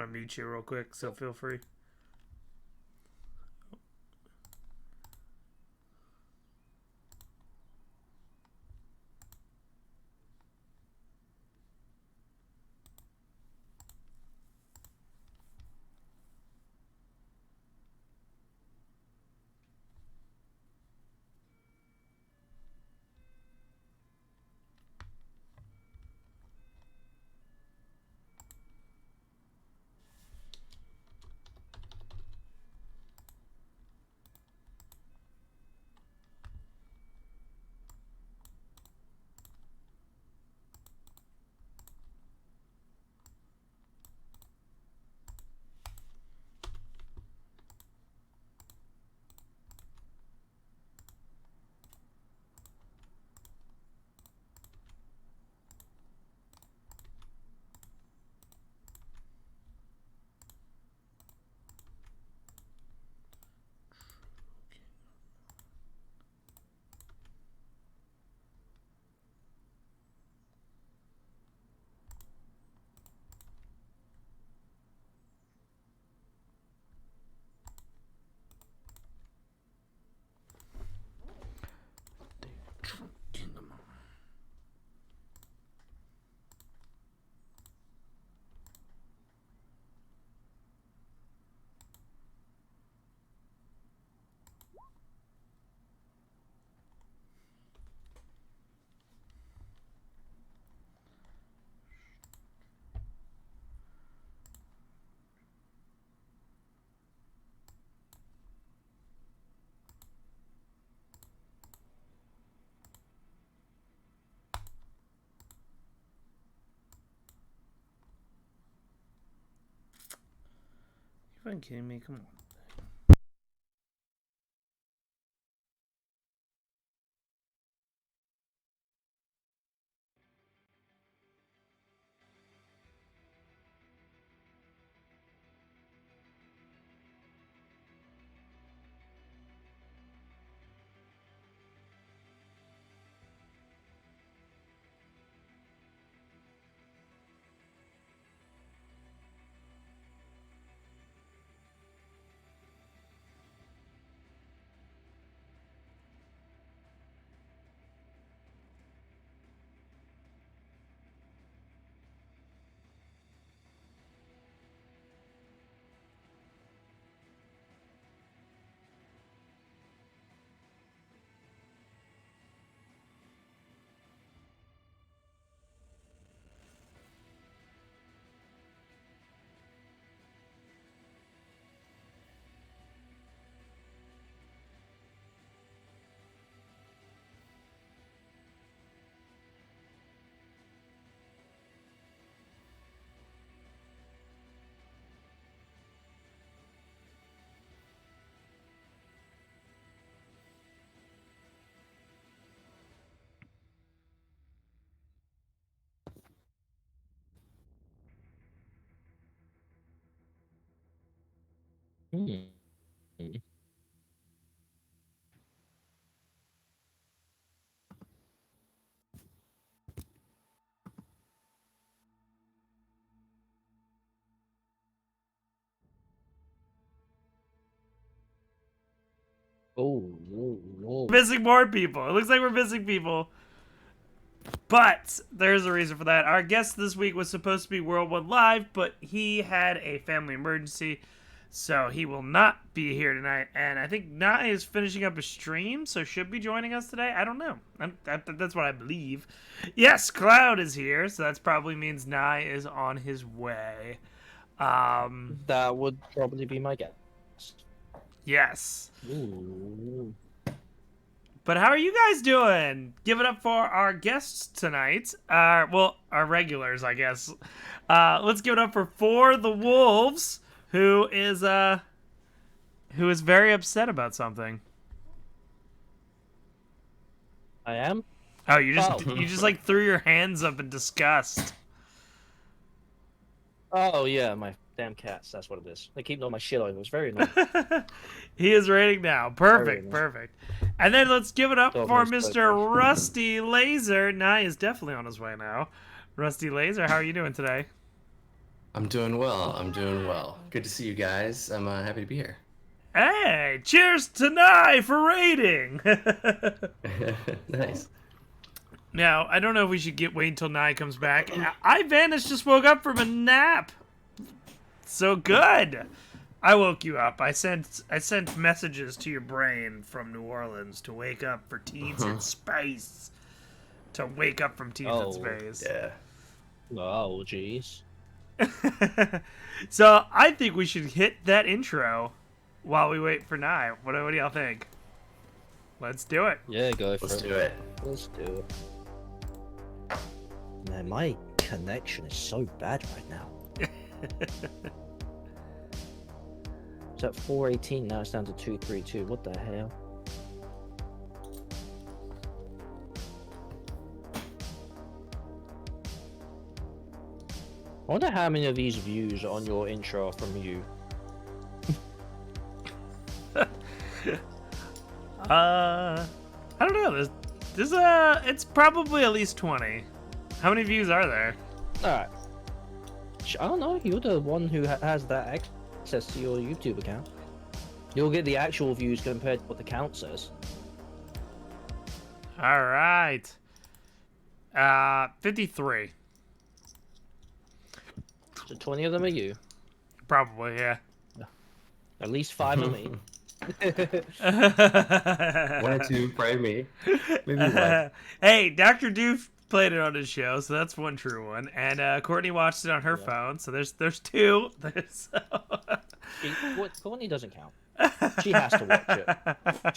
unmute you real quick, so feel free. You fucking kidding me? Come on. Hmm. Oh, no, no. Missing more people. It looks like we're missing people. But there's a reason for that. Our guest this week was supposed to be World One Live, but he had a family emergency, so he will not be here tonight. And I think Nai is finishing up a stream, so should be joining us today. I don't know. That's what I believe. Yes, Cloud is here, so that probably means Nai is on his way. That would probably be my guess. Yes. Ooh. But how are you guys doing? Give it up for our guests tonight. Well, our regulars, I guess. Let's give it up for the Wolves, who is very upset about something. I am? Oh, you just like threw your hands up in disgust. Oh, yeah, my damn cats. That's what it is. They keep knowing my shit. It was very annoying. He is rating now. Perfect, perfect. And then let's give it up for Mr. Rusty Laser. Nye is definitely on his way now. Rusty Laser, how are you doing today? I'm doing well. I'm doing well. Good to see you guys. I'm happy to be here. Hey, cheers to Nye for raiding! Nice. Now, I don't know if we should wait until Nye comes back. Vanis just woke up from a nap. So good. I woke you up. I sent messages to your brain from New Orleans to wake up for Teens in Space. To wake up from Teens in Space. Yeah. Oh, jeez. So I think we should hit that intro while we wait for Nye. What do y'all think? Let's do it. Yeah, go for it. Let's do it. Let's do it. Man, my connection is so bad right now. It's at 418, now it's down to 232. What the hell? I wonder how many of these views on your intro are from you. I don't know. It's probably at least 20. How many views are there? Alright. I don't know, you're the one who has that access to your YouTube account. You'll get the actual views compared to what the count says. All right. 53. So 20 of them are you. Probably, yeah. At least 5 are me. One or two, probably me. Maybe one. Hey, Dr. Doof played it on his show, so that's one true one. And Courtney watched it on her phone, so there's two. Courtney doesn't count. She has to watch it.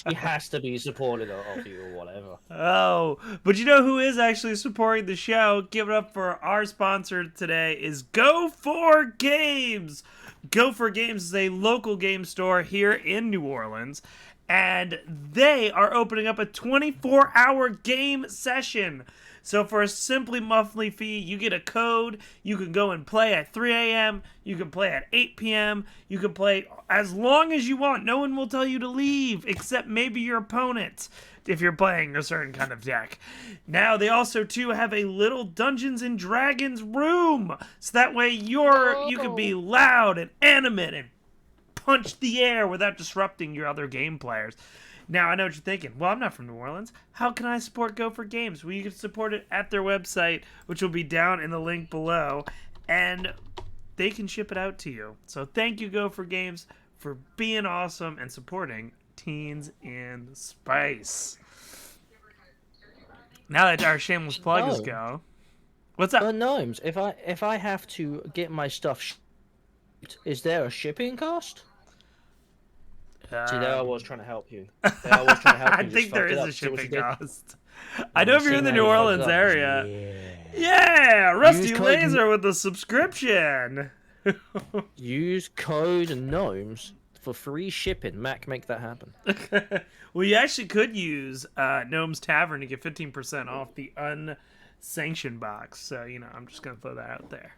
She has to be supportive of you or whatever. Oh, but you know who is actually supporting the show? Give it up for our sponsor today is Go For Games. Go For Games is a local game store here in New Orleans, and they are opening up a 24-hour game session. So for a simply monthly fee, you get a code. You can go and play at 3 a.m. You can play at 8 p.m. You can play as long as you want. No one will tell you to leave, except maybe your opponent, if you're playing a certain kind of deck. Now, they also, too, have a little Dungeons and Dragons room. So that way you can be loud and animate and punch the air without disrupting your other game players. Now, I know what you're thinking. Well, I'm not from New Orleans. How can I support Go For Games? Well, you can support it at their website, which will be down in the link below, and they can ship it out to you. So thank you, Go For Games, for being awesome and supporting Teens in Spice. Now that our shameless plug is go. What's up? Gnomes, if I have to get my stuff shipped, is there a shipping cost? See, there I was trying to help you. I think there is a shipping cost. I know if you're in the New Orleans area. Yeah, Rusty Laser with the subscription. Use code GNOMES for free shipping. Mac, make that happen. Well, you actually could use Gnome's Tavern to get 15% off the unsanctioned box. So, I'm just going to throw that out there.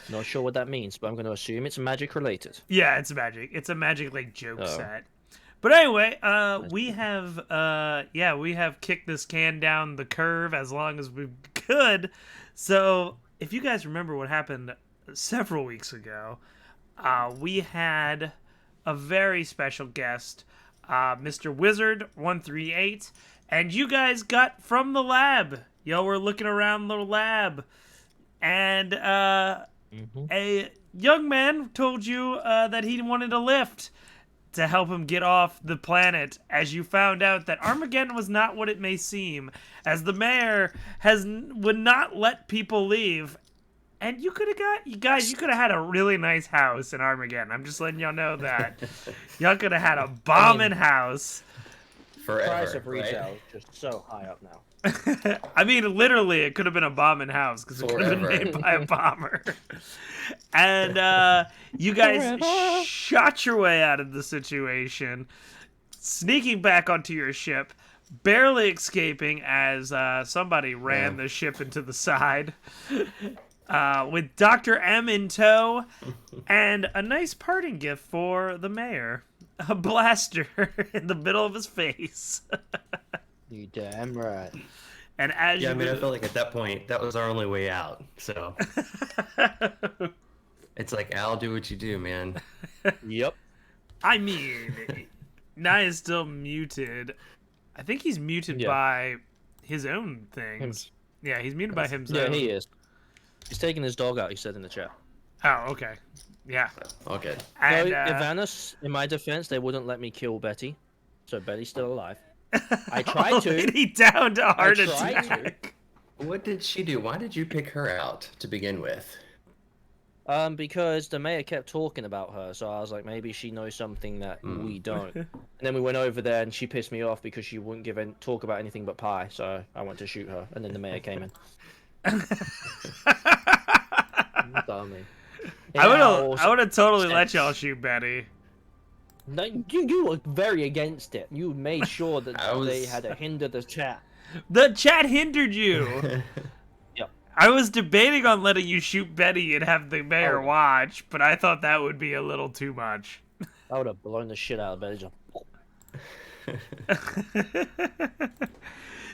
Not sure what that means, but I'm going to assume it's magic related. Yeah, it's magic. It's a magic joke set. But anyway, we have kicked this can down the curve as long as we could. So if you guys remember what happened several weeks ago, we had a very special guest, Mr. Wizard 138, and you guys got from the lab. Y'all were looking around the lab, and a young man told you that he wanted a lift to help him get off the planet, as you found out that Armageddon was not what it may seem, as the mayor would not let people leave. And you could have had a really nice house in Armageddon. I'm just letting y'all know that. Y'all could have had a bombing house. Forever, price of retail right? is just so high up now. I mean, literally, it could have been a bombing house because it could have been made by a bomber. And you guys shot your way out of the situation, sneaking back onto your ship, barely escaping as somebody ran the ship into the side, with Dr. M in tow, and a nice parting gift for the mayor. A blaster in the middle of his face. You damn right. And as Yeah, you I mean, I felt like at that point that was our only way out. So it's like, Al, do what you do, man. Yep. I mean, Nye is still muted. I think he's muted Yeah. by his own things. Yeah, he's muted by himself. Yeah, he is. He's taking his dog out, he said in the chat. Oh, okay. Yeah. Okay. And, No, Ivanis, in my defense, they wouldn't let me kill Betty. So Betty's still alive. I tried to. Lady down to heart tried attack. What did she do? Why did you pick her out to begin with? Because the mayor kept talking about her, so I was like, maybe she knows something that we don't. And then we went over there, and she pissed me off because she wouldn't talk about anything but pie. So I went to shoot her, and then the mayor came in. Dummy. I would have totally let y'all shoot Betty. No, you were very against it. You made sure that they had to hinder the chat. The chat hindered you. Yep. I was debating on letting you shoot Betty and have the mayor watch, but I thought that would be a little too much. I would have blown the shit out of Betty.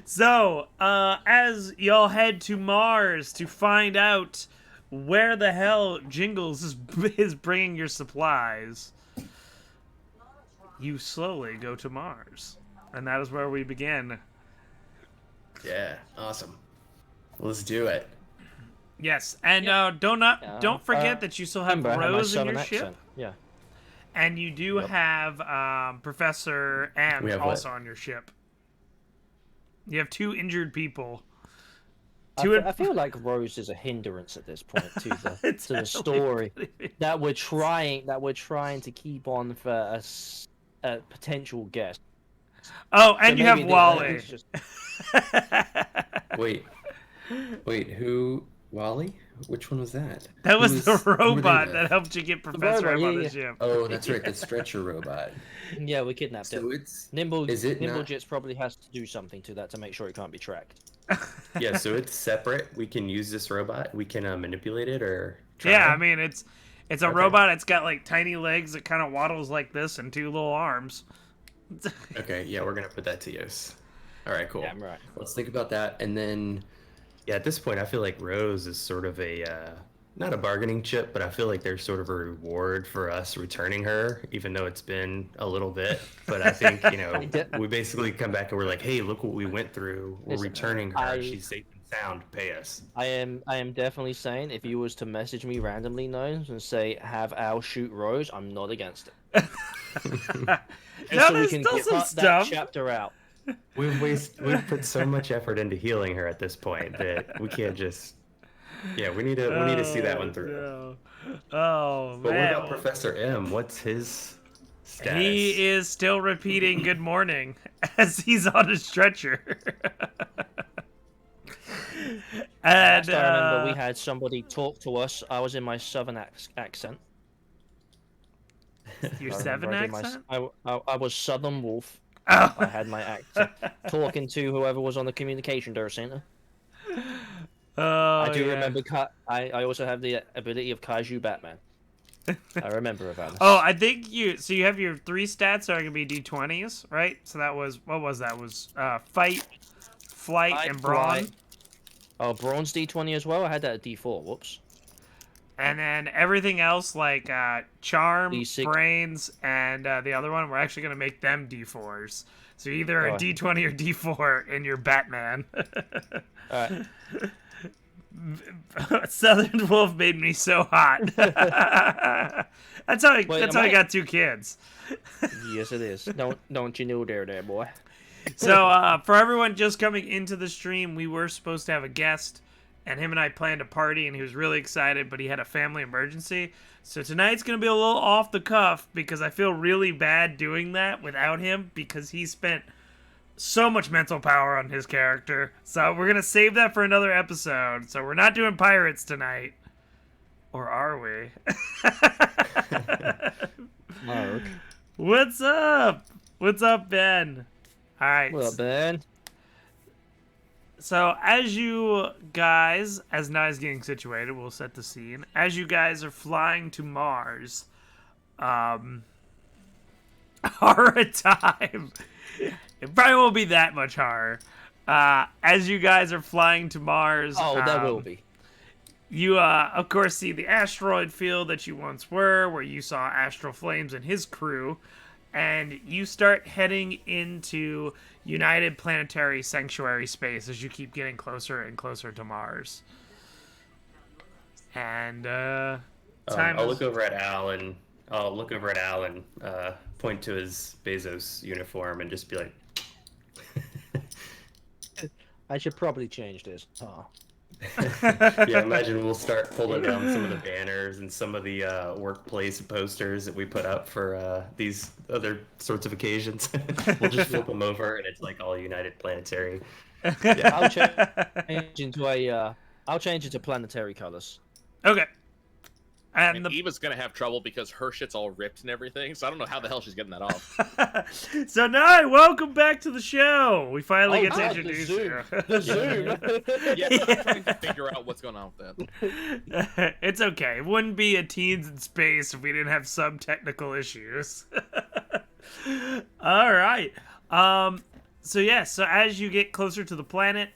So, as y'all head to Mars to find out where the hell Jingles is bringing your supplies, you slowly go to Mars. And that is where we begin. Yeah, awesome. Let's do it. Yes, and don't forget that you still have Remember, I had my Rose in southern your accent. ship. Yeah. And you do have Professor M We have also what? on your ship. You have 2 injured people. I feel like Rose is a hindrance at this point to the story that we're trying to keep on for a potential guest. Oh, and So you have maybe Wally. Wait, who? Wally? Which one was that? That was Who the were they robot with? that helped you get Professor M on the yeah. ship. Oh, that's right, the stretcher robot. Yeah, we kidnapped So him. it's Nimblejits probably has to do something to that to make sure it can't be tracked. yeah, so it's separate. We can use this robot. We can manipulate it or try. Yeah, I mean it's a Okay. robot. It's got like tiny legs that kind of waddles like this and 2 little arms. Okay, yeah, we're gonna put that to use. All right, cool. Yeah, I'm right. Let's think about that, and then, yeah, at this point, I feel like Rose is sort of a not a bargaining chip, but I feel like there's sort of a reward for us returning her, even though it's been a little bit. But I think we basically come back and we're like, hey, look what we went through. We're Listen, returning her. She's safe and sound. Pay us. I am definitely saying if you was to message me randomly, Gnomes, and say have Al shoot Rose, I'm not against it. No, so we there's can still get some that stuff. chapter out. We've put so much effort into healing her at this point that we can't just. Yeah, we need to see that one through. No. Oh, But man. what about Professor M? What's his status? He is still repeating good morning as he's on a stretcher. And Last I remember, we had somebody talk to us. I was in my southern accent. your I 7 remember I did accent? I was Southern Wolf. Oh. I had my accent. Talking to whoever was on the communication center. Oh, I do yeah. remember. I also have the ability of Kaiju Batman. I remember Ivanis. Oh, I think you have your 3 stats are gonna be D20s, right? So that was what was that? Was fight, flight, and brawn. Flight. Oh, bronze D20 as well. I had that at D4. Whoops. And then everything else like charm, D6. brains, and the other one, we're actually gonna make them D4s. So either a Oh. D20 or D4 in your Batman. All right. Southern Wolf made me so hot. That's how I got 2 kids. Yes, it is. Don't you know there, boy. So for everyone just coming into the stream, we were supposed to have a guest, and him and I planned a party, and he was really excited, but he had a family emergency. So tonight's gonna be a little off the cuff because I feel really bad doing that without him because he spent so much mental power on his character. So we're gonna save that for another episode. So we're not doing pirates tonight. Or are we? Mark. What's up? What's up, Ben? Alright. Well, Ben. So as you guys, as Nai's getting situated, we'll set the scene. As you guys are flying to Mars, horror time. It probably won't be that much horror. As you guys are flying to Mars, Oh, there will be. you, of course, see the asteroid field that you once were, where you saw Astral Flames and his crew, and you start heading into United Planetary Sanctuary space as you keep getting closer and closer to Mars. And, time I'll is... look over at Al and point to his Bezos uniform and just be like, I should probably change this. Oh. yeah, imagine we'll start pulling down some of the banners and some of the workplace posters that we put up for these other sorts of occasions. We'll just flip them over, and it's like all United Planetary. Yeah. I'll change it to planetary colors. Okay. And Eva's gonna have trouble because her shit's all ripped and everything, so I don't know how the hell she's getting that off. So now, welcome back to the show. We finally get to God, introduce the you. The Zoom. Yeah, I'm trying to figure out what's going on with that. It's okay. It wouldn't be a Teens in Space if we didn't have some technical issues. All right. So yeah. So as you get closer to the planet,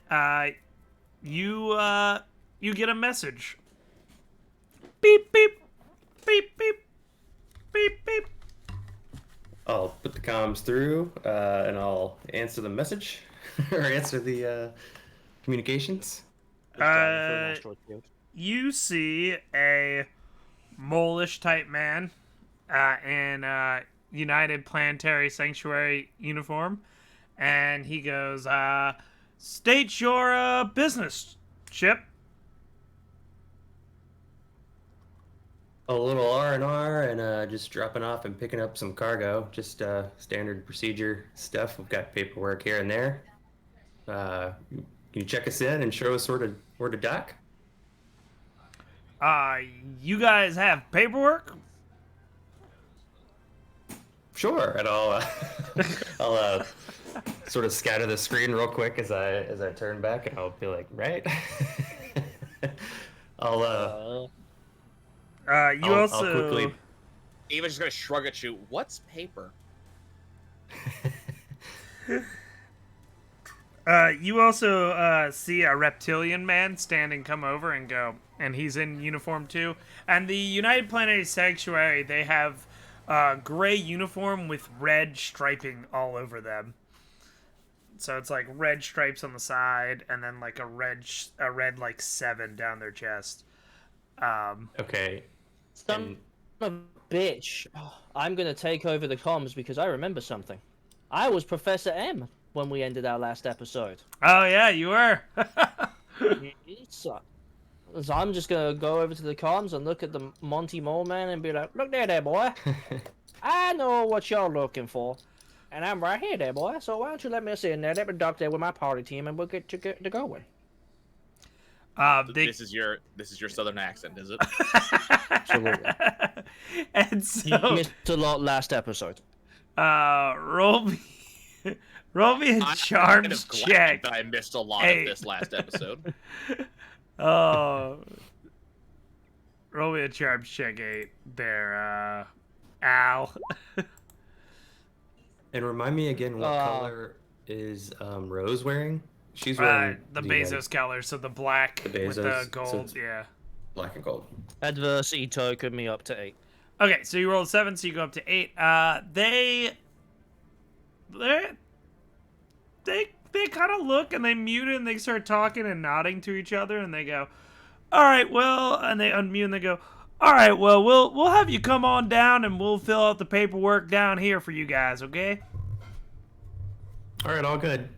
you get a message. Beep beep, beep beep, beep beep. I'll put the comms through, and I'll answer the message or answer the communications. You see a mole-ish type man in United Planetary Sanctuary uniform, and he goes, "State your business, ship." A little R&R and just dropping off and picking up some cargo. Just standard procedure stuff. We've got paperwork here and there. Can you check us in and show us where to dock? You guys have paperwork? Sure. And I'll sort of scatter the screen real quick as I turn back, and I'll be like, right. I'll quickly... Eva's just gonna shrug at you. What's paper? You also see a reptilian man come over and go, and he's in uniform too. And the United Planetary Sanctuary, they have gray uniform with red striping all over them. So it's like red stripes on the side, and then like a red like 7 down their chest. Okay. Son of a bitch. I'm going to take over the comms because I remember something. I was Professor M when we ended our last episode. Oh, yeah, you were. So I'm just going to go over to the comms and look at the Monty Mole Man and be like, look there, boy. I know what you're looking for. And I'm right here, there, boy. So why don't you let me sit in there, let me dock there with my party team, and we'll get to going. This is your southern accent, is it? Absolutely. And so You missed a lot last episode. roll me a charms check. That I missed a lot of this last episode. Oh, roll me a charms check 8 there, Al. And remind me again, what color is Rose wearing? She's wearing the Bezos color, so the black the Bezos, with the gold, so yeah. black and gold. Adversity token me up to 8. Okay, so you rolled 7, so you go up to 8. They kind of look and they mute it and they start talking and nodding to each other and they go, "All right, well," and they unmute and they go, "All right, well, we'll have you come on down and we'll fill out the paperwork down here for you guys, okay?" All right, all good.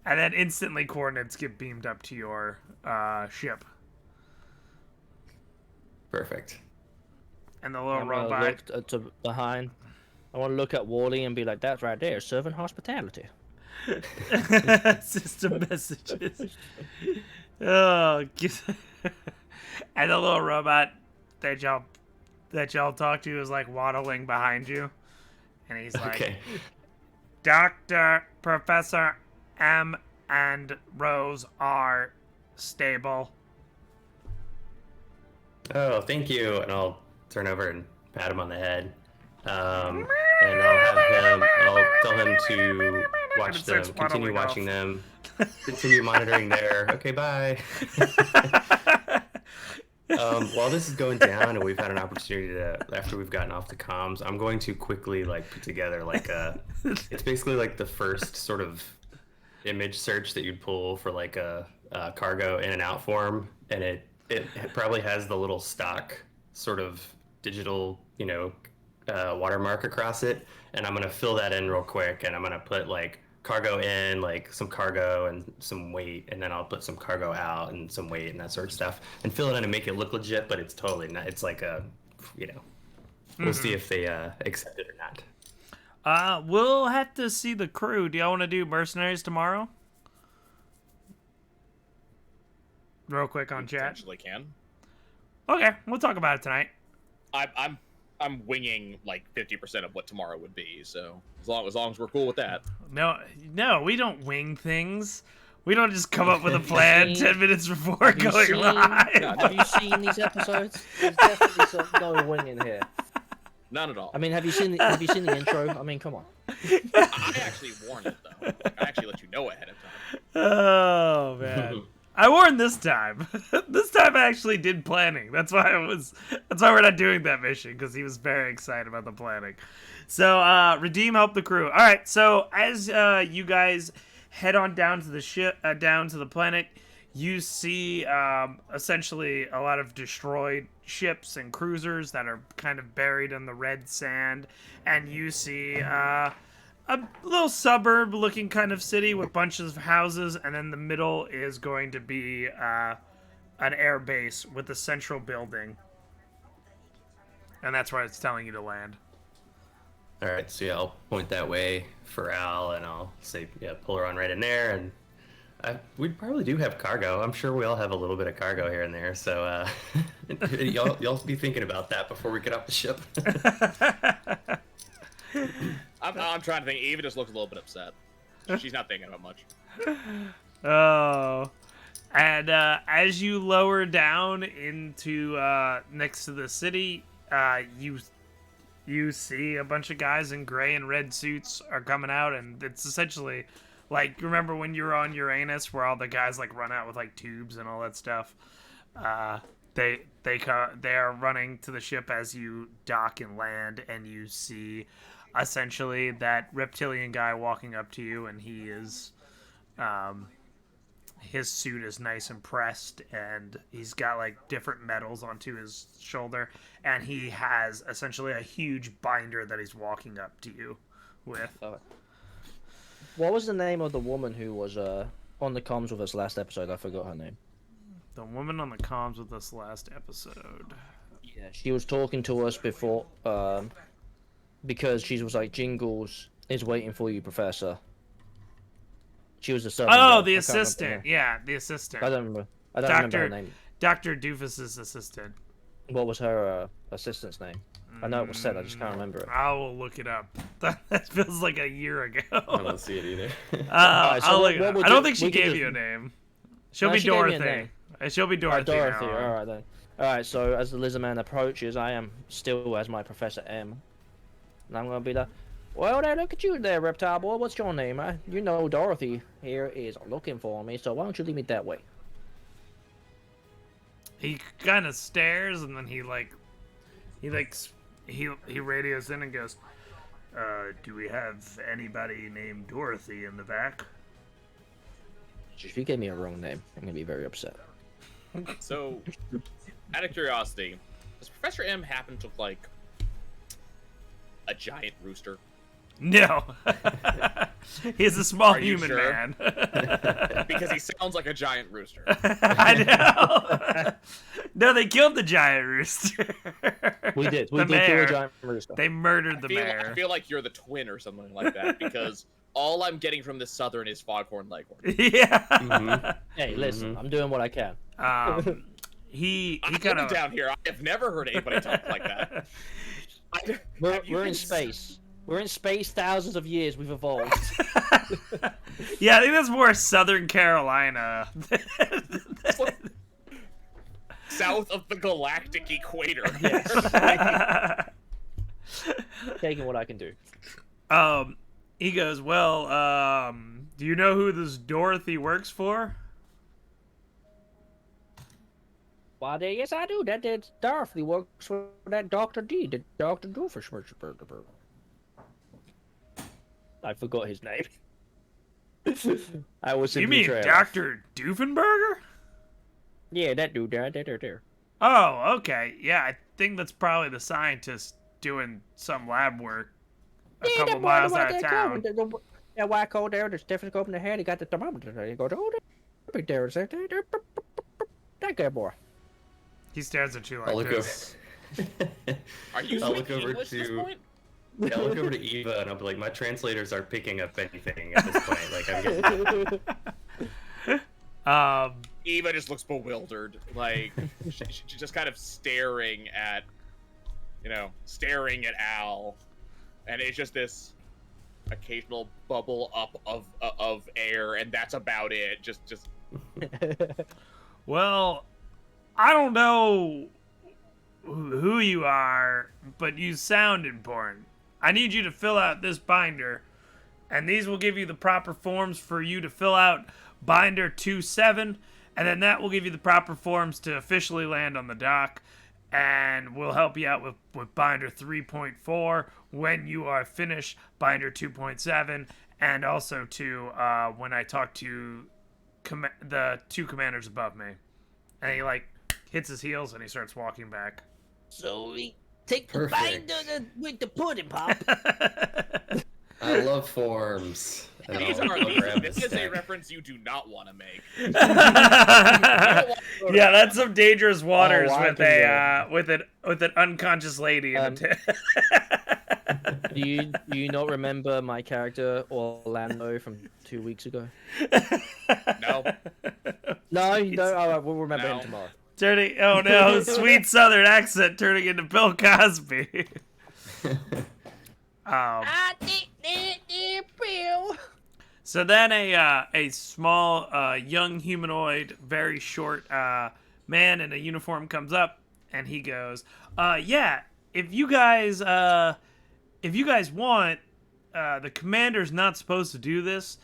And then instantly coordinates get beamed up to your ship. Perfect. And the little I'm robot. Look to behind. I want to look at Wally and be like, "That's right there, serving hospitality." System messages. Oh, and the little robot that y'all talk to is like waddling behind you, and he's like, Okay. "Dr. Professor M and Rose are stable." Oh, thank you. And I'll turn over and pat him on the head. and I'll tell him to watch it starts them, continue waddling watching off. them, continue monitoring there. Okay, bye. While this is going down and we've had an opportunity to, after we've gotten off the comms, I'm going to quickly like put together like it's basically like the first sort of image search that you'd pull for like a cargo in and out form, and it probably has the little stock sort of digital, watermark across it, and I'm gonna fill that in real quick, and I'm gonna put like cargo in, like some cargo and some weight, and then I'll put some cargo out and some weight and that sort of stuff, and fill it in and make it look legit, but it's totally not. It's like we'll see if they accept it or not. We'll have to see the crew. Do y'all want to do mercenaries tomorrow? Real quick on chat. Potentially can. Okay, we'll talk about it tonight. I'm winging like 50% of what tomorrow would be, so as long as we're cool with that. No, we don't wing things. We don't just come up with a plan 10 minutes before going live. Have you seen these episodes? There's definitely no winging here. None at all. I mean, have you seen the intro? I mean, come on. I actually warned it though. Like, I actually let you know ahead of time. Oh man. I warned this time. This time I actually did planning. That's why we're not doing that mission, because he was very excited about the planning. So, Redeem help the crew. All right. So, as you guys head on down to the ship, down to the planet, you see essentially a lot of destroyed ships and cruisers that are kind of buried in the red sand, and you see a little suburb-looking kind of city with bunches of houses, and then the middle is going to be an air base with a central building. And that's where it's telling you to land. All right, so yeah, I'll point that way for Al, and I'll say, pull her on right in there, and we probably do have cargo. I'm sure we all have a little bit of cargo here and there, so y'all be thinking about that before we get off the ship. I'm trying to think. Eva just looks a little bit upset. She's not thinking about much. Oh. And as you lower down into next to the city, you see a bunch of guys in gray and red suits are coming out, and it's essentially like, remember when you were on Uranus where all the guys like run out with like tubes and all that stuff? They are running to the ship as you dock and land, and you see essentially that reptilian guy walking up to you, and he is his suit is nice and pressed, and he's got like different metals onto his shoulder, and he has essentially a huge binder that he's walking up to you with. What was the name of the woman who was on the comms with us last episode? I forgot her name. The woman on the comms with us last episode. Yeah, she was talking to us before, because she was like, Jingles is waiting for you, Professor. She was the servant. Oh, the assistant. Yeah, the assistant. I don't remember her name. Dr. Doofus's assistant. What was her assistant's name? I know it was said, I just can't remember it. I will look it up. That feels like a year ago. I don't see it either. I'll look it up. I don't think she gave you a name. She'll be Dorothy. She'll be Dorothy. Dorothy. Now. All right then. All right. So as the lizard man approaches, I am still as my Professor M, and I'm gonna be like, "Well, now look at you there, reptile boy. What's your name? You know Dorothy here is looking for me. So why don't you lead me that way?" He kind of stares, and then he radios in and goes, "Do we have anybody named Dorothy in the back?" If you gave me a wrong name, I'm gonna be very upset. So, out of curiosity, does Professor M happen to look like a giant rooster? No. He's a small human sure? man. Because he sounds like a giant rooster. I know. No, they killed the giant rooster. We did. We The did kill mayor. a giant rooster. They murdered the mayor. I feel like you're the twin or something like that, because all I'm getting from this Southern is Foghorn Leghorn. Yeah. Mm-hmm. Hey, listen, I'm doing what I can. He I'm kind of down here. I have never heard anybody talk like that. We're in space. We're in space. Thousands of years. We've evolved. Yeah, I think that's more Southern Carolina. South of the galactic equator. taking what I can do. He goes, well, do you know who this Dorothy works for? Why, yes, I do. That Dorothy works for that Dr. D, the Dr. Doofenshmirtz. I forgot his name. I was You simply mean trailed. Dr. Doofenberger? Yeah, that dude there. Oh, okay. Yeah, I think that's probably the scientist doing some lab work a couple miles out of town. That white coat there, the stethoscope in the head, he got the thermometer there. He goes, oh, there. That guy, boy. He stares at you I'll like look this. Are you I'll speaking look over English at this to- point? Yeah, I'll look over to Eva and I'll be like, my translators aren't picking up anything at this point. Like, I'm getting... Eva just looks bewildered, like she's just kind of staring at Al, and it's just this occasional bubble up of air, and that's about it. Just Well, I don't know who you are, but you sound important. I need you to fill out this binder, and these will give you the proper forms for you to fill out binder 2-7, and then that will give you the proper forms to officially land on the dock, and we'll help you out with binder 3.4 when you are finished binder 2.7, and also to when I talk to the two commanders above me. And he like hits his heels and he starts walking back. So we take the Perfect. binder with the pudding pop. I love forms. And I'll grab the this is a stack. reference you do not want to make. Yeah, that's some dangerous waters I with can with an unconscious lady in the Do you not remember my character Orlando from 2 weeks ago? No. No, you don't. All right, we'll remember No. him tomorrow. turning. Oh no, sweet Southern accent turning into Bill Cosby. I think Bill. So then a small young humanoid, very short man in a uniform comes up and he goes, yeah, if you guys want, the commander's not supposed to do this,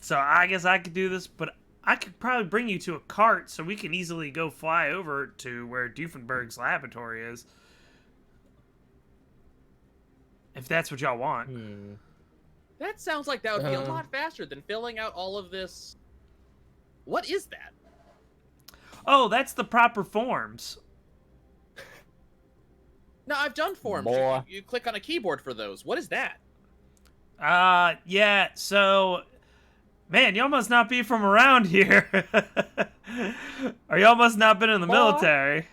so I guess I could do this, but I could probably bring you to a cart so we can easily go fly over to where Doofenberg's laboratory is. If that's what y'all want. That sounds like that would be a lot faster than filling out all of this. What is that? Oh, that's the proper forms. No, I've done forms. Boy. You click on a keyboard for those. What is that? Yeah, so... Man, y'all must not be from around here. Or y'all must not been in the military.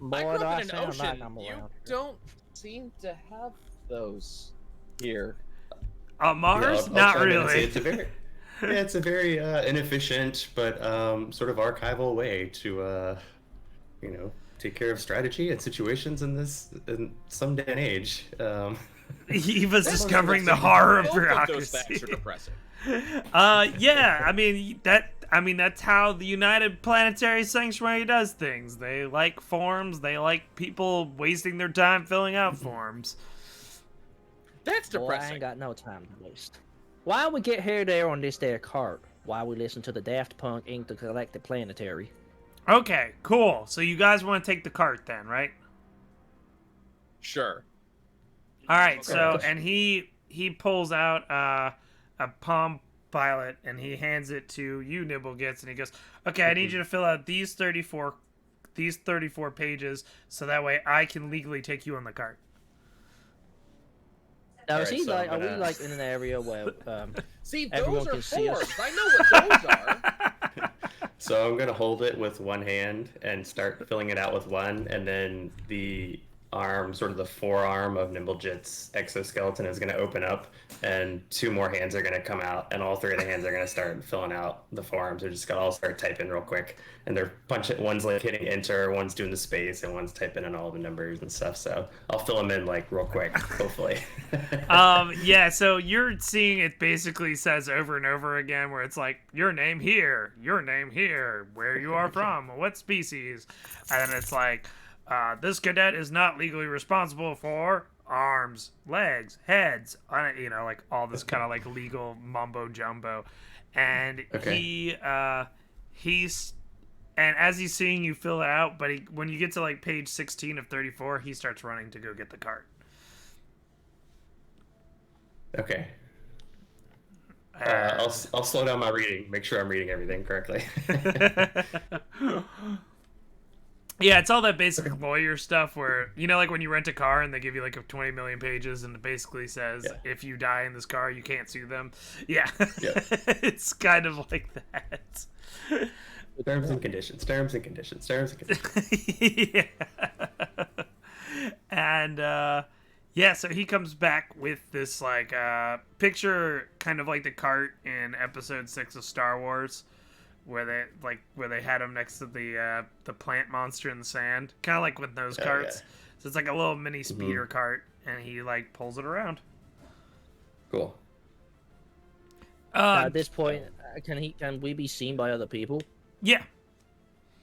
I grew do up in an sound ocean. like I'm You around here. don't seem to have those here. On Mars? I'll Not chime in and say really. it's a very inefficient but sort of archival way to take care of strategy and situations in some day and age. He was That's discovering the depressing. horror of Both of those facts bureaucracy. are depressing. Yeah, that's how the United Planetary Sanctuary does things. They like forms, they like people wasting their time filling out forms. That's Boy, I depressing. ain't got no time to waste. Why we get here there on this there cart? Why we listen to the Daft Punk Intergalactic Planetary? Okay, cool. So you guys want to take the cart then, right? Sure. All right. Okay. So and he pulls out a Palm Pilot and he hands it to you, Nibblegets, and he goes, "Okay, I need you to fill out these 34 pages, so that way I can legally take you on the cart." Now, Alright, is he so like? I'm Are we gonna- like in an area where See, Everyone those are can see us. forms. I know what those are. So I'm gonna hold it with one hand and start filling it out with one, and then the arm, sort of the forearm of Nimblejet's exoskeleton is gonna open up, and two more hands are gonna come out, and all three of the hands are gonna start filling out the forms. They're just gonna all start typing real quick, and they're punching. One's like hitting enter, one's doing the space, and one's typing in all the numbers and stuff. So I'll fill them in like real quick, hopefully. Yeah, so you're seeing it basically says over and over again where it's like, your name here, where you are from, what species, and then it's like, this cadet is not legally responsible for arms, legs, heads, you know, like all this kind of like legal mumbo jumbo. And Okay. he's and as he's seeing you fill it out, but when you get to like page 16 of 34, he starts running to go get the cart. Okay. And... I'll slow down my reading. Make sure I'm reading everything correctly. Yeah, it's all that basic lawyer stuff where, you know, like when you rent a car and they give you like 20 million pages and it basically says Yeah. if you die in this car, you can't sue them. Yeah. Yeah. It's kind of like that. Terms and conditions. Terms and conditions. Terms and conditions. Yeah. And yeah, so he comes back with this like picture kind of like the cart in episode 6 of Star Wars where they had him next to the plant monster in the sand, kind of like with those Oh, carts. yeah. So it's like a little mini speeder cart, and he like pulls it around. Cool. At this point, can we be seen by other people? Yeah.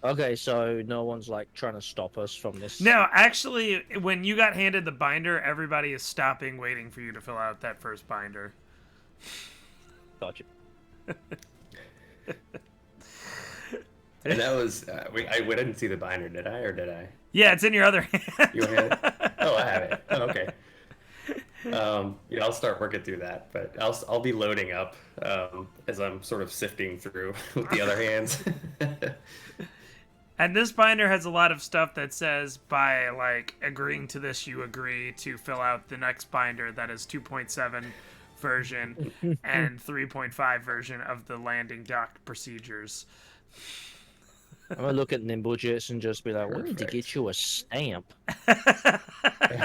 Okay, so no one's like trying to stop us from this. No, actually, when you got handed the binder, everybody is stopping, waiting for you to fill out that first binder. Gotcha. And that was I didn't see the binder, did I, or did I? Yeah, it's in your other hand. You had it? Oh, I have it. Oh, okay. Yeah, I'll start working through that, but I'll be loading up as I'm sort of sifting through with the other hands. And this binder has a lot of stuff that says by like agreeing to this, you agree to fill out the next binder that is 2.7 version and 3.5 version of the landing dock procedures. I'm gonna look at Nimblejits and just be like, we need to Perfect. get you a stamp.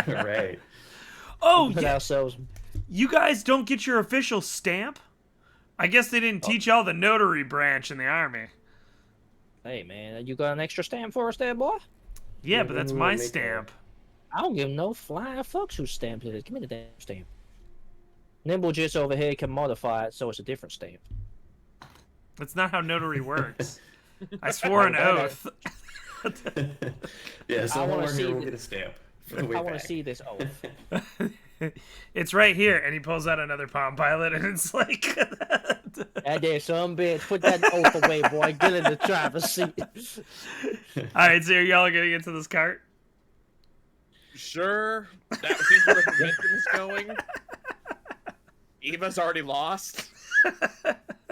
Right. Oh, Put yeah. ourselves. You guys don't get your official stamp? I guess they didn't teach y'all the notary branch in the army. Hey man, you got an extra stamp for us there, boy? Yeah, Yeah, but that's we'll my make a- stamp. I don't give no flying fucks whose stamp it is. Give me the damn stamp. Nimblejits over here can modify it so it's a different stamp. That's not how notary works. I swore an oath. Yeah, so I wanna we'll see we'll the- get a stamp. For the way I want back. to see this oath. It's right here, and he pulls out another Palm Pilot, and it's like... That there some bitch, put that oath away, boy. Get in the driver's seat. Alright, so y'all are getting into this cart? Sure. That seems where the momentum is going. Eva's already lost.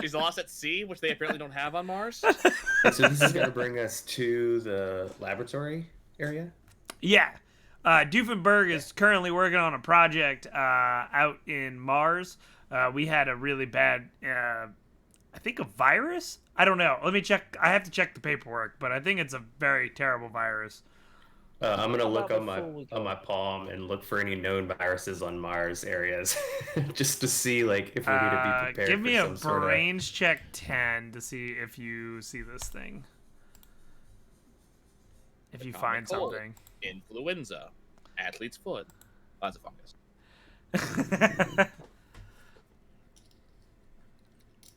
She's lost at sea, which they apparently don't have on Mars. So this is going to bring us to the laboratory area? Yeah. Doofenberg is currently working on a project out in Mars. We had a really bad, I think a virus? I don't know. Let me check. I have to check the paperwork, but I think it's a very terrible virus. I'm going to look about on before we go? my palm and look for any known viruses on Mars areas just to see like if we need to be prepared Give me for a some sort of... brains check 10 to see if you see this thing. If you find Common cold. something. Influenza. Athlete's foot. Lots of fungus.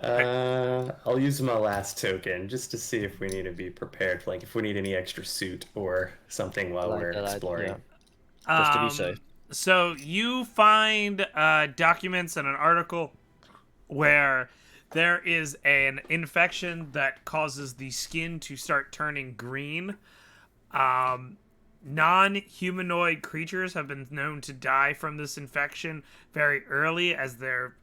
I'll use my last token just to see if we need to be prepared, like if we need any extra suit or something while Like we're that, exploring. yeah. Just to be safe. So you find documents and an article where there is an infection that causes the skin to start turning green. Non-humanoid creatures have been known to die from this infection very early as their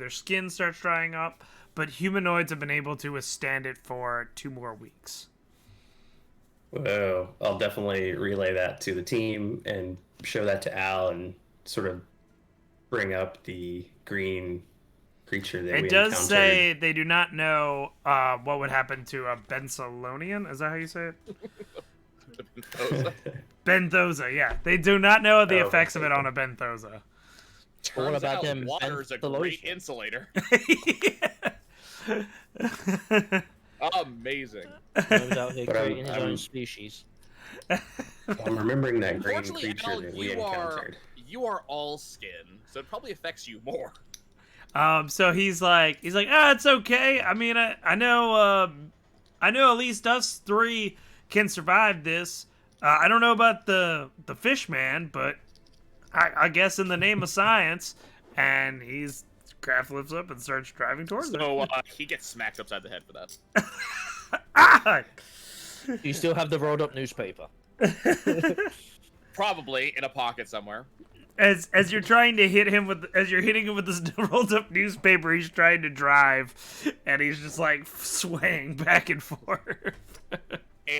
skin starts drying up, but humanoids have been able to withstand it for 2 more weeks. Whoa, I'll definitely relay that to the team and show that to Al and sort of bring up the green creature that we It does encountered. say they do not know what would happen to a Benzalonian. Is that how you say it? Benthosa, yeah. They do not know the effects of it on a Benthosa. What Turns about out them water is a Benthalosians? great insulator. Amazing. Gnome's out here But creating his I'm- own species. I'm remembering that green Unfortunately, creature Al, that we you encountered. are all skin, so it probably affects you more. So he's like, it's okay. I mean, I know at least us 3 can survive this. I don't know about the fish man, but I guess in the name of science, and Kraft lifts up and starts driving towards it. So he gets smacked upside the head for that. Ah! You still have the rolled up newspaper. Probably in a pocket somewhere. As you're trying to hit him as you're hitting him with this rolled up newspaper, he's trying to drive, and he's just like swaying back and forth.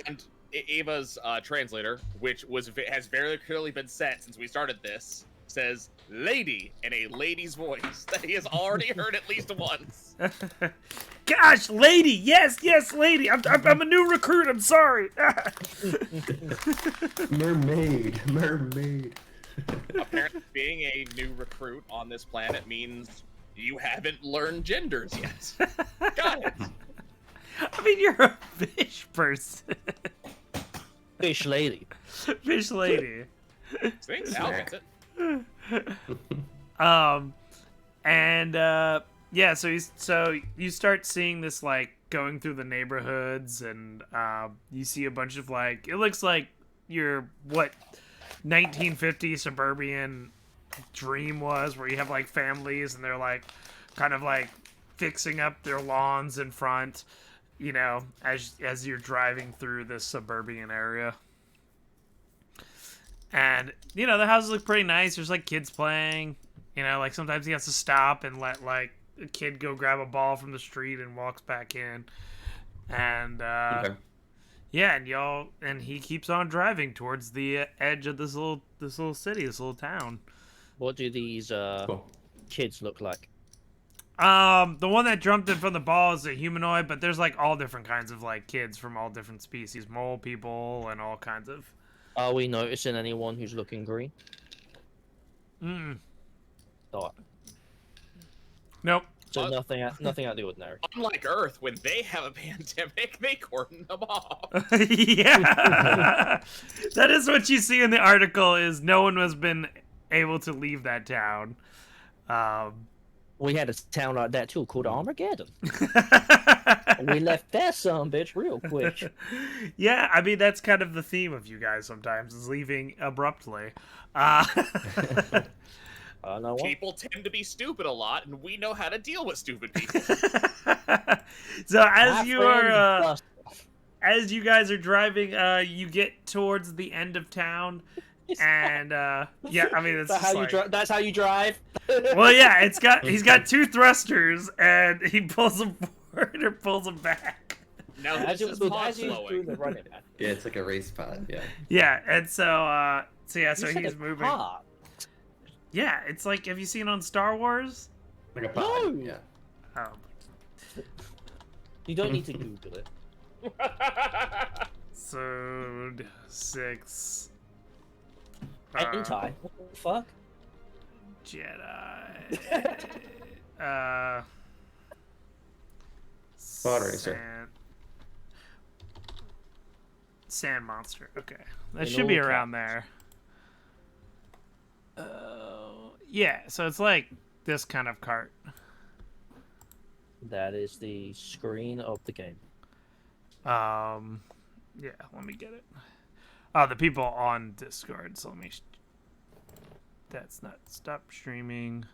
And Ava's translator, which has very clearly been set since we started this, says "lady" in a lady's voice that he has already heard at least once. Gosh, lady, yes, lady. I'm a new recruit. I'm sorry. Mermaid. Apparently, being a new recruit on this planet means you haven't learned genders yet. Got it. I mean, you're a fish person. Fish lady. Fish lady. See? Al gets it. Yeah, so you start seeing this like going through the neighborhoods, and you see a bunch of like, it looks like your 1950 suburban dream was, where you have like families and they're like kind of like fixing up their lawns in front, you know, as you're driving through this suburban area. And, you know, the houses look pretty nice. There's, like, kids playing. You know, like, sometimes he has to stop and let, like, a kid go grab a ball from the street and walks back in. And, Okay. yeah, and he keeps on driving towards the edge of this little city, this little town. What do these Cool. kids look like? The one that jumped in from the ball is a humanoid, but there's, like, all different kinds of, like, kids from all different species. Mole people and all kinds of... Are we noticing anyone who's looking green? Oh, Nope. so nothing out of the ordinary. Unlike Earth, when they have a pandemic, they cordon them off. Yeah. That is what you see in the article, is no one has been able to leave that town. We had a town like that too called Armageddon. We left that son bitch real quick. Yeah, I mean, that's kind of the theme of you guys sometimes, is leaving abruptly. No one. People tend to be stupid a lot, and we know how to deal with stupid people. So My friend as you guys are driving, you get towards the end of town, and yeah, I mean, it's just like... That's how you drive. Well, yeah, he's got two thrusters, and he pulls them forward or pulls them back. Now this is pod slowing. Yeah, it's like a race pod. Yeah. Yeah, and so he's moving. Pod. Yeah, it's like, have you seen on Star Wars? Like a pod. No. Yeah. Oh. You don't need to Google it. So 6. Hentai. What the fuck? Jedi. Pod racer. Sand monster. Okay, that In should be all around caps. there. Yeah. So it's like this kind of cart. That is the screen of the game. Yeah. Let me get it. Oh, the people on Discord. So let me. That's not. Stop streaming.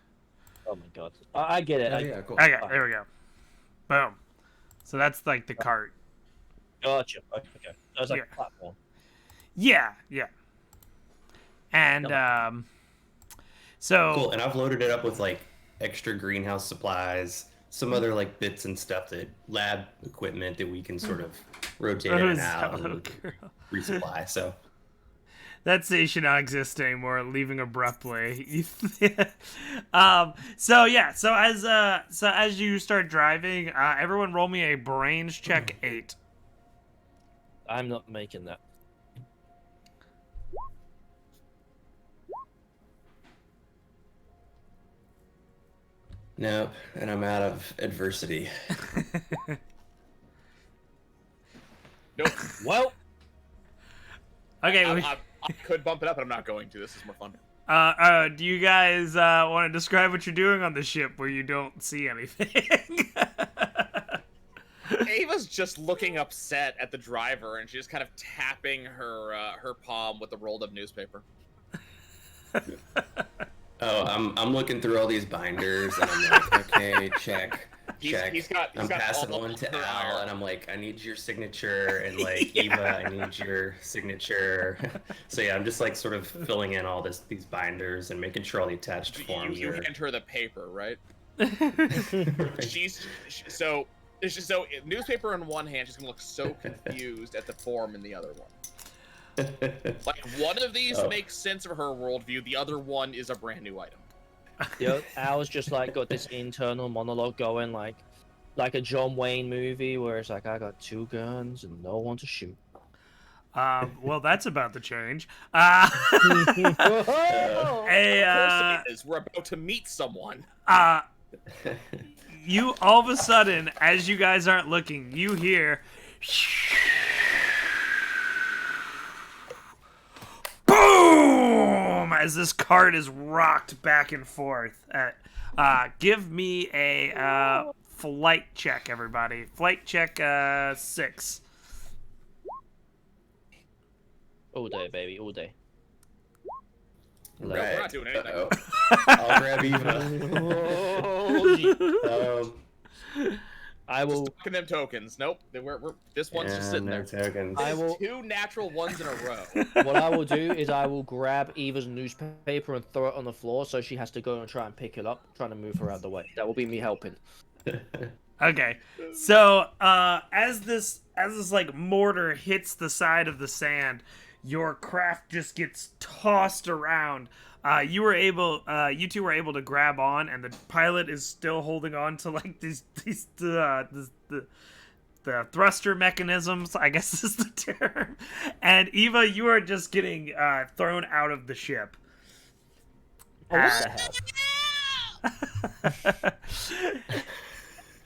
Oh my god. I get it. Yeah, cool. Okay, there we go. Boom. So that's like the cart. Gotcha. Okay. That was like Yeah. a platform. Yeah. And so Cool. And I've loaded it up with like extra greenhouse supplies, some other like bits and stuff, that lab equipment that we can sort of rotate in and out and resupply. So that scene should not exist anymore, leaving abruptly. So as you start driving, everyone roll me a brains check 8. I'm not making that. nope. And I'm out of adversity. Nope. Well, Okay. I could bump it up, but I'm not going to. This is more fun. Do you guys want to describe what you're doing on the ship where you don't see anything? Ava's just looking upset at the driver, and she's kind of tapping her palm with the rolled up newspaper. Oh, I'm looking through all these binders, and I'm like, okay, check. Check. He's got I'm passing all one to her Al, iron. and I'm like, I need your signature, and like Eva, I need your signature. So yeah, I'm just like sort of filling in all these binders and making sure all the attached forms You are. hand her the paper, right? Right. So newspaper in one hand, she's gonna look so confused at the form in the other one. Like one of these Oh. makes sense of her worldview, the other one is a brand new item. Yep, Al's just like got this internal monologue going, like a John Wayne movie where it's like, I got 2 guns and no one to shoot. Well, that's about to change. Oh! Hey, Of course it is. We're about to meet someone. you all of a sudden, as you guys aren't looking, you hear boom as this cart is rocked back and forth. Give me a flight check, everybody. Flight check 6. All day, baby, all day. We're not doing anything. Uh-oh. I'll grab Eva. I will. Stocking them tokens. Nope. This one's just sitting no there. tokens. I will. 2 natural ones in a row. What I will do is I will grab Eva's newspaper and throw it on the floor, so she has to go and try and pick it up, trying to move her out of the way. That will be me helping. Okay, so as this like mortar hits the side of the sand, your craft just gets tossed around. You two were able to grab on, and the pilot is still holding on to like the thruster mechanisms, I guess is the term. And Eva, you are just getting thrown out of the ship. Oh, what the hell?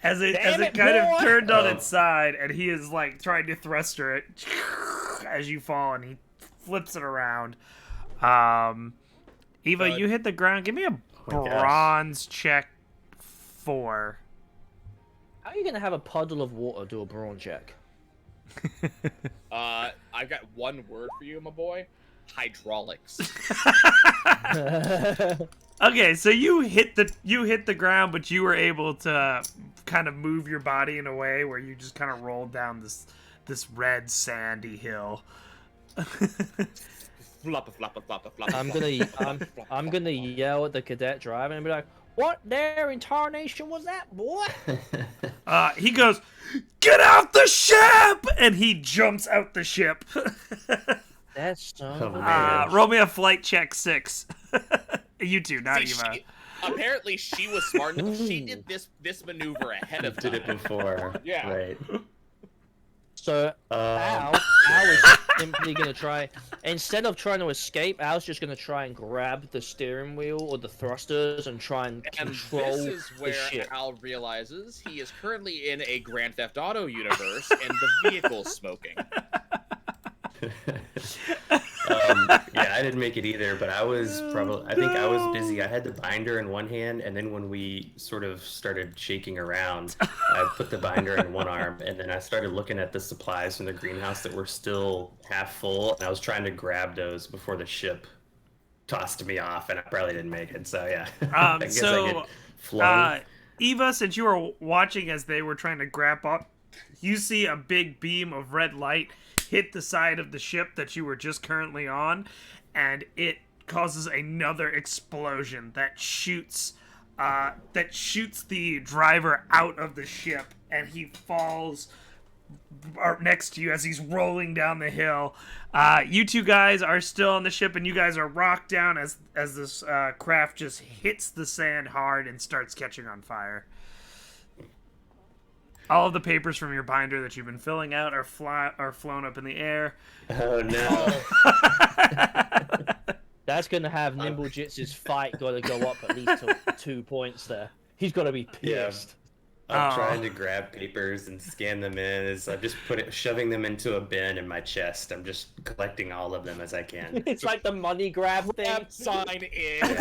As it Damn it, kind of boy! turned on its side, and he is like trying to thruster it as you fall, and he flips it around. Eva, you hit the ground. Give me a my gosh. bronze check 4. How are you gonna have a puddle of water do a brawn check? I've got one word for you, my boy. Hydraulics. Okay, so you hit the ground, but you were able to kind of move your body in a way where you just kind of rolled down this red sandy hill. Floppa, floppa, floppa, floppa, I'm floppa, I'm gonna yell at the cadet driver and be like, "What there in tarnation was that, boy?" He goes, "Get out the ship!" And he jumps out the ship. That's so. Oh, man. Roll me a flight check 6. You two, not See, Eva. apparently she was smart enough. She did this maneuver ahead of time. Did it before. Yeah. Right. So Al is simply gonna try, instead of trying to escape, Al's just gonna try and grab the steering wheel or the thrusters and try and And control this is the where ship. Al realizes he is currently in a Grand Theft Auto universe and the vehicle's smoking. Yeah, I didn't make it either, but I think I was busy. I had the binder in one hand, and then when we sort of started shaking around, I put the binder in one arm, and then I started looking at the supplies from the greenhouse that were still half full, and I was trying to grab those before the ship tossed me off, and I probably didn't make it. So yeah, I guess I get flung. Eva, since you were watching as they were trying to grab up, you see a big beam of red light hit the side of the ship that you were just currently on, and it causes another explosion that shoots the driver out of the ship, and he falls next to you as he's rolling down the hill. You two guys are still on the ship, and you guys are rocked down as this craft just hits the sand hard and starts catching on fire. All of the papers from your binder that you've been filling out are flown up in the air. Oh no! That's gonna have Nimble Jits's fight gotta go up at least to 2 points there. He's gotta be Yeah. pissed. I'm trying to grab papers and scan them in. As I'm just shoving them into a bin in my chest. I'm just collecting all of them as I can. It's like the money grab thing. Sign in.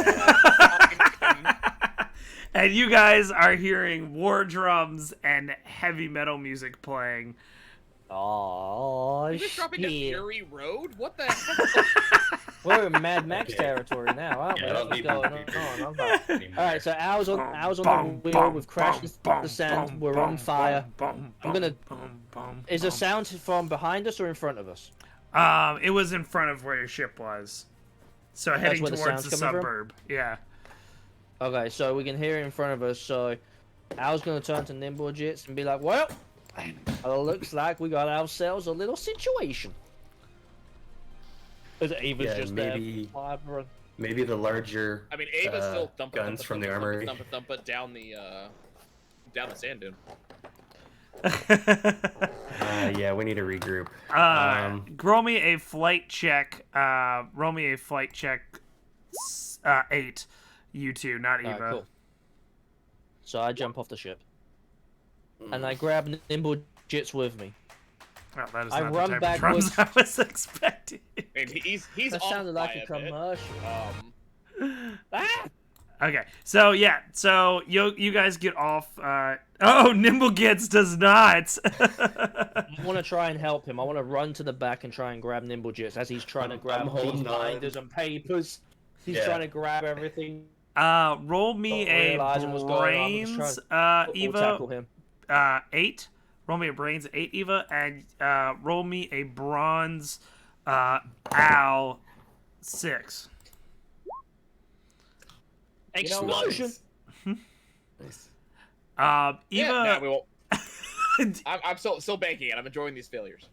And you guys are hearing war drums and heavy metal music playing. Oh Are you just dropping to shit! Fury Road? What the hell? We're in Mad Max Okay. territory now, aren't we? Yeah, I That's don't what's need going to on. be Okay. anymore. All right, so Al's on the wheel. We've crashed the sand. We're on fire. I'm gonna. Is the sound from behind us or in front of us? It was in front of where your ship was. So heading where the towards sound's the coming from? suburb. Yeah. Okay, so we can hear it in front of us. So Al's gonna turn to Nimblejits and be like, "Well, looks like we got ourselves a little situation." Is it Ava's Yeah, just maybe- there? Barbara? Maybe the larger I mean, Ava's still thumping guns from the armory. down the sand dune. Yeah, we need to regroup. Roll me a flight check. Roll me a flight check. 8. You two, not Eva. Alright, cool. So I jump off the ship. And I grab Nimblejits with me. Oh, that is I not run the type of drums backwards. I was expecting. And he's That off sounded like by a bit. commercial. Um, Ah! Okay, so yeah, so you guys get off. Oh, Nimblejits does not. I want to try and help him. I want to run to the back and try and grab Nimblejits as he's trying to grab I'm holding on. binders and papers. He's Yeah. trying to grab everything. Roll me Not a realizing what's going on, I'm brains, just We'll Eva. tackle him. 8. Roll me a brains 8, Eva, and roll me a bronze, Al 6. Explosion! Nice. Eva. yeah, no, we won't. I'm still banking it. I'm enjoying these failures.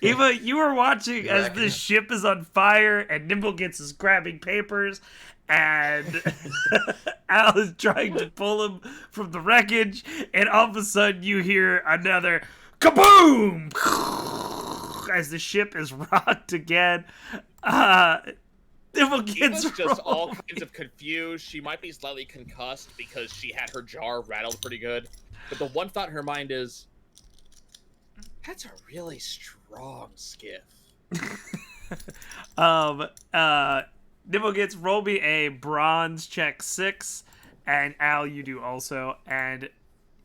Eva, you are watching as Racking this up. ship is on fire and Nimblejits is grabbing papers and Al is trying to pull him from the wreckage, and all of a sudden you hear another kaboom as the ship is rocked again. Nimblejits Eva's just all roll. kinds of confused. She might be slightly concussed because she had her jar rattled pretty good. But the one thought in her mind is, that's a really strong skiff. Nimblejits, roll me a bronze check 6, and Al, you do also. And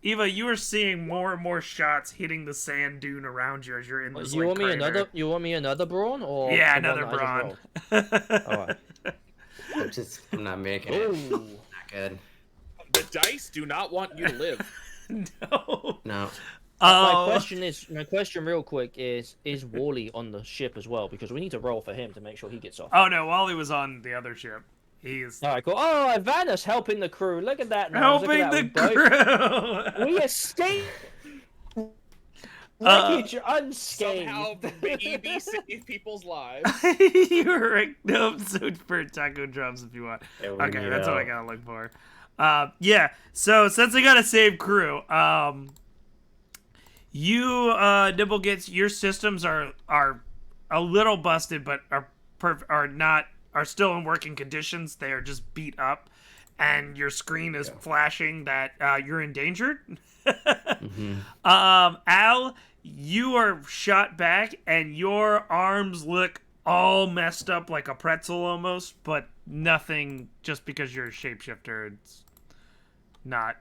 Eva, you are seeing more and more shots hitting the sand dune around you as you're in this. You like, want me crater. another? You want me another brawn or Yeah, the one another that I just brawn. rolled? Alright. I'm not making it. Ooh. Not good. The dice do not want you to live. No. No. My question real quick is Wally on the ship as well? Because we need to roll for him to make sure he gets off. Oh no, Wally was on the other ship. He's Alright, cool. Oh, Ivana's helping the crew. Look at that. Now. Look helping at the that. crew. We escaped. Wreckage unscathed. Somehow, EB saved people's lives. You're right. No, so for taco drums if you want. There we Okay, that's what I go. gotta look for. Yeah. So since I gotta save crew, you Nimblejits, your systems are a little busted, but are still in working conditions. They are just beat up, and your screen is flashing that you're endangered. Al, you are shot back, and your arms look all messed up like a pretzel almost, but nothing. Just because you're a shapeshifter, it's not.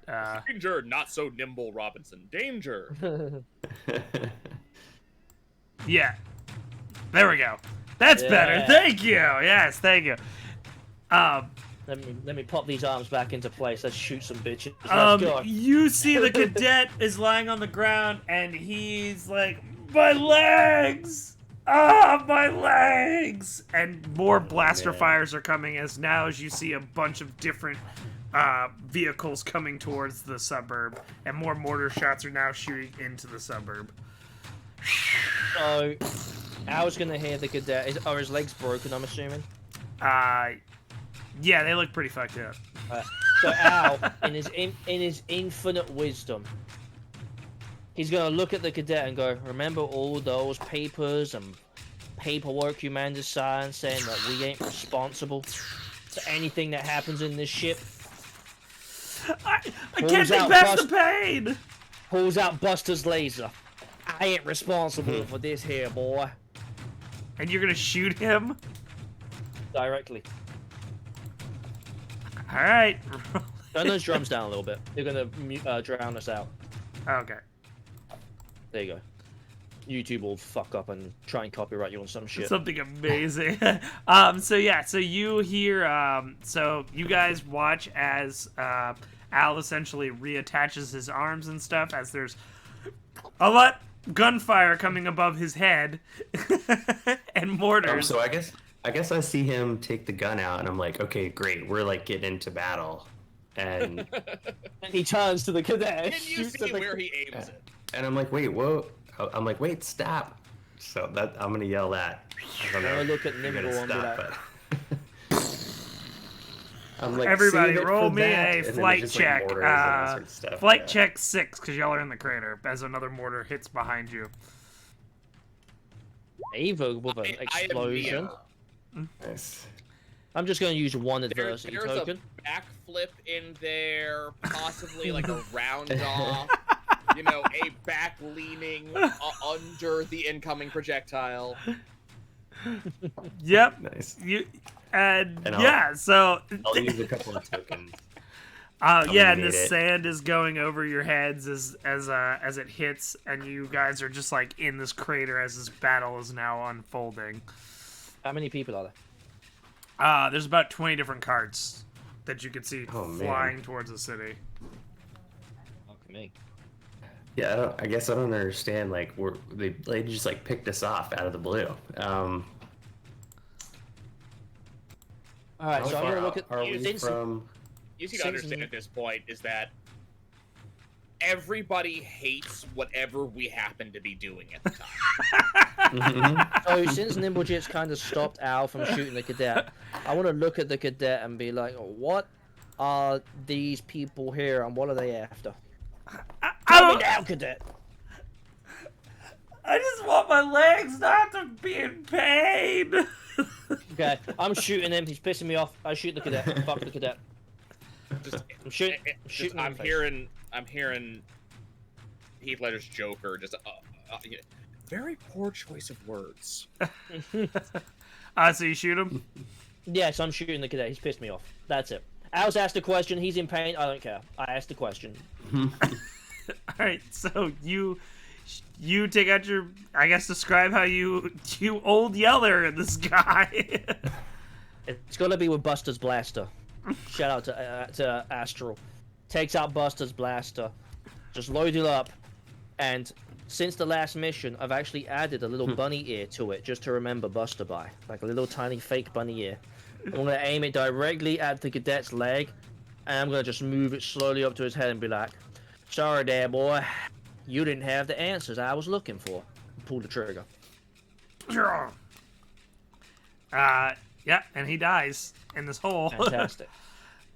Danger, not so nimble, Robinson. Danger. Yeah. There we go. That's better. Yeah. Thank you. Yes, thank you. Let me pop these arms back into place. Let's shoot some bitches. Let's go. You see the cadet is lying on the ground, and he's like, "My legs! Ah, my legs!" And more blaster man. fires are coming as you see a bunch of different vehicles coming towards the suburb, and more mortar shots are now shooting into the suburb. So, Al's gonna hear the cadet. Are his legs broken? I'm assuming. Yeah, they look pretty fucked up. So Al, in his infinite wisdom, he's gonna look at the cadet and go, "Remember all those papers and paperwork you man just signed saying that we ain't responsible for anything that happens in this ship?" I can't Pulls think out past the pain! Pulls out Buster's laser. I ain't responsible for this here, boy. And you're gonna shoot him? Directly. Alright. Turn those drums down a little bit. They're gonna drown us out. Okay. There you go. YouTube will fuck up and try and copyright you on some shit. Something amazing. So yeah, so you hear, so you guys watch as Al essentially reattaches his arms and stuff as there's a lot gunfire coming above his head and mortars. So I guess I see him take the gun out, and I'm like, okay, great, we're like getting into battle, and And he turns to the cadet. and Can you shoots at see the- where he aims it? and I'm like, wait, whoa, I'm like, wait, stop. So that I'm gonna yell that. I don't know. I look at if you're Nimble gonna and be stop, like- but I'm like, Everybody, save it roll for me that. a And then flight there's just, like, check. mortars and all sorts of stuff. Flight Yeah. check 6, because y'all are in the crater as another mortar hits behind you. Ava with an I am explosion. Neo. Nice. I'm just going to use one adversity There's token. a backflip in there, possibly like a round off. You know, a back leaning under the incoming projectile. Yep. Nice. You and And yeah, so I'll use a couple of tokens. yeah, and the made it. sand is going over your heads as it hits, and you guys are just like in this crater as this battle is now unfolding. How many people are there? There's about 20 different carts that you can see Oh, man. flying towards the city. Fuck me. Yeah, I guess I don't understand. Like, they just like picked us off out of the blue. Alright, How so I'm far going to look out at... are we since- from? You need to Since- understand at this point is that everybody hates whatever we happen to be doing at the time. Mhm. So since Nimblejit's kind of stopped Al from shooting the cadet, I want to look at the cadet and be like, what are these people here and what are they after? I Tell me don't. now, cadet! I just want my legs not to be in pain. Okay, I'm shooting him. He's pissing me off. I shoot the cadet. Fuck the cadet. Just, I'm shooting. just- shooting him in I'm the face. hearing Heath Ledger's Joker. Just yeah, very poor choice of words. So you shoot him. Yes, I'm shooting the cadet. He's pissed me off. That's it. Al's asked a question. He's in pain. I don't care. I asked a question. All right, so you take out your. I guess describe how you old yeller this guy. It's gonna be with Buster's blaster. Shout out to Astral. Takes out Buster's blaster. Just load it up, and since the last mission, I've actually added a little bunny ear to it just to remember Buster by, like a little tiny fake bunny ear. I'm gonna aim it directly at the cadet's leg, and I'm gonna just move it slowly up to his head and be like, "Sorry, there, boy, you didn't have the answers I was looking for." Pull the trigger. Yeah, and he dies in this hole. Fantastic.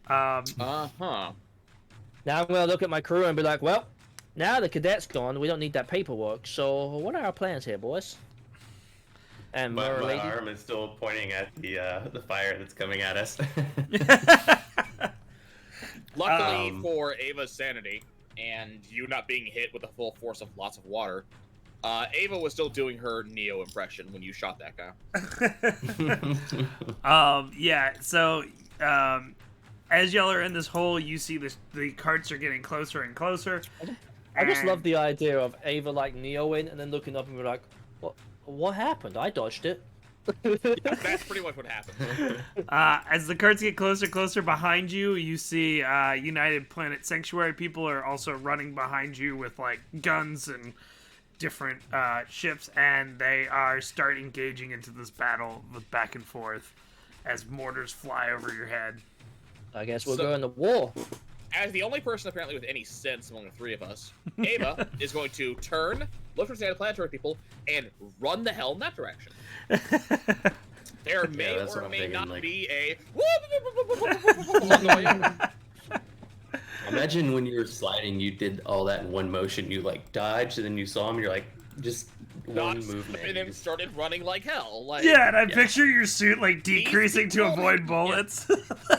Uh-huh. Now I'm gonna look at my crew and be like, "Well, now the cadet's gone. We don't need that paperwork. So what are our plans here, boys?" And My Mara Lady. arm is still pointing at the fire that's coming at us. Luckily for Ava's sanity and you not being hit with the full force of lots of water, Ava was still doing her Neo impression when you shot that guy. Yeah. So, as y'all are in this hole, you see the carts are getting closer and closer. I just and- love the idea of Ava like Neo in and then looking up and be like, what happened? I dodged it. That's pretty much what happened. As the carts get closer behind you, you see United Planet Sanctuary people are also running behind you with like guns and different ships, and they are start engaging into this battle with back and forth as mortars fly over your head. I guess we're So- going to war. As the only person apparently with any sense among the three of us, Ava is going to turn, look for Santa Planetary people, and run the hell in that direction. There may that's what or I'm may thinking, not like- be a along the way. Imagine when you were sliding, you did all that in one motion. You like dodged, and then you saw him. You're like, just one Dodged, movement. and you then just- started running like hell. Like, Yeah, and I picture your suit like decreasing to people- avoid bullets.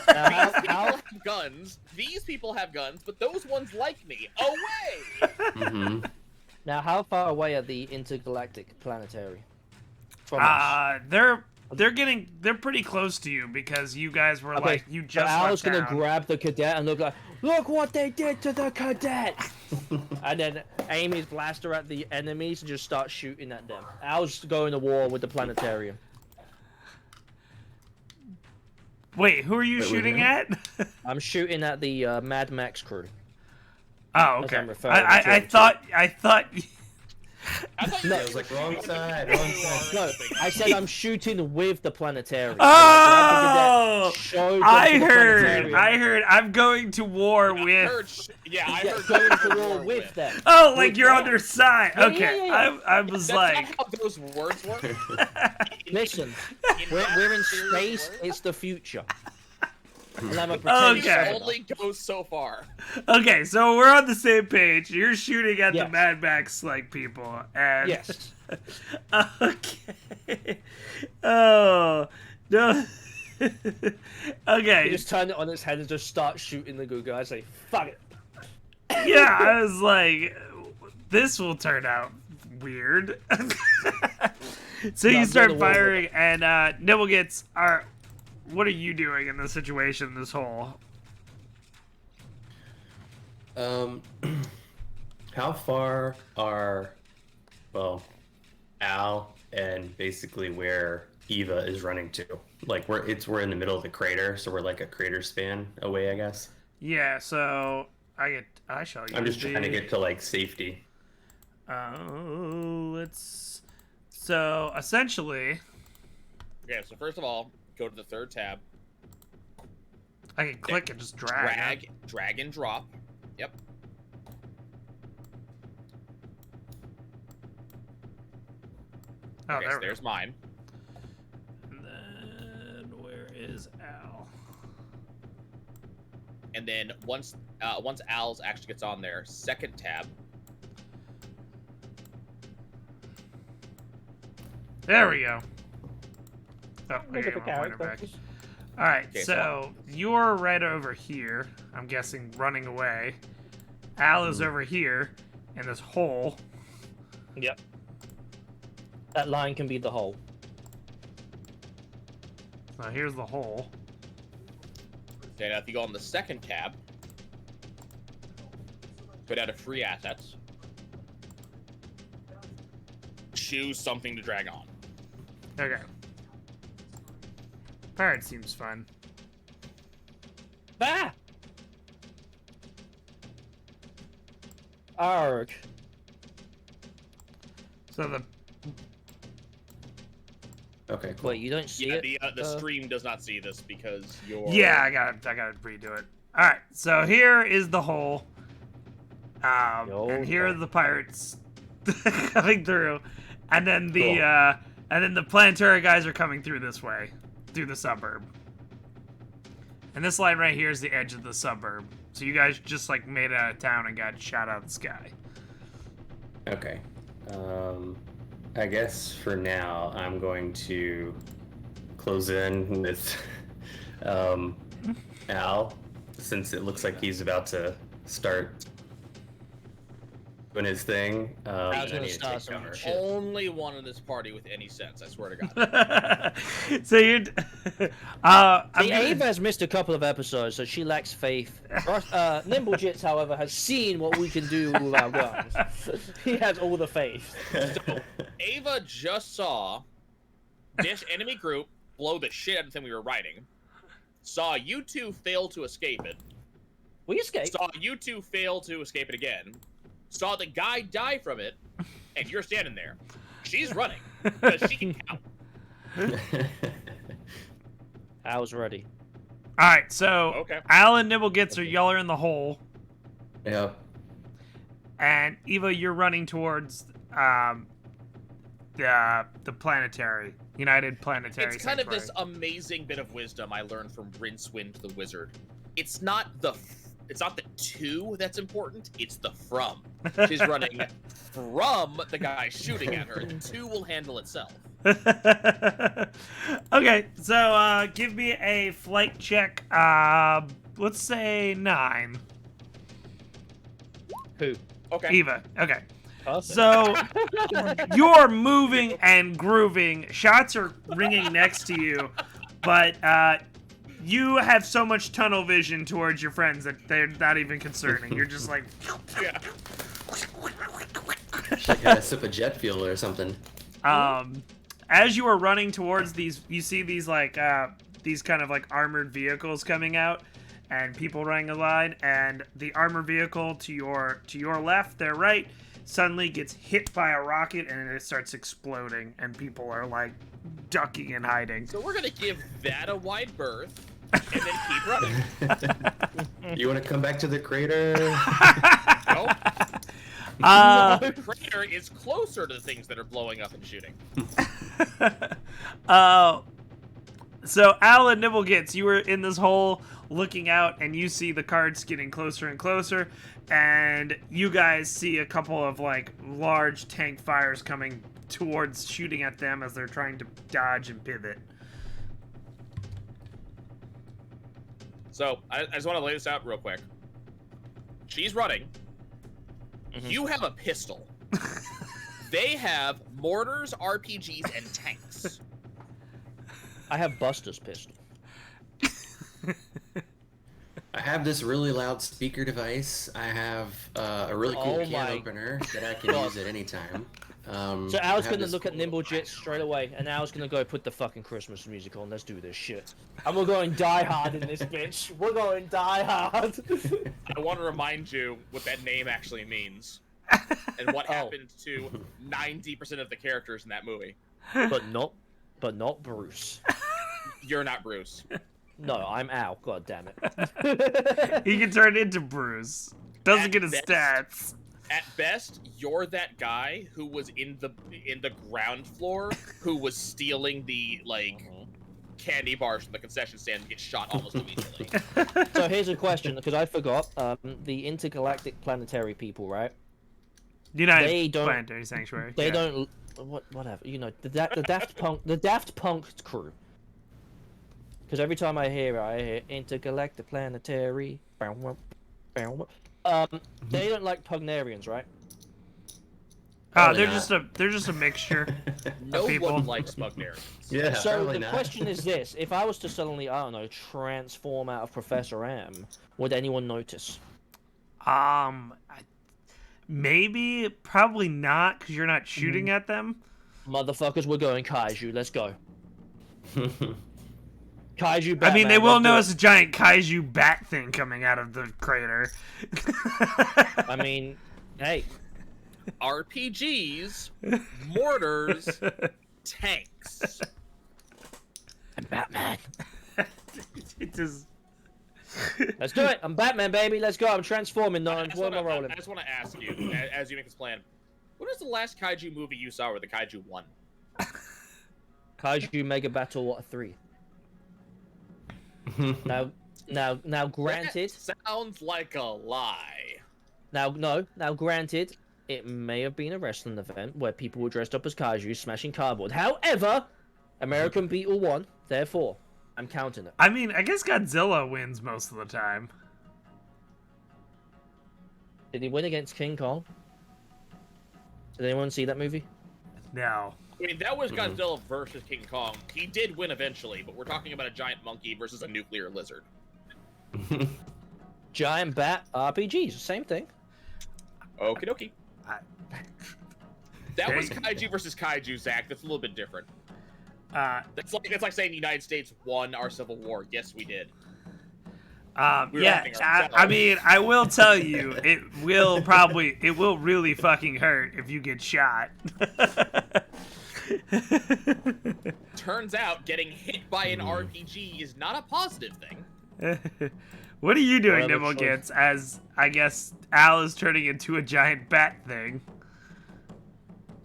Now, These people how, have guns. These people have guns, but those ones like me. Away! Mhm. now, how far away are the intergalactic planetary from us? They're they're pretty close to you because you guys were like you so just Al's left gonna town. grab the cadet and look what they did to the cadet, and then aim his blaster at the enemies and just start shooting at them. Al's going to war with the planetarium. Wait, who are you Wait, shooting who? at? I'm shooting at the Mad Max crew. Oh, As okay. I'm referring to I them. thought I thought you No. I was like, wrong side, wrong side. No, I said I'm shooting with the planetarium. Oh! Showed them I to the heard planetarium. I'm going to war with. I Yeah, heard going to war war with them. Oh, like With you're them. on their side. Yeah, Okay, yeah. I was That's like, not how those words work. Listen, we're in space. It's the future. And I'm a Okay. pretend Only goes so far. okay, so we're on the same page. You're shooting at the Yes. Mad Max like people, and Yes. okay. Oh no. You Okay. just turn it on its head and just start shooting the good guy. I say, fuck it. Yeah, I was like, this will turn out weird. So Yeah, you I'm start going to war with firing, and Nibble gets. What are you doing in this situation? This hole. How far are, well, Al and basically where Eva is running to? Like we're in the middle of the crater, so we're like a crater span away, I guess. Yeah. So I shall. I'm use just trying to get to like safety. Let's. So essentially, Okay, so first of all, go to the third tab. I can click and just drag. Drag and drop. Yep. Oh, Okay, there so we go. there's mine. And then where is Al? And then once Al's actually gets on there, second tab. There we go. Oh, I Look gave at him the a pointer back. characters. All right, Okay, so you're right over here. I'm guessing running away. Al is over here in this hole. Yep. That line can be the hole. So here's the hole. Okay, now if you go on the second tab, go down to free assets. Choose something to drag on. Okay. Pirate seems fun. Ah! Arg. So the Okay, cool. Wait, you don't see Yeah, it? the stream does not see this because you're. yeah, I gotta redo it. All right, so here is the hole. And here are the pirates coming through, and then the planetary guys are coming through this way, through the suburb. And this line right here is the edge of the suburb. So you guys just like made it out of town and got shot out of the sky. Okay. I guess for now I'm going to close in with Al, since it looks like he's about to start doing his thing. I was gonna need to start take some cover. shit. Only one in this party with any sense, I swear to God. So you're. See, Ava has missed a couple of episodes, so she lacks faith. Nimblejits, however, has seen what we can do with our guns. He has all the faith. So, Ava just saw this enemy group blow the shit out of the thing we were riding. Saw you two fail to escape it. We escaped. Saw you two fail to escape it again. Saw the guy die from it, and you're standing there. She's running because she can count. I was ready. All right, so Okay. Al and Nibblegits are y'all are in the hole, Yeah. and Eva, you're running towards the planetary United Planetary. It's kind of Sanctuary. this amazing bit of wisdom I learned from Rincewind the Wizard. It's not the to that's important, it's the from. She's running from the guy shooting at her. The to will handle itself. Okay, so give me a flight check. Let's say 9. Who? Okay. Eva. Okay. Perfect. So you're moving and grooving. Shots are ringing next to you, but you have so much tunnel vision towards your friends that they're not even concerning. You're just like, Yeah. Should got a sip of jet fuel or something. as you are running towards these, you see these like these kind of like armored vehicles coming out, and people running a line. And the armored vehicle to your left, their right, suddenly gets hit by a rocket and it starts exploding, and people are like ducking and hiding. So we're gonna give that a wide berth and then keep running. You want to come back to the crater? No. Uh, The crater is closer to the things that are blowing up and shooting. So Al and Nibblegits, you were in this hole looking out, and you see the cards getting closer and closer, and you guys see a couple of like large tank fires coming towards, shooting at them as they're trying to dodge and pivot. So I just want to lay this out real quick. She's running. You have a pistol. They have mortars, RPGs, and tanks. I have Buster's pistol. I have this really loud speaker device. I have a really cool Oh can my opener that I can use at any time. So I Al's have gonna this look at cool- Nimblejit straight away, and Al's gonna go put the fucking Christmas music on. Let's do this shit. And we're going die hard in this bitch. We're going die hard. I want to remind you what that name actually means. And what happened to 90% of the characters in that movie. but not Bruce. You're not Bruce. No, I'm Al. God damn it. He can turn into Bruce. Doesn't At get his best. stats. At best, you're that guy who was in the ground floor who was stealing the candy bars from the concession stand and get shot almost immediately. So here's a question, because I forgot. The intergalactic planetary people, right? United They don't- Planetary Sanctuary. They yeah. don't. Whatever. You know, the Daft Punk crew. Because every time I hear it, I hear intergalactic planetary. They don't like Pugnarians, right? Probably they're just a mixture. No people. one likes Smugnarians. Yeah, So probably the not. question is this: if I was to suddenly, I don't know, transform out of Professor M, would anyone notice? Maybe, probably not, because you're not shooting at them. Motherfuckers, we're going kaiju. Let's go. Kaiju. I mean, Batman, they will let's do notice a giant kaiju bat thing coming out of the crater. it. I mean, hey, RPGs, mortars, tanks. I'm Batman. It just... Let's do it. I'm Batman, baby. Let's go. I'm transforming, I Nine. just What am I wanna- rolling? I just want to ask you, as you make this plan, what was the last kaiju movie you saw where the kaiju won? Kaiju Mega Battle 3. Now, granted, That sounds like a lie. now, granted, it may have been a wrestling event where people were dressed up as kaiju smashing cardboard. However, American Beetle won. Therefore, I'm counting it. I mean, I guess Godzilla wins most of the time. Did he win against King Kong? Did anyone see that movie? No. I mean, that was Godzilla versus King Kong. He did win eventually, but we're talking about a giant monkey versus a nuclear lizard. Giant Bat RPGs, same thing. Okie dokie. That There was you go. kaiju versus kaiju, Zach. That's a little bit different. It's It's like saying the United States won our Civil War. Yes, we did. We were yeah, laughing I ourselves. mean, I will tell you, it will really fucking hurt if you get shot. Turns out getting hit by an RPG is not a positive thing. What are you doing, Whatever Nibblegits, as, I guess, Al is turning into a giant bat thing?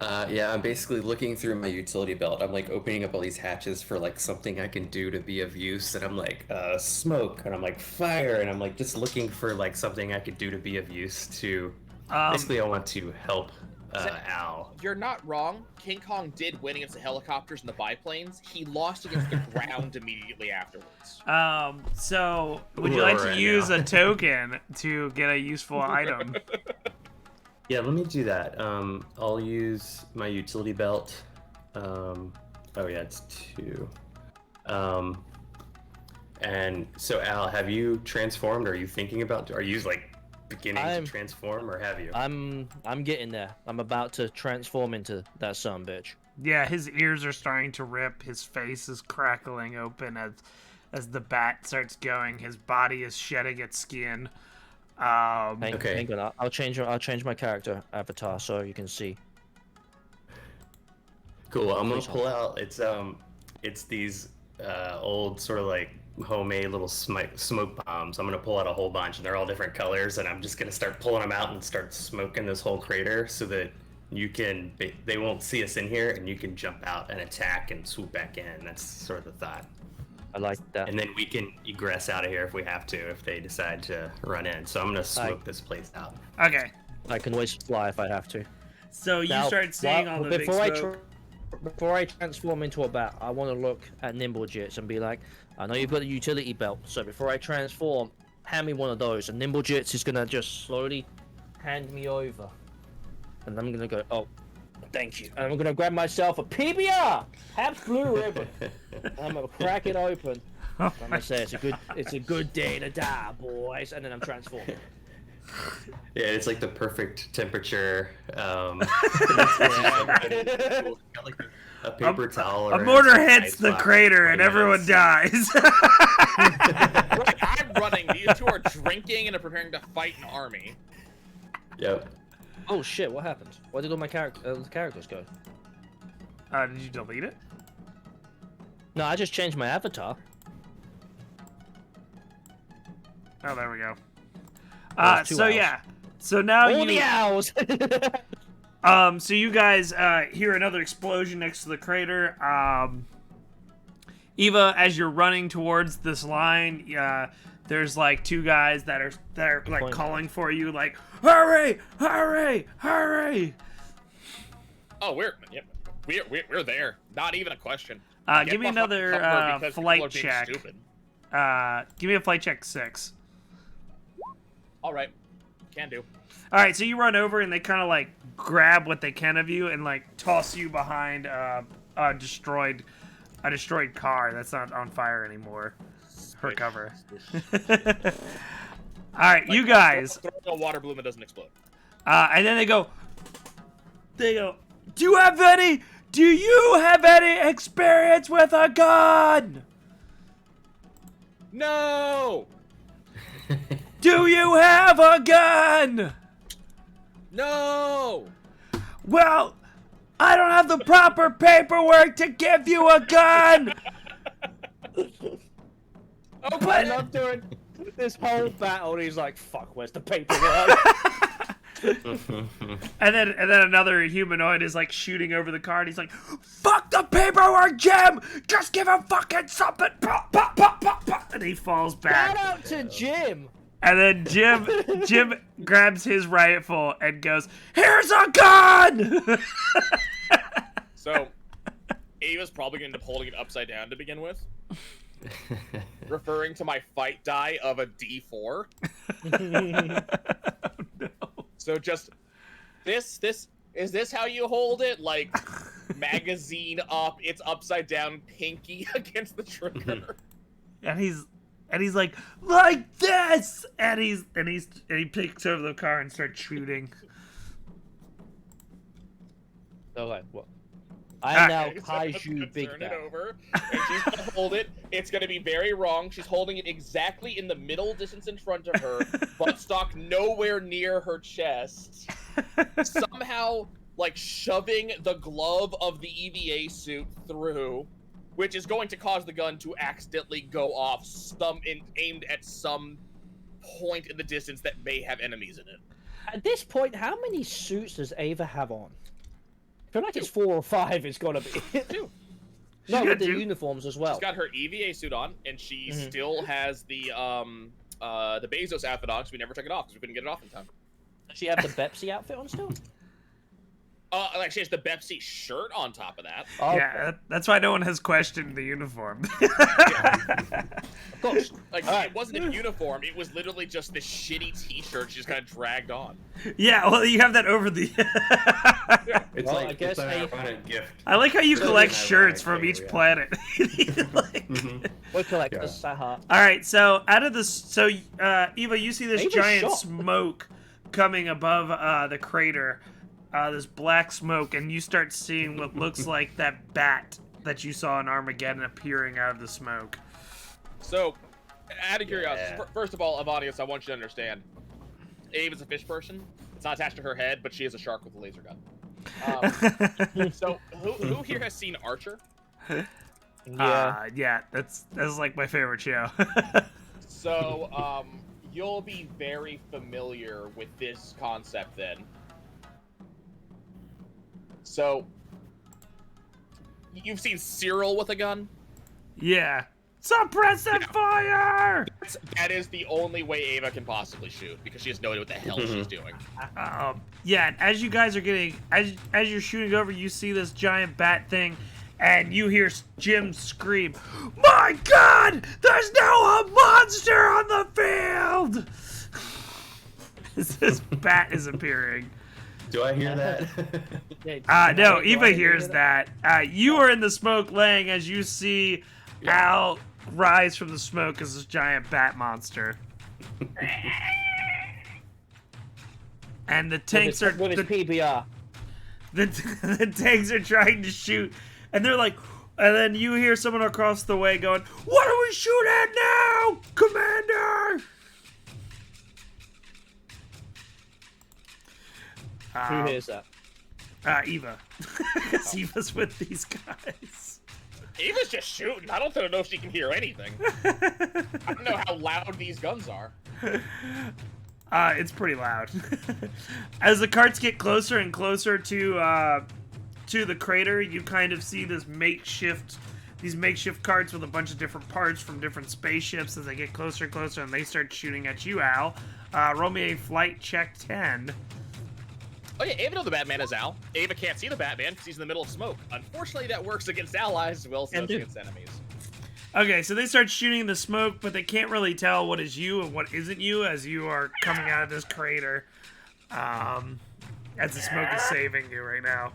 Yeah, I'm basically looking through my utility belt. I'm like opening up all these hatches for like something I can do to be of use. And I'm like, smoke. And I'm like, fire. And I'm like just looking for like something I could do to be of use to. Basically, I want to help Al. You're not wrong. King Kong did win against the helicopters and the biplanes. He lost against the ground immediately afterwards. So, would you like to Right use now. a token to get a useful item? Yeah, let me do that. I'll use my utility belt. Oh yeah, it's 2. And so Al, have you transformed? Are you thinking about? Are you like beginning to transform, or have you? I'm getting there. I'm about to transform into that son bitch. Yeah, his ears are starting to rip. His face is crackling open as the bat starts going. His body is shedding its skin. Okay. Hang on. I'll change my character avatar so you can see. Cool. I'm gonna Please pull out. It's these old sort of like homemade little smoke bombs. I'm gonna pull out a whole bunch, and they're all different colors, and I'm just gonna start pulling them out and start smoking this whole crater so that they won't see us in here, and you can jump out and attack and swoop back in. That's sort of the thought. I like that. And then we can egress out of here if we have to, if they decide to run in. So I'm gonna smoke this place out. Okay. I can always fly if I have to. So you start seeing all the big smoke. Before I transform into a bat, I want to look at Nimblejits and be like, I know you've got a utility belt, so before I transform, hand me one of those. And Nimblejits is gonna just slowly hand me over, and I'm gonna go, oh, thank you. And I'm gonna grab myself a PBR, Pabst Blue Ribbon. I'm gonna crack it open. I'm gonna say it's a good day to die, boys. And then I'm transformed. Yeah, it's like the perfect temperature. Got like a paper towel. A mortar hits the crater and everyone dies. Right, I'm running. These two are drinking and are preparing to fight an army. Yep. Oh shit! What happened? Where did all my characters go? Did you delete it? No, I just changed my avatar. Oh, there we go. Two So owls. yeah. So now All the owls. So you guys hear another explosion next to the crater. Eva, as you're running towards this line, there's like 2 guys that are like calling for you, like, hurry, hurry, hurry. Oh, we're there. Not even a question. Give me another flight check. Give me a flight check 6. All right, can do. All right, so you run over and they kind of like grab what they can of you and like toss you behind a destroyed car that's not on fire anymore. For cover. All right, you guys. Throw a water balloon that doesn't explode. And then they go. Do you have any experience with a gun? No. Do you have a gun? No. Well, I don't have the proper paperwork to give you a gun. I love doing this whole battle. And he's like, "Fuck, where's the paperwork?" and then another humanoid is like shooting over the car, and he's like, "Fuck the paperwork, Jim! Just give him fucking something!" Pop, pop, pop, pop, pop. And he falls back. Shout out to Jim. And then Jim grabs his rifle and goes, "Here's a gun!" So, Ava's probably going to end up holding it upside down to begin with. Referring to my fight die of a D4. No. So just, is this how you hold it? Like, magazine up, it's upside down, pinky against the trigger. And he's like this, and he picks over the car and starts shooting. Okay, what? I am now So I'm Kaiju gonna Big turn it Bat. over, and she's gonna hold it. It's gonna be very wrong. She's holding it exactly in the middle distance in front of her, buttstock nowhere near her chest. Somehow, like, shoving the glove of the EVA suit through, which is going to cause the gun to accidentally go off aimed at some point in the distance that may have enemies in it. At this point, how many suits does Ava have on? I feel like it's 4 or 5. It's gotta be. 2. No, with the 2. uniforms as well. She's got her EVA suit on, and she still has the Bezos outfit on, because we never took it off because we couldn't get it off in time. Does she have the Pepsi outfit on still? Like she has the Pepsi shirt on top of that. Oh, Yeah, that's why no one has questioned the uniform. of course. Like All right. it wasn't a uniform; it was literally just this shitty T-shirt she just kind of dragged on. Yeah, well, you have that over the. It's Well, like I guess it's an they- ironic gift. I like how you So collect an shirts from ironic each thing, yeah. planet. Like- Mhm. We're collectors. Haha. All right, so out of this, Eva, you see this Eva's giant shot. smoke coming above the crater, this black smoke, and you start seeing what looks like that bat that you saw in Armageddon appearing out of the smoke. So, out of curiosity, Yeah. first of all, Avanius, I want you to understand, Ave is a fish person. It's not attached to her head, but she is a shark with a laser gun. So, who here has seen Archer? Yeah. Yeah, that's like my favorite show. So, you'll be very familiar with this concept then. So, you've seen Cyril with a gun? Yeah. Suppressive fire! That is the only way Ava can possibly shoot, because she has no idea what the hell she's doing. Yeah, and as you guys are getting, as you're shooting over, you see this giant bat thing, and you hear Jim scream, "My God! There's now a monster on the field!" This bat is appearing. Do I hear that? No, Eva hears that. You are in the smoke laying as you see Al rise from the smoke as this giant bat monster. And the tanks are with his PBR. the tanks are trying to shoot, and they're like, and then you hear someone across the way going, "What do we shoot at now, Commander?" Who hears that? Eva, because Eva's with these guys. Ava's just shooting. I don't know if she can hear anything. I don't know how loud these guns are. It's pretty loud. As the carts get closer and closer to the crater, you kind of see these makeshift carts with a bunch of different parts from different spaceships as they get closer and closer, and they start shooting at you, Al. Roll me a flight check 10. Oh yeah, Ava knows the Batman is Al. Ava can't see the Batman because he's in the middle of smoke. Unfortunately, that works against allies as well as And against enemies. Okay, so they start shooting the smoke, but they can't really tell what is you and what isn't you as you are coming out of this crater. As the smoke is saving you right now.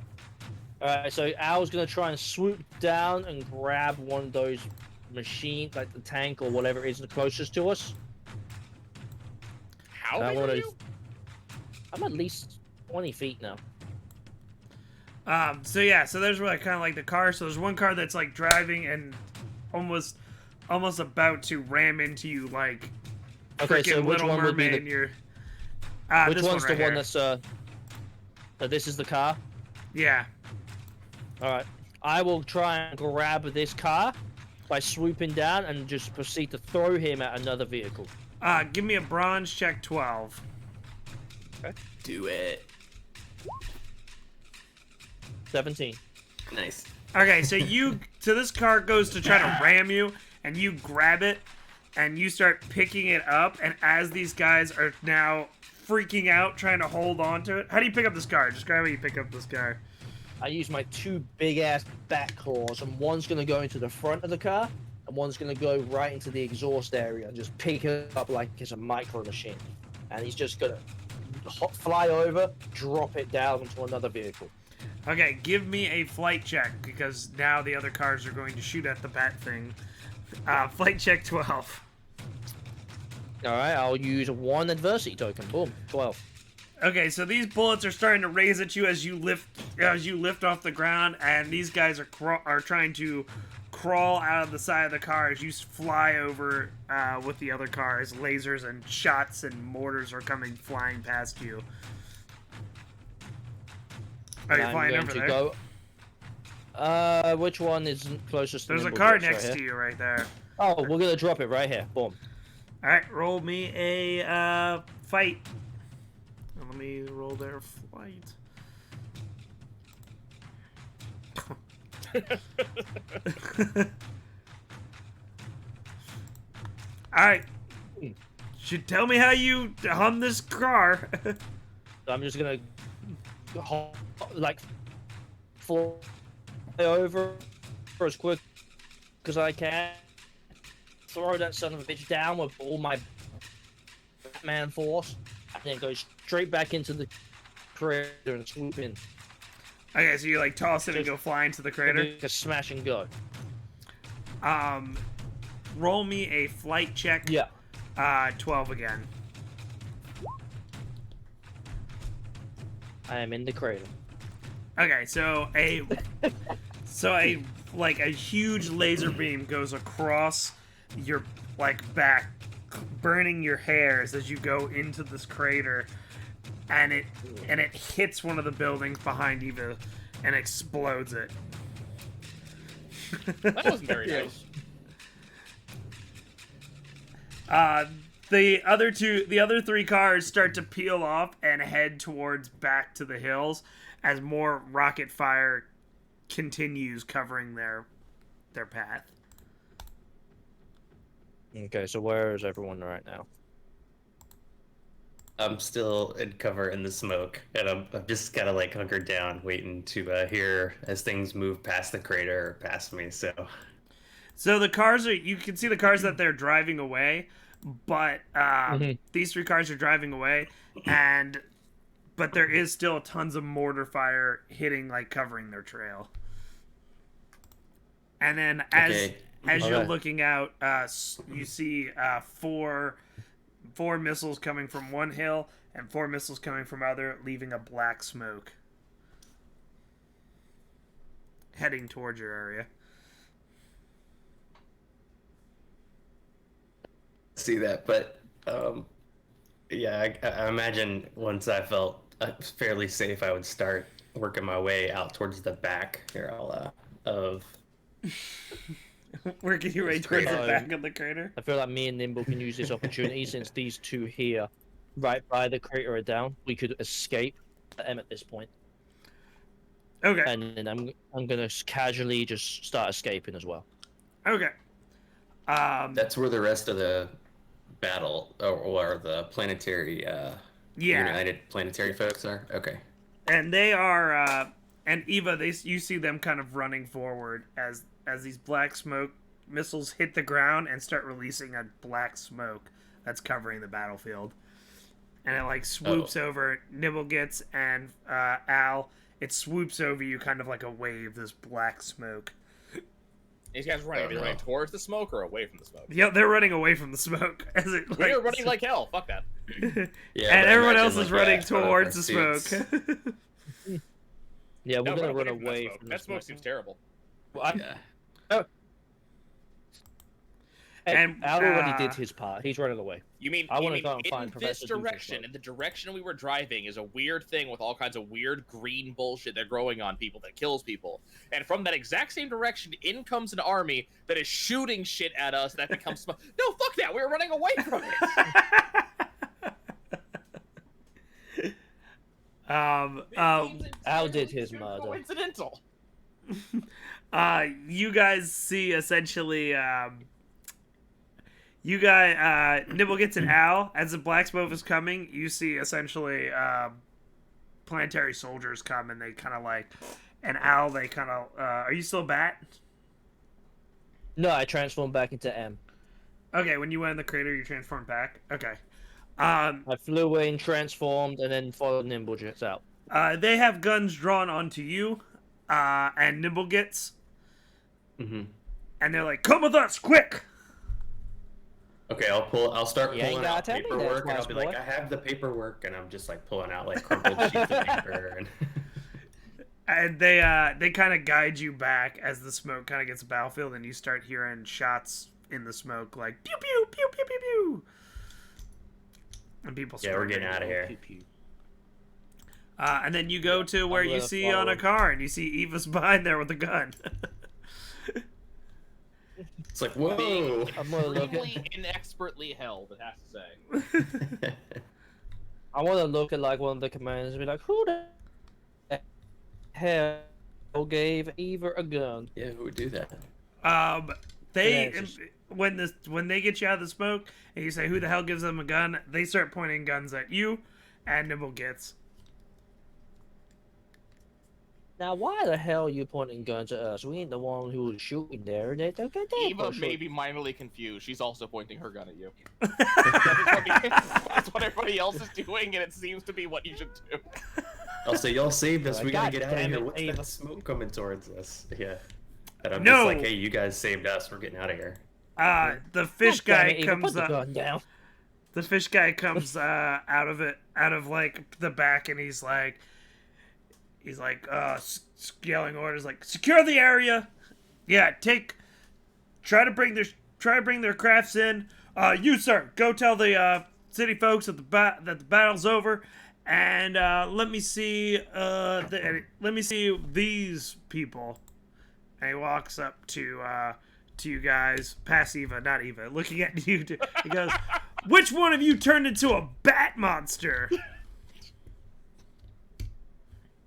Alright, so Al's gonna try and swoop down and grab one of those machines, like the tank or whatever is the closest to us. How I big are wanna- you? I'm at least 20 feet now. So there's like kind of like the car. So there's one car that's like driving and almost about to ram into you, like Okay, so freaking which Little one would be Mermaid. the, You're which this one's right the one here. that's so this is the car? Yeah. Alright. I will try and grab this car by swooping down and just proceed to throw him at another vehicle. Give me a bronze check 12. Do it. 17. Nice. Okay, so this car goes to try to ram you, and you grab it, and you start picking it up, and as these guys are now freaking out, trying to hold on to it. How do you pick up this car? Just grab how you pick up this car. I use my two big ass back claws, and one's gonna go into the front of the car, and one's gonna go right into the exhaust area and just pick it up like it's a micro machine. And he's just gonna fly over, drop it down into another vehicle. Okay, give me a flight check, because now the other cars are going to shoot at the bat thing. Flight check 12. Alright, I'll use one adversity token. Boom, 12. Okay, so these bullets are starting to raise at you as you lift off the ground, and these guys are trying to crawl out of the side of the car as you fly over with the other cars. Lasers and shots and mortars are coming flying past you. Are you I'm flying going over to there? go. Which one is closest to There's a Nimble car Bits? next Right to here? you right there. Oh, we're gonna drop it right here. Boom. All right, roll me a fight. And let me roll their flight. All right. Should tell me how you hum this car. So I'm just gonna like fly over as quick as I can, throw that son of a bitch down with all my Batman force, and then go straight back into the crater and swoop in. Okay, so you like toss it and go fly into the crater. Like a smash and go. Roll me a flight check. Yeah. 12 again. I am in the crater. Okay, so a like a huge laser beam goes across your like back, burning your hairs as you go into this crater, and it hits one of the buildings behind Eva and explodes it. That wasn't very nice. The other three cars start to peel off and head towards back to the hills as more rocket fire continues covering their path. Okay, so where is everyone right now? I'm still in cover in the smoke, and I'm just kind of like hunkered down, waiting to hear as things move past the crater or past me. So the cars you can see the cars that they're driving away, but these three cars are driving away, but there is still tons of mortar fire hitting, like covering their trail. And then as you're looking out, you see four missiles coming from one hill and 4 missiles coming from other, leaving a black smoke heading towards your area. See that, but yeah, I imagine once I felt fairly safe, I would start working my way out towards the back here. Working your way towards the back of the crater. I feel like me and Nimble can use this opportunity since these two here, right by the crater, are down. We could escape them at this point. Okay. And then I'm gonna casually just start escaping as well. Okay. That's where the rest of the battle or the planetary United Planetary folks are. Okay. And they are and Eva, you see them kind of running forward as these black smoke missiles hit the ground and start releasing a black smoke that's covering the battlefield. And it like swoops over Nibblegets and Al. It swoops over you kind of like a wave, this black smoke. These guys running. Are they running towards the smoke or away from the smoke? Yeah, they're running away from the smoke. As it, like, We're running like hell. Fuck that. Yeah, and everyone else is running towards the smoke. Yeah, we're No, gonna we're run away from away that from that smoke seems terrible. Well, Yeah. and Al already did his part. He's running away. You mean I you wanna mean go and find in this Professor Doofus, direction, though. in the direction we were driving, is a weird thing with all kinds of weird green bullshit that growing on people that kills people. And from that exact same direction, in comes an army that is shooting shit at us that becomes smoke. No, fuck that. We were running away from it. Al did his murder. Coincidental. You guys see essentially Nibblegets and Al, as the black smoke is coming, you see essentially planetary soldiers come, and they kind of like, and Al, they kind of are you still Bat? No, I transformed back into M. Okay, when you went in the crater, you transformed back. Okay. I flew in, transformed, and then followed Nimblejets out. They have guns drawn onto you, and Nibblegets. Mm-hmm. And they're like, "Come with us, quick!" Okay, I'll start You ain't pulling gotta out tell me paperwork, that, and I'll be like, boy. I have the paperwork, and I'm just like pulling out like crumpled sheets of paper. And And they kind of guide you back as the smoke kind of gets battlefield, and you start hearing shots in the smoke, like pew pew pew pew pew pew. And people. yeah, we're getting out of here. And then you go to where you see on a car, and you see Eva's behind there with a gun. It's like, whoa. I'm gonna look at. Extremely inexpertly held, it has to say. I want to look at like one of the commanders and be like, "Who the hell gave Eva a gun?" Yeah, who would do that? They Yeah, it's when they get you out of the smoke, and you say, "Who the hell gives them a gun?" They start pointing guns at you, and Nibble gets. Now, why the hell are you pointing guns at us? We ain't the one who was shooting there. Eva may be minorly confused. She's also pointing her gun at you. That's what everybody else is doing, and it seems to be what you should do. I'll say y'all saved us. We gotta get out of damn here. it, What's Ava. that smoke coming towards us? Yeah. And I'm No. just like, hey, you guys saved us. We're getting out of here. The fish God damn guy it, Eva, comes put the up. gun down. The fish guy comes out of like the back, and he's like yelling orders like, secure the area. Yeah, try to bring their crafts in. You sir, go tell the city folks that the battle's over, and let me see these people. And he walks up to you guys, past Eva, not Eva, looking at you. He goes, which one of you turned into a bat monster?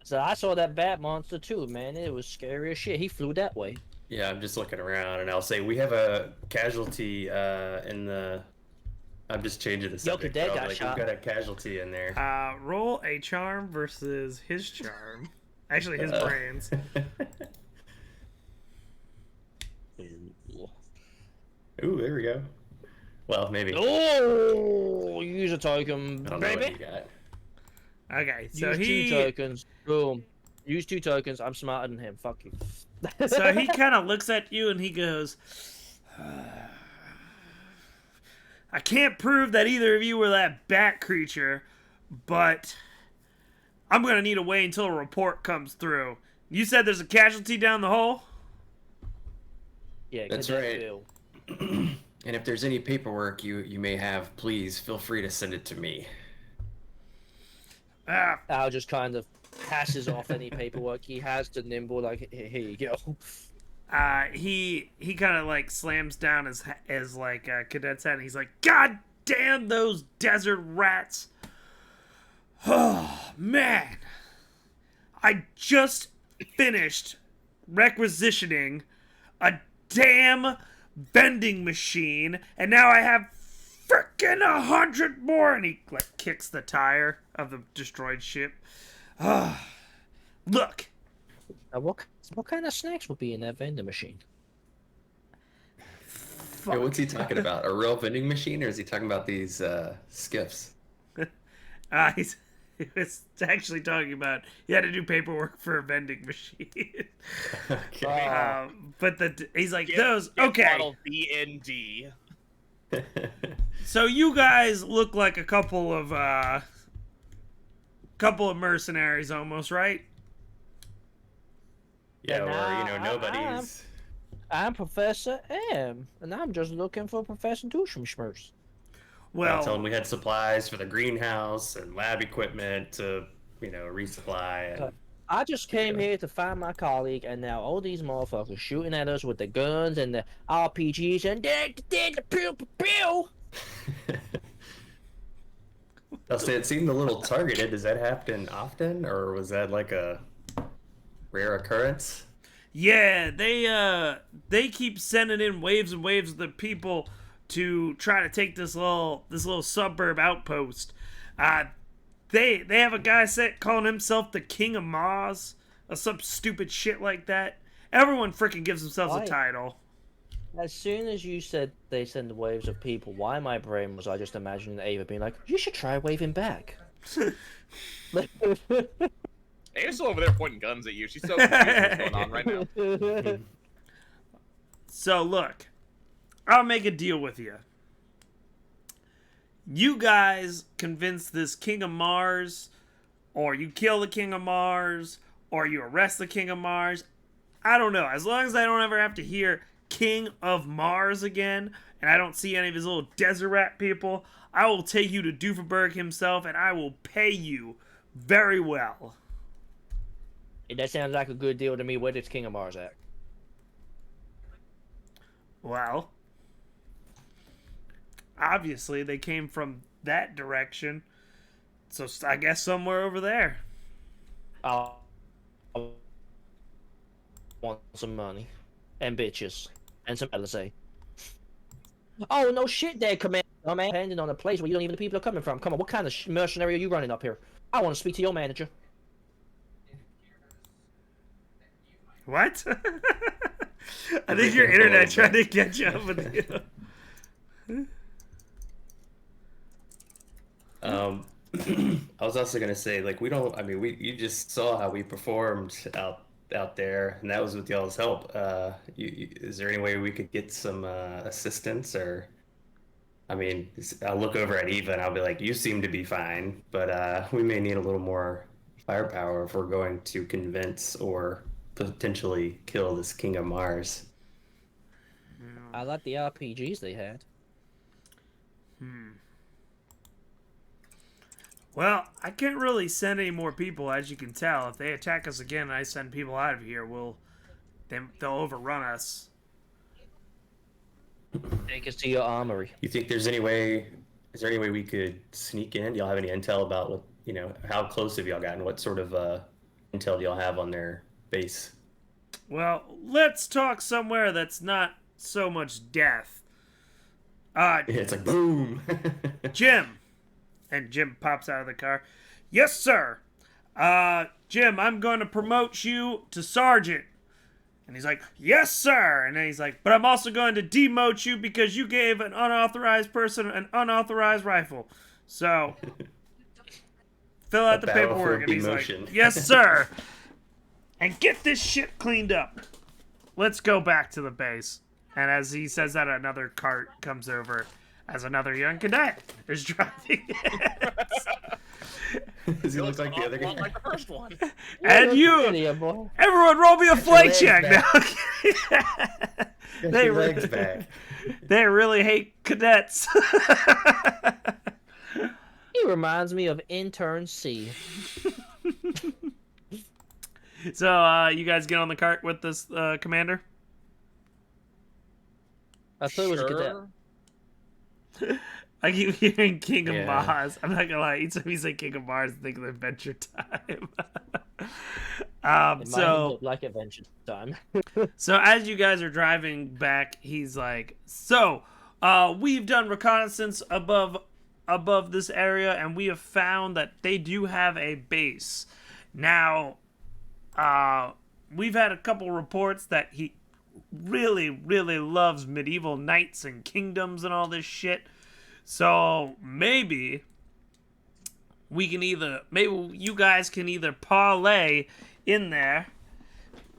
So I saw that bat monster too, man. It was scary as shit. He flew that way. Yeah, I'm just looking around, and I'll say we have a casualty in the. I'm just changing the subject. Dad but I'll got be like, shot. we've got a casualty in there. Roll a charm versus his charm. Actually, his brains. Ooh, there we go. Well, maybe. Oh, use a token, I don't know what baby. you got. Okay, so Use he 2 tokens. Boom. Use 2 tokens. I'm smarter than him. Fuck you. so he kind of looks at you and he goes, I can't prove that either of you were that bat creature, but I'm gonna need to wait until a report comes through. You said there's a casualty down the hole? Yeah, That's Cadet right. Bill. And if there's any paperwork you may have, please feel free to send it to me. Al just kind of passes off any paperwork he has to Nimble, like, here you go. He kind of like slams down his cadet's head and he's like, God damn those desert rats. Oh, man. I just finished requisitioning a damn vending machine, and now I have frickin' 100 more. And he like kicks the tire of the destroyed ship. Look. Now, what kind of snacks would be in that vending machine? Hey, what's he talking about? A real vending machine, or is he talking about these skiffs? He was actually talking about he had to do paperwork for a vending machine. Okay. But he's like, Get okay. Bottle BND. So you guys look like a couple of mercenaries almost, right? Yeah, And or nobody's. I'm Professor M, and I'm just looking for Professor Douchemschmers. Well, tell Well, them we had supplies for the greenhouse and lab equipment to, resupply. And... I just came here to find my colleague, and now all these motherfuckers shooting at us with the guns and the RPGs, and they're pew pew pew. I'll say it seemed a little targeted. Does that happen often, or was that like a rare occurrence? yeah, they keep sending in waves and waves of the people to try to take this little suburb outpost. They have a guy calling himself the King of Mars or some stupid shit like that. Everyone freaking gives themselves a Why? title. As soon as you said they send waves of people, why my brain was I just imagining Ava being like, you should try waving back. Ava's still over there pointing guns at you. She's so confused what's going on right now. So look, I'll make a deal with you. You guys convince this King of Mars, or you kill the King of Mars, or you arrest the King of Mars. I don't know. As long as I don't ever have to hear King of Mars again, and I don't see any of his little desert rat people, I will take you to Doofenberg himself, and I will pay you very well. That sounds like a good deal to me. Where does King of Mars at? Well, obviously they came from that direction, so I guess somewhere over there. I want some money and bitches and some LSA. Oh no shit, there, Commander. I'm depending on a place where you don't even know the people are coming from. Come on, what kind of mercenary are you running up here? I want to speak to your manager. What? I think your internet trying to catch up with you. I was also gonna say, like, we don't. I mean, you just saw how we performed out there, and that was with y'all's help. Is there any way we could get some assistance, or? I mean, I'll look over at Eva and I'll be like, "You seem to be fine, but we may need a little more firepower if we're going to convince or potentially kill this King of Mars." I like the RPGs they had. Well, I can't really send any more people, as you can tell. If they attack us again and I send people out of here, they'll overrun us. Take us to your armory. You think there's any way? Is there any way we could sneak in? Do y'all have any intel about what how close have y'all gotten? What sort of intel do y'all have on their base? Well, let's talk somewhere that's not so much death. It's like boom. Jim. And Jim pops out of the car. Yes, sir. Jim, I'm going to promote you to sergeant. And he's like, yes, sir. And then he's like, but I'm also going to demote you because you gave an unauthorized person an unauthorized rifle. So, fill out the paperwork. And he's like, yes, sir. And get this shit cleaned up. Let's go back to the base. And as he says that, another cart comes over as another young cadet is driving. Does he look like the other guy? Like the first one. And everyone roll me a flight check now. They legs back. They really hate cadets. He reminds me of Intern C. So, you guys get on the cart with this commander? I thought it was a cadet. I keep hearing King of Yeah. Mars. I'm not gonna lie. Each time you say King of Mars, I think of Adventure Time. It might look like Adventure Time. So as you guys are driving back, he's like, "So, we've done reconnaissance above this area, and we have found that they do have a base. Now, we've had a couple reports that he really, really loves medieval knights and kingdoms and all this shit. So maybe you guys can either parlay in there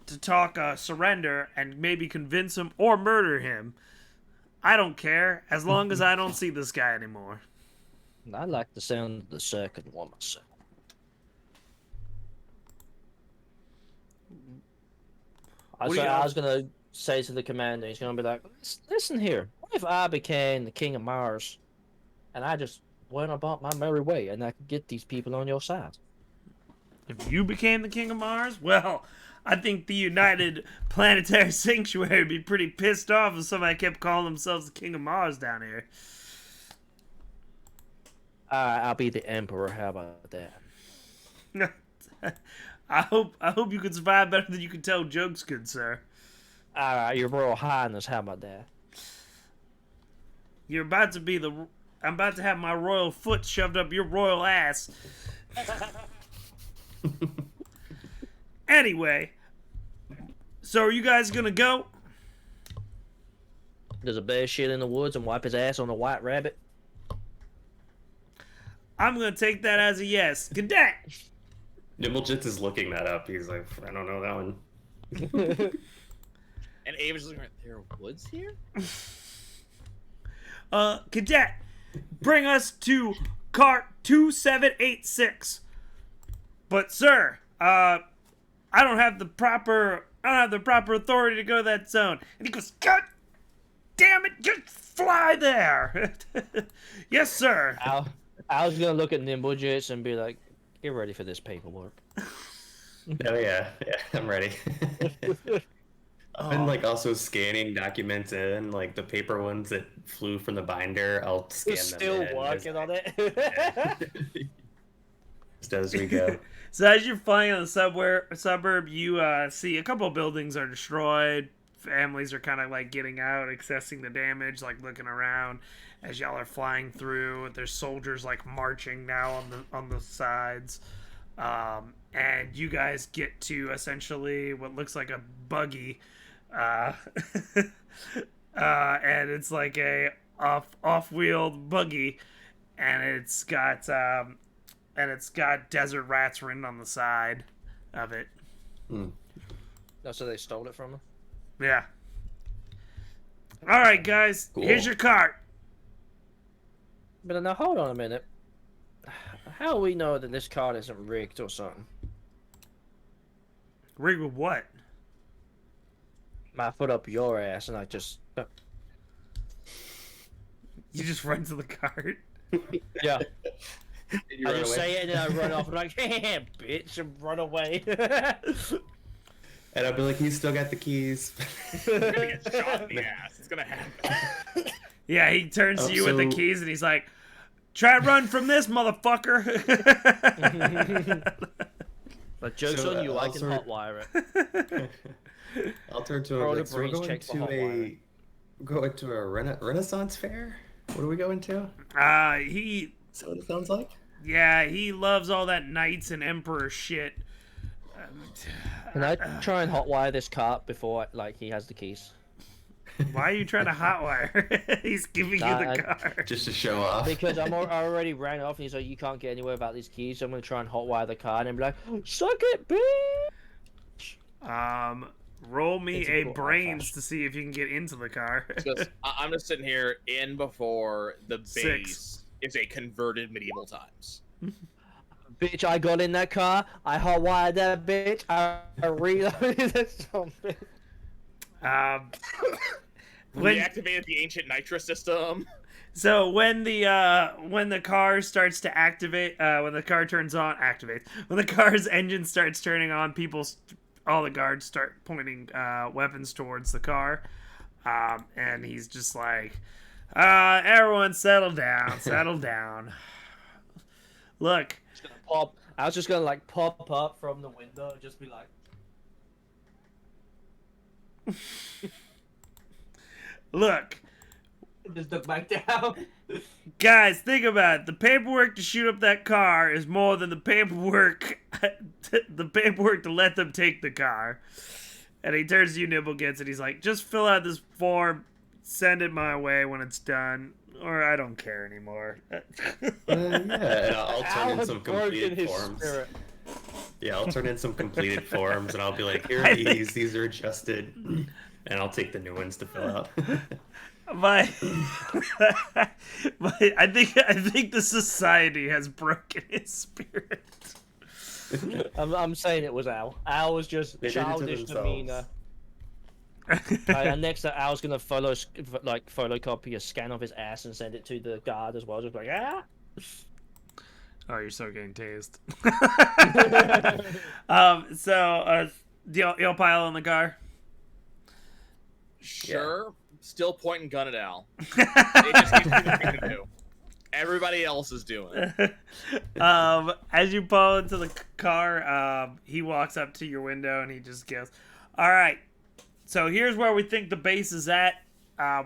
to talk surrender and maybe convince him or murder him. I don't care, as long as I don't see this guy anymore." I like the sound of the second one myself. I was gonna say to the commander, he's gonna be like, "Listen here, what if I became the King of Mars, and I just went about my merry way, and I could get these people on your side?" If you became the King of Mars, well, I think the United Planetary Sanctuary would be pretty pissed off if somebody kept calling themselves the King of Mars down here. I'll be the Emperor. How about that? I hope you can survive better than you can tell jokes, good sir. Your Royal Highness. How about that? I'm about to have my royal foot shoved up your royal ass. Anyway, so are you guys gonna go? Does a bear shit in the woods and wipe his ass on a white rabbit? I'm gonna take that as a yes. Cadet! Nimblejits is looking that up. He's like, I don't know that one. And Ava's looking right there. Are woods here? Cadet, bring us to cart 2786. But sir, I don't have the proper authority to go to that zone. And he goes, God damn it, just fly there. Yes, sir. I was gonna look at Nimblejits and be like, "Get ready for this paperwork." Oh yeah, I'm ready. I've been like also scanning documents in, like the paper ones that flew from the binder. I'll scan them Still in. working on it. Just as we go. So as you're flying on the suburb, you see a couple of buildings are destroyed. Families are kind of like getting out, assessing the damage, like looking around. As y'all are flying through, there's soldiers like marching now on the sides. And you guys get to essentially what looks like a buggy, uh, and it's like a off-wheeled buggy, and it's got desert rats written on the side of it. No, so they stole it from him. Yeah. All right, guys. Cool. Here's your cart. But now hold on a minute. How do we know that this card isn't rigged or something? Rigged with what? My foot up your ass, and I just You just run to the cart. yeah. You I run just away? say it and then I run off and like, hey, bitch, and run away. And I'll be like, he's still got the keys. You're gonna get shot in the ass. It's gonna happen. Yeah, he turns to you with the So- keys and he's like, "Try to run from this, motherfucker." But joke's So, on you, I I'll can sort- hotwire it. I'll turn to Roll him the like, so we're brains going check for to hot wiring. going to a Renaissance fair? What are we going to? He Is that what it sounds like? Yeah, he loves all that knights and emperor shit. Can I try and hotwire this cart before, like, he has the keys? Why are you trying to hotwire? He's giving you Nah, the car. Just to show off. Because I already ran off and he's like, you can't get anywhere without these keys, so I'm going to try and hotwire the car and be like, suck it, bitch! Roll me It's a a cool brains fashion. to see if you can get into the car. I'm just sitting here in before the base 6. is a converted medieval times. Bitch, I got in that car, I hotwired that bitch, I reloaded that something. When, Reactivated the ancient nitrous system. so when the car starts to activate, when the car turns on, activates. When the car's engine starts turning on, all the guards start pointing weapons towards the car, and he's just like, "Everyone, settle down, settle down. Look, I was just gonna like pop up from the window and just be like, look, just look back down. guys, think about it. The paperwork to shoot up that car is more than the paperwork to let them take the car." And he turns to you, Nibblegets, and he's like, "Just fill out this form, send it my way when it's done, or I don't care anymore." Yeah, and I'll Al turn in had some broken completed his forms. spirit. Yeah, I'll turn in some completed forms, and I'll be like, here I are think- these are adjusted, and I'll take the new ones to fill out. But I think the society has broken his spirit. I'm saying it was Al. Al was just They did it to childish themselves. demeanor. And next, Al's gonna photocopy a scan of his ass and send it to the guard as well. Just like Oh, you're so getting tased. You'll pile in the car. Sure. Still pointing gun at Al. It just keeps me the thing to do. Everybody else is doing it. As you pull into the car, he walks up to your window and he just goes, "All right, so here's where we think the base is at.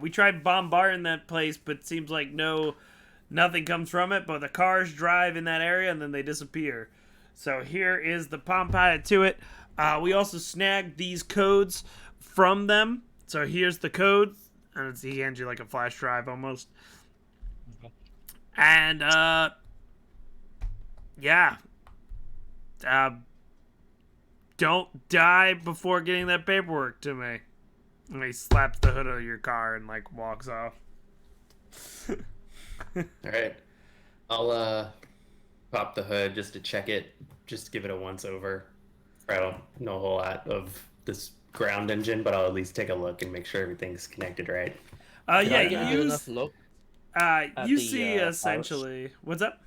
We tried bombarding that place, but it seems like nothing comes from it. But the cars drive in that area and then they disappear. So here is the Palm Pilot to it. We also snagged these codes from them. So here's the code, and he hands you like a flash drive almost. And yeah, don't die before getting that paperwork to me." And he slaps the hood of your car and like walks off. All right, I'll pop the hood just to check it, just to give it a once over. I don't know a whole lot of this ground engine, but I'll at least take a look and make sure everything's connected right. Yeah, Did I get a good use enough look? you the, see pilots? essentially what's up.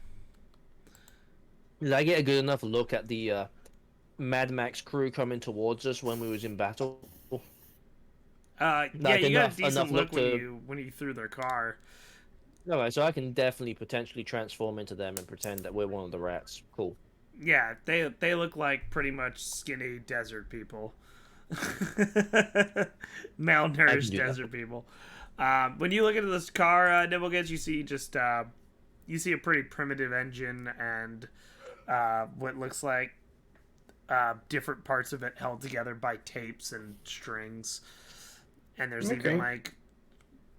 Did I get a good enough look at the Mad Max crew coming towards us when we was in battle? Yeah, Like you got a enough decent look look when you threw their car. Alright, so I can definitely potentially transform into them and pretend that we're one of the rats. Cool. Yeah, they look like pretty much skinny desert people. Malnourished do that. desert people. When you look into this car, Nibblegets, you see just you see a pretty primitive engine and what looks like different parts of it held together by tapes and strings. And there's Okay. even like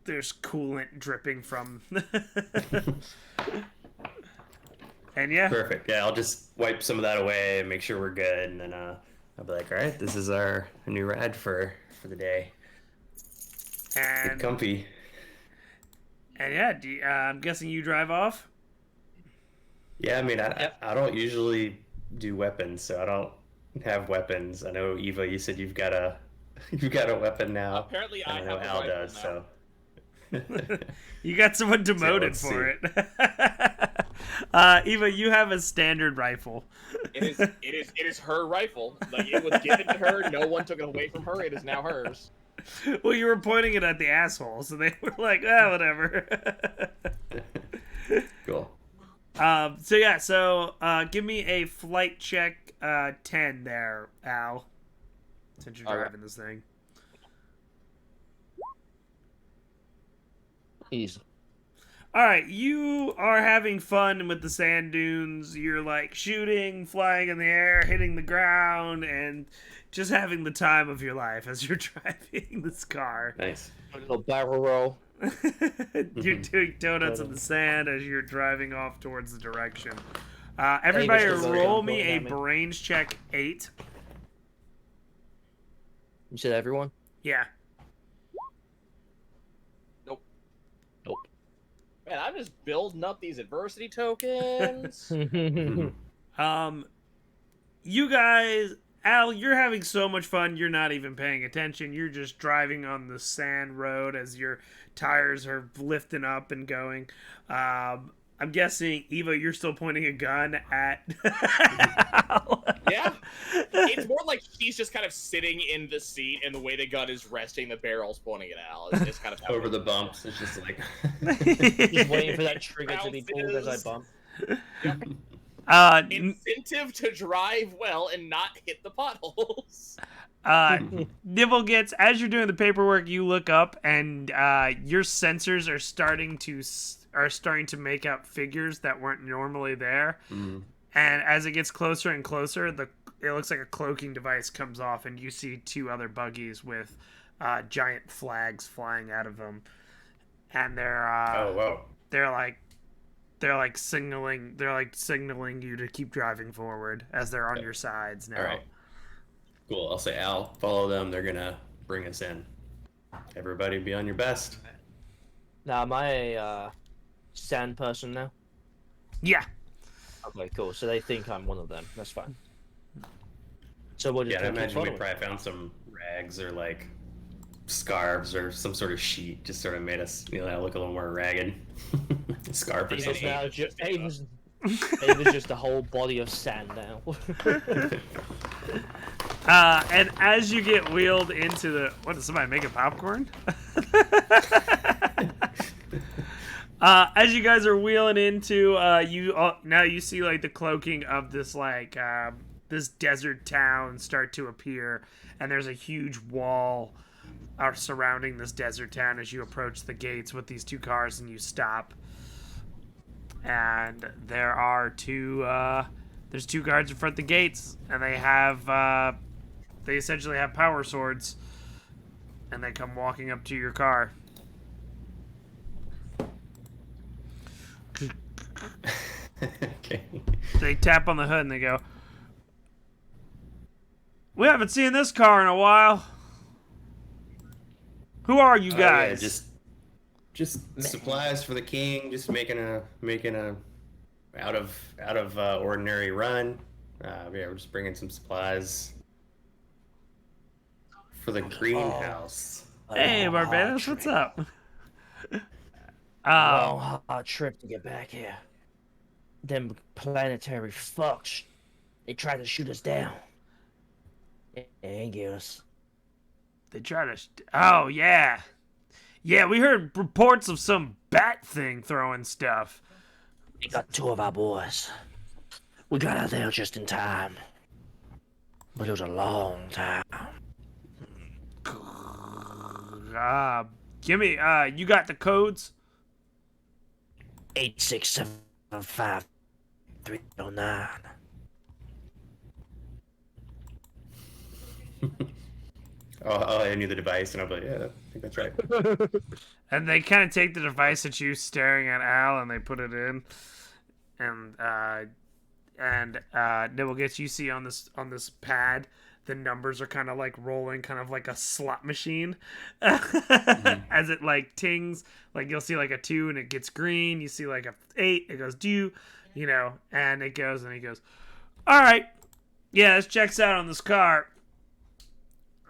there's coolant dripping from. And yeah, Perfect. Yeah, I'll just wipe some of that away and make sure we're good, and then I'll be like, all right, this is our new ride for the day. Get and comfy. yeah, I'm guessing you drive off. Yeah, I mean, Yep. I don't usually do weapons, so I don't have weapons. I know Eva, you said you've got a you've got a weapon now. Apparently, and I I know have a Al rifle does, now. so. You got someone demoted let's for see. it. Eva, you have a standard rifle. It is her rifle. Like it was given to her. No one took it away from her. It is now hers. Well, you were pointing it at the asshole, so they were like, "Ah, whatever." Cool. So give me a flight check 10 there, Al, since you're All right. driving this thing. Easy. All right, you are having fun with the sand dunes. You're like shooting, flying in the air, hitting the ground, and just having the time of your life as you're driving this car. Nice. A little barrel roll. You're doing donuts in the sand as you're driving off towards the direction. Everybody Hey, Mr. roll Logan, me a going at me. brains check 8. You said everyone? Yeah. Nope. Man, I'm just building up these adversity tokens. You guys, Al, you're having so much fun, you're not even paying attention. You're just driving on the sand road as your tires are lifting up and going. I'm guessing, Eva, you're still pointing a gun at Al. Yeah. It's more like she's just kind of sitting in the seat, and the way the gun is resting, the barrel's pointing at Al. It's kind of Over the bumps, it's just like. Just waiting for that trigger to be pulled as I bump. incentive to drive well and not hit the potholes. Nibble gets, as you're doing the paperwork, you look up and your sensors are starting to make out figures that weren't normally there. Mm. And as it gets closer and closer, it looks like a cloaking device comes off, and you see 2 other buggies with giant flags flying out of them, and they're Oh, wow. they're like signaling you to keep driving forward as they're on your sides now. All right. Cool. I'll say, Al, follow them. They're going to bring us in. Everybody be on your best. Now, am I a sand person now? Yeah. Okay, cool. So they think I'm one of them. That's fine. So we'll just Yeah, I keep imagine we following. probably found some rags or like scarves or some sort of sheet, just sort of made us, look a little more ragged. Scarf or Ava's something. now Ava's just a whole body of sand now. And as you get wheeled into the... What, is somebody making popcorn? As you guys are wheeling into, now you see, like, the cloaking of this, like, this desert town start to appear. And there's a huge wall surrounding this desert town as you approach the gates with these 2 cars and you stop. And there are there's 2 guards in front of the gates, and they essentially have power swords, and they come walking up to your car. Okay. They tap on the hood and they go, "We haven't seen this car in a while. Who are you guys?" Yeah, just supplies for the king. Just making a out of ordinary run. Yeah, we're just bringing some supplies for the greenhouse. Hey, Barbados, what's up? Long, hard trip to get back here. Them planetary fucks. They tried to shoot us down. And get us. They try to... Oh, yeah. Yeah, we heard reports of some bat thing throwing stuff. They got 2 of our boys. We got out there just in time. But it was a long time. Give me... you got the codes? 8675309. I'll hand you the device, and I'll be like, yeah, I think that's right. And they kind of take the device at you staring at Al, and they put it in, and Nibblegets, you see on this pad, the numbers are kind of like rolling, kind of like a slot machine, as it like tings. Like you'll see like a 2 and it gets green. You see like a 8, it goes due, and it goes and he goes, all right, yeah, this checks out on this car.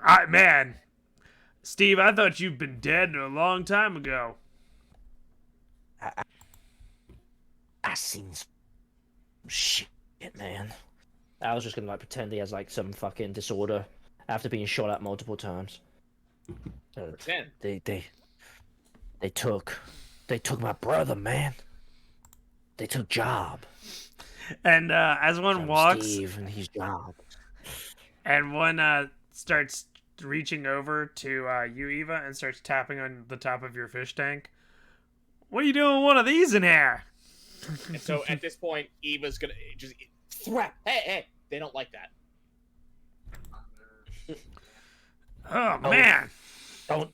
All right, man, Steve, I thought you've been dead a long time ago. I seen some shit, man. I was just gonna like pretend he has like some fucking disorder after being shot at multiple times. Pretend. They took my brother, man. They took Job. And as one walks, Steve and his job. and one starts reaching over to you, Eva, and starts tapping on the top of your fish tank. What are you doing with one of these in here? And so at this point, Eva's gonna just threat. Hey, they don't like that. Oh, man. Don't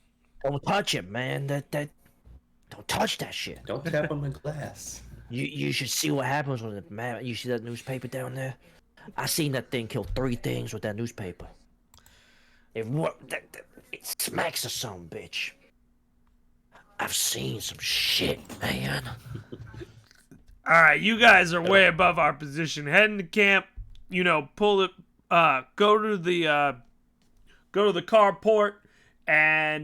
touch it, man. That don't touch that shit. Don't tap on my glass. You should see what happens when it, man. You see that newspaper down there? I seen that thing kill 3 things with that newspaper. It smacks of some bitch. I've seen some shit, man. All right, you guys are way above our position. Head into camp. Pull it. Go to the carport and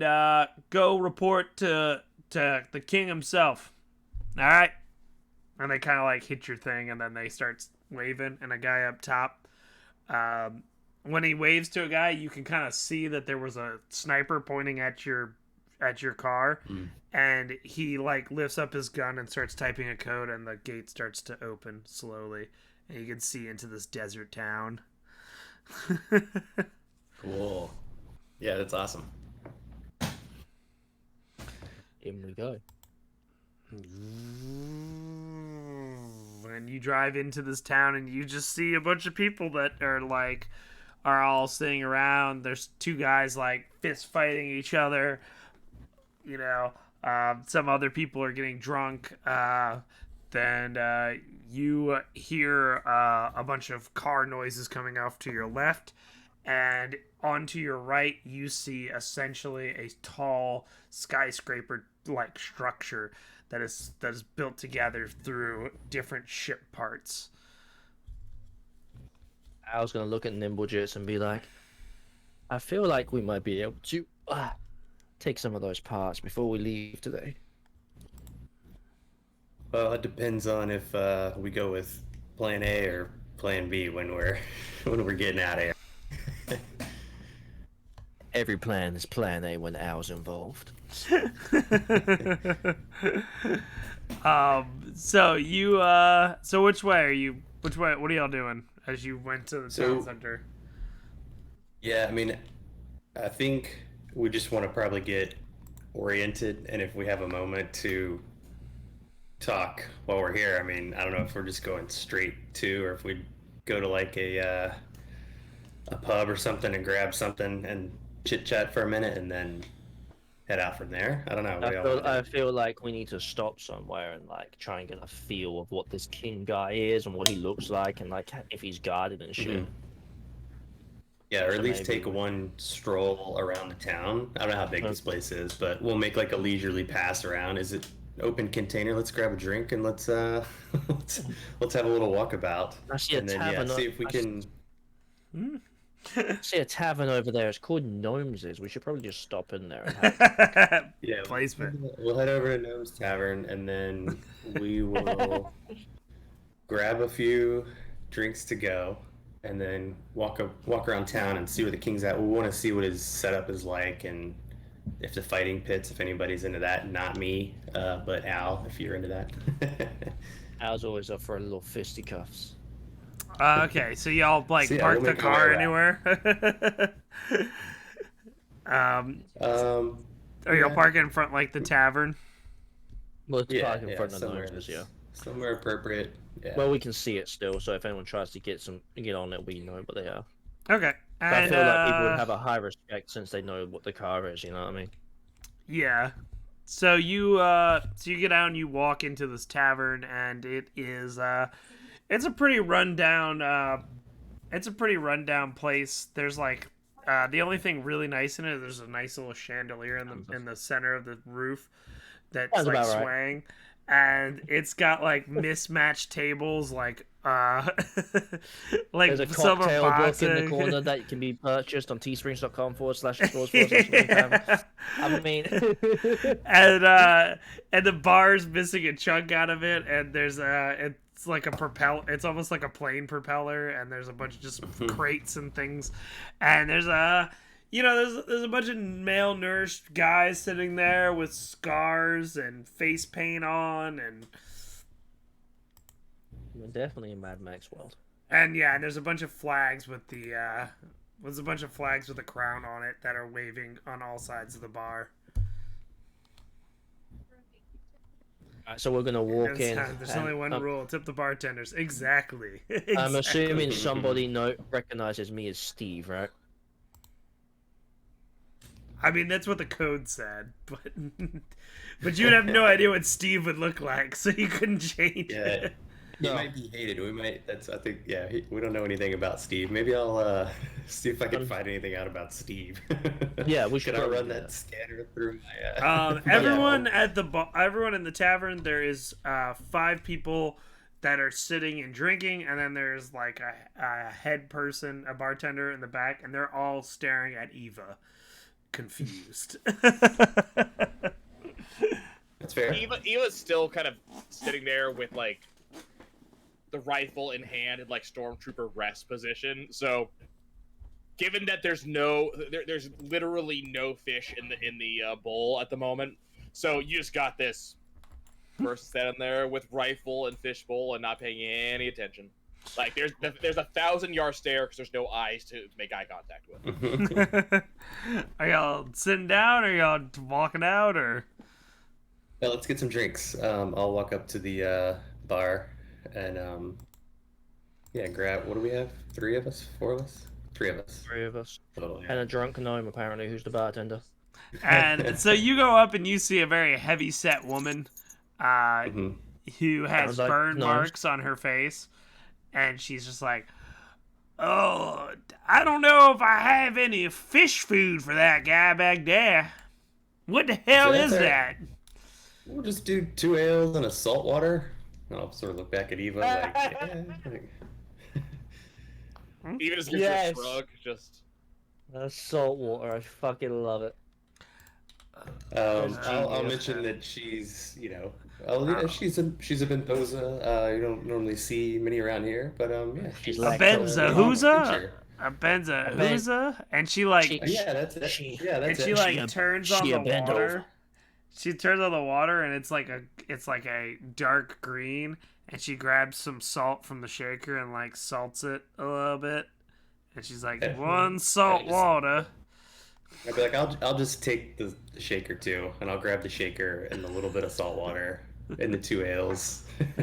go report to the king himself. All right. And they kind of like hit your thing, and then they start waving. And a guy up top, when he waves to a guy, you can kind of see that there was a sniper pointing at your car, and he like lifts up his gun and starts typing a code, and the gate starts to open slowly, and you can see into this desert town. Cool. Yeah, that's awesome. In we go. And you drive into this town, and you just see a bunch of people that are all sitting around. There's 2 guys like fist fighting each other. Some other people are getting drunk. Then you hear a bunch of car noises coming off to your left, and onto your right you see essentially a tall skyscraper-like structure that is built together through different ship parts. I was gonna look at Nimblejits and be like, I feel like we might be able to take some of those parts before we leave today. Well, it depends on if we go with Plan A or Plan B when we're getting out of here. Every plan is Plan A when Al's involved. So which way are you? What are y'all doing as you went to the town center? Yeah, I mean, I think we just want to probably get oriented, and if we have a moment to talk while we're here, I mean, I don't know if we're just going straight to, or if we go to like a pub or something and grab something and chit chat for a minute and then head out from there. I don't know. I feel like we need to stop somewhere and like try and get a feel of what this king guy is and what he looks like, and like if he's guarded and shit. Mm-hmm. Yeah, or So at least maybe take one stroll around the town. I don't know how big this place is, but we'll make like a leisurely pass around. Is it open container? Let's grab a drink and let's let's have a little walkabout. I see a and then tavern. see if we can. I see a tavern over there. It's called Gnome's. We should probably just stop in there and have Yeah, Placement. We'll head over to Gnome's Tavern and then we will grab a few drinks to go, and then walk around town and see where the king's at. We want to see what his setup is like, and if the fighting pits, if anybody's into that. Not me, but Al, if you're into that. Al's always up for a little fisticuffs. Okay, so y'all like So, yeah, park we'll the make our car way anywhere? Are y'all parking in front like the tavern? Well, it's Yeah, park in front of somewhere Gnome's, yeah. somewhere appropriate. Yeah. Well, we can see it still, so if anyone tries to get on it, we know what they are. Okay. But I And feel like people would have a high respect since they know what the car is. You know what I mean? yeah. So you get out and you walk into this tavern, and it is it's a pretty rundown place. There's like the only thing really nice in it, there's a nice little chandelier in the center of the roof that's Sounds like about right. swaying, and it's got like mismatched tables, like like There's a some are cocktail book in the boxing. corner that can be purchased on teesprings.com/stores/. I mean, And the bar's missing a chunk out of it, and there's it's like a it's almost like a plane propeller, and there's a bunch of just crates and things, and there's there's a bunch of malnourished guys sitting there with scars and face paint on, and we're definitely in Mad Max world. and there's a bunch of flags with the crown on it that are waving on all sides of the bar. So we're gonna walk in. There's only one rule: tip the bartenders. Exactly. I'm assuming somebody recognizes me as Steve, right? I mean, that's what the code said, but you'd have no idea what Steve would look like, so you couldn't change it. He might be hated. We might. I think. Yeah. We don't know anything about Steve. Maybe I'll see if I can find anything out about Steve. Yeah, we should. Can I run that scanner through my? Everyone at everyone in the tavern. There is 5 people that are sitting and drinking, and then there's like a head person, a bartender in the back, and they're all staring at Eva, confused. That's fair. Eva's still kind of sitting there with like the rifle in hand in like stormtrooper rest position. So, given that there's literally no fish in the bowl at the moment, so you just got this person standing there with rifle and fish bowl and not paying any attention. Like there's 1,000-yard stare because there's no eyes to make eye contact with. Are y'all sitting down? Or are y'all walking out? Or Yeah, let's get some drinks. I'll walk up to the bar and grab. What do we have? 3 of us? 4 of us? 3 of us. 3 of us. Total, yeah. And a drunk gnome, apparently, who's the bartender. And so you go up and you see a very heavy-set woman who has like burn gnomes. marks on her face. And she's just like, "Oh, I don't know if I have any fish food for that guy back there. What the hell is that?" We'll just do 2 ales and a salt water. I'll sort of look back at Eva like, yeah. Even as gives Yes. a shrug, just That's salt water. I fucking love it. I'll mention that she's, she's a Benposa. You don't normally see many around here, but she's A Benza Hooza, and she like that's it. She- That's and she it. like turns on the bent water. over. She turns on the water, and it's like a dark green, and she grabs some salt from the shaker and like salts it a little bit, and she's like, "1 salt water." I'd be like, I'll just take the shaker too, and I'll grab the shaker and a little bit of salt water and the 2 ales. And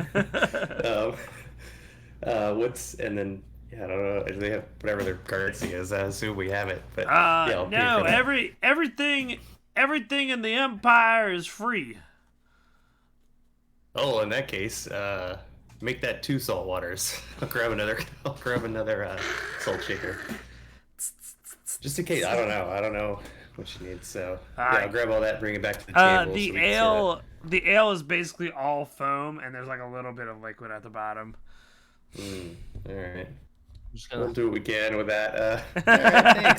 then I don't know. They have whatever their currency is. I assume we have it, but I'll pay no, for that. everything in the Empire is free. Oh, in that case, make that 2 salt waters. I'll grab another salt shaker. Just in case. I don't know what she needs. So I'll grab all that, bring it back to the table. The ale is basically all foam, and there's like a little bit of liquid at the bottom. All right. Just We'll gonna... do what we can with that. All right,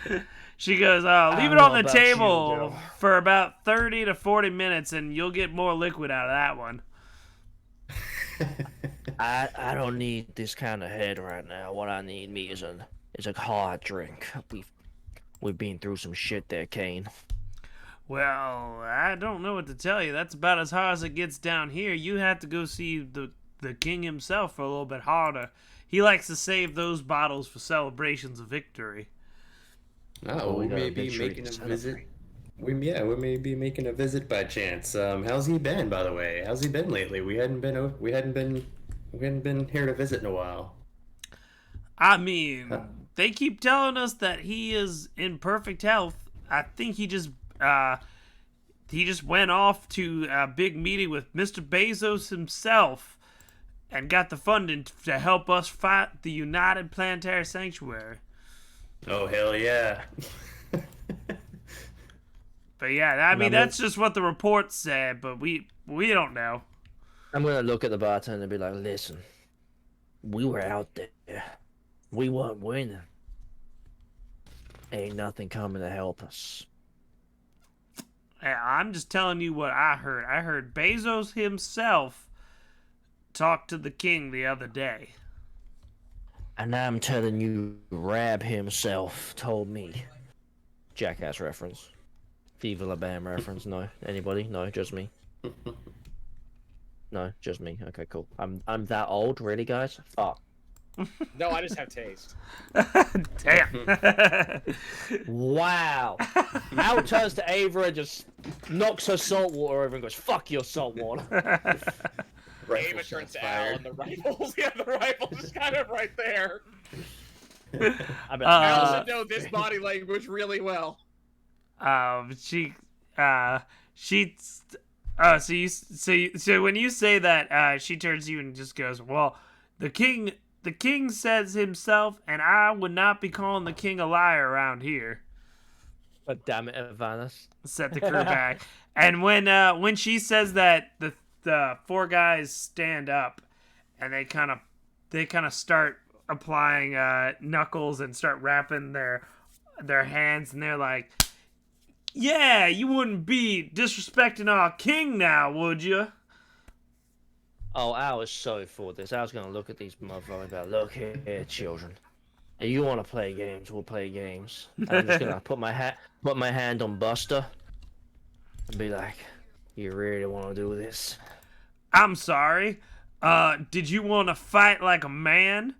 thanks. She goes, "Leave I it don't on know the about you, table girl. for about 30 to 40 minutes, and you'll get more liquid out of that one." I don't need this kind of head right now. What I need is a hard drink. We've been through some shit there, Kane. Well, I don't know what to tell you. That's about as hard as it gets down here. You have to go see the king himself for a little bit harder. He likes to save those bottles for celebrations of victory. Oh, we may be making a visit. We may be making a visit by chance. How's he been, by the way? How's he been lately? We hadn't been here to visit in a while. I mean, they keep telling us that he is in perfect health. I think he just went off to a big meeting with Mr. Bezos himself and got the funding to help us fight the United Planetary Sanctuary. Oh, hell yeah. But yeah, I mean, that's just what the report said, but we don't know. I'm gonna look at the bartender and be like, listen, we were out there. We weren't winning. Ain't nothing coming to help us. I'm just telling you what I heard. I heard Bezos himself talk to the king the other day. And I'm telling you, Rab himself told me. Jackass reference. Viva La Bam reference. No. Anybody? No, just me. No, just me. Okay, cool. I'm that old, really, guys? Fuck. No, I just have taste. Damn. Wow. Al turns to Ava and just knocks her salt water over and goes, fuck your salt water. Ava turns to Al and the rifles. Yeah, the rifles is kind of right there. I I also know this body language really well. So when you say that, she turns to you and just goes, well, the king says himself, and I would not be calling the king a liar around here. But damn it, Vanis. Set the crew back. And when she says that, the four guys stand up, and they kind of start applying knuckles and start wrapping their hands, and they're like, yeah, you wouldn't be disrespecting our king now, would you? Oh, Al is so for this. Al's gonna look at these motherfuckers and be like, look here, children. If you want to play games, we'll play games. And I'm just gonna put my hand on Buster and be like, you really want to do this? I'm sorry. Did you want to fight like a man?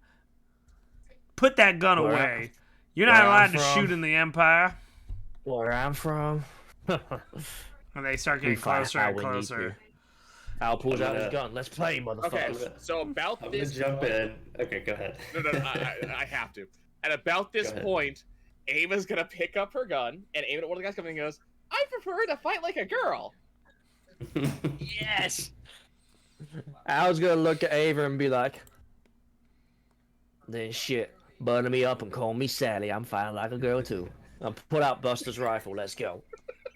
Put that gun away. You're not allowed to shoot in the Empire. Where I'm from. And they start getting closer and closer. Al pulls out his gun. Let's play, motherfucker. Okay, so about I'm this gonna jump in. Okay, go ahead. No, I have to. At about this point, Ava's gonna pick up her gun, and Ava, one of the guys comes in and goes, I prefer to fight like a girl. Yes! Al's gonna look at Ava and be like, then shit, butter me up and call me Sally. I'm fighting like a girl too. I'll put out Buster's rifle. Let's go.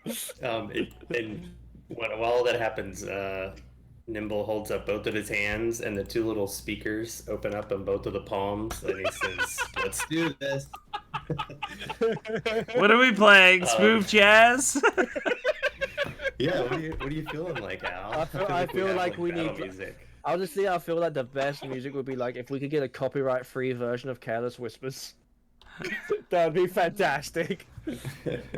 And while that happens, Nimble holds up both of his hands, and the two little speakers open up on both of the palms, and he says, let's do this. What are we playing? Smooth jazz? Yeah, what are you feeling like, Al? I feel like we battle need music. Honestly, I feel like the best music would be like if we could get a copyright-free version of Careless Whispers. That'd be fantastic.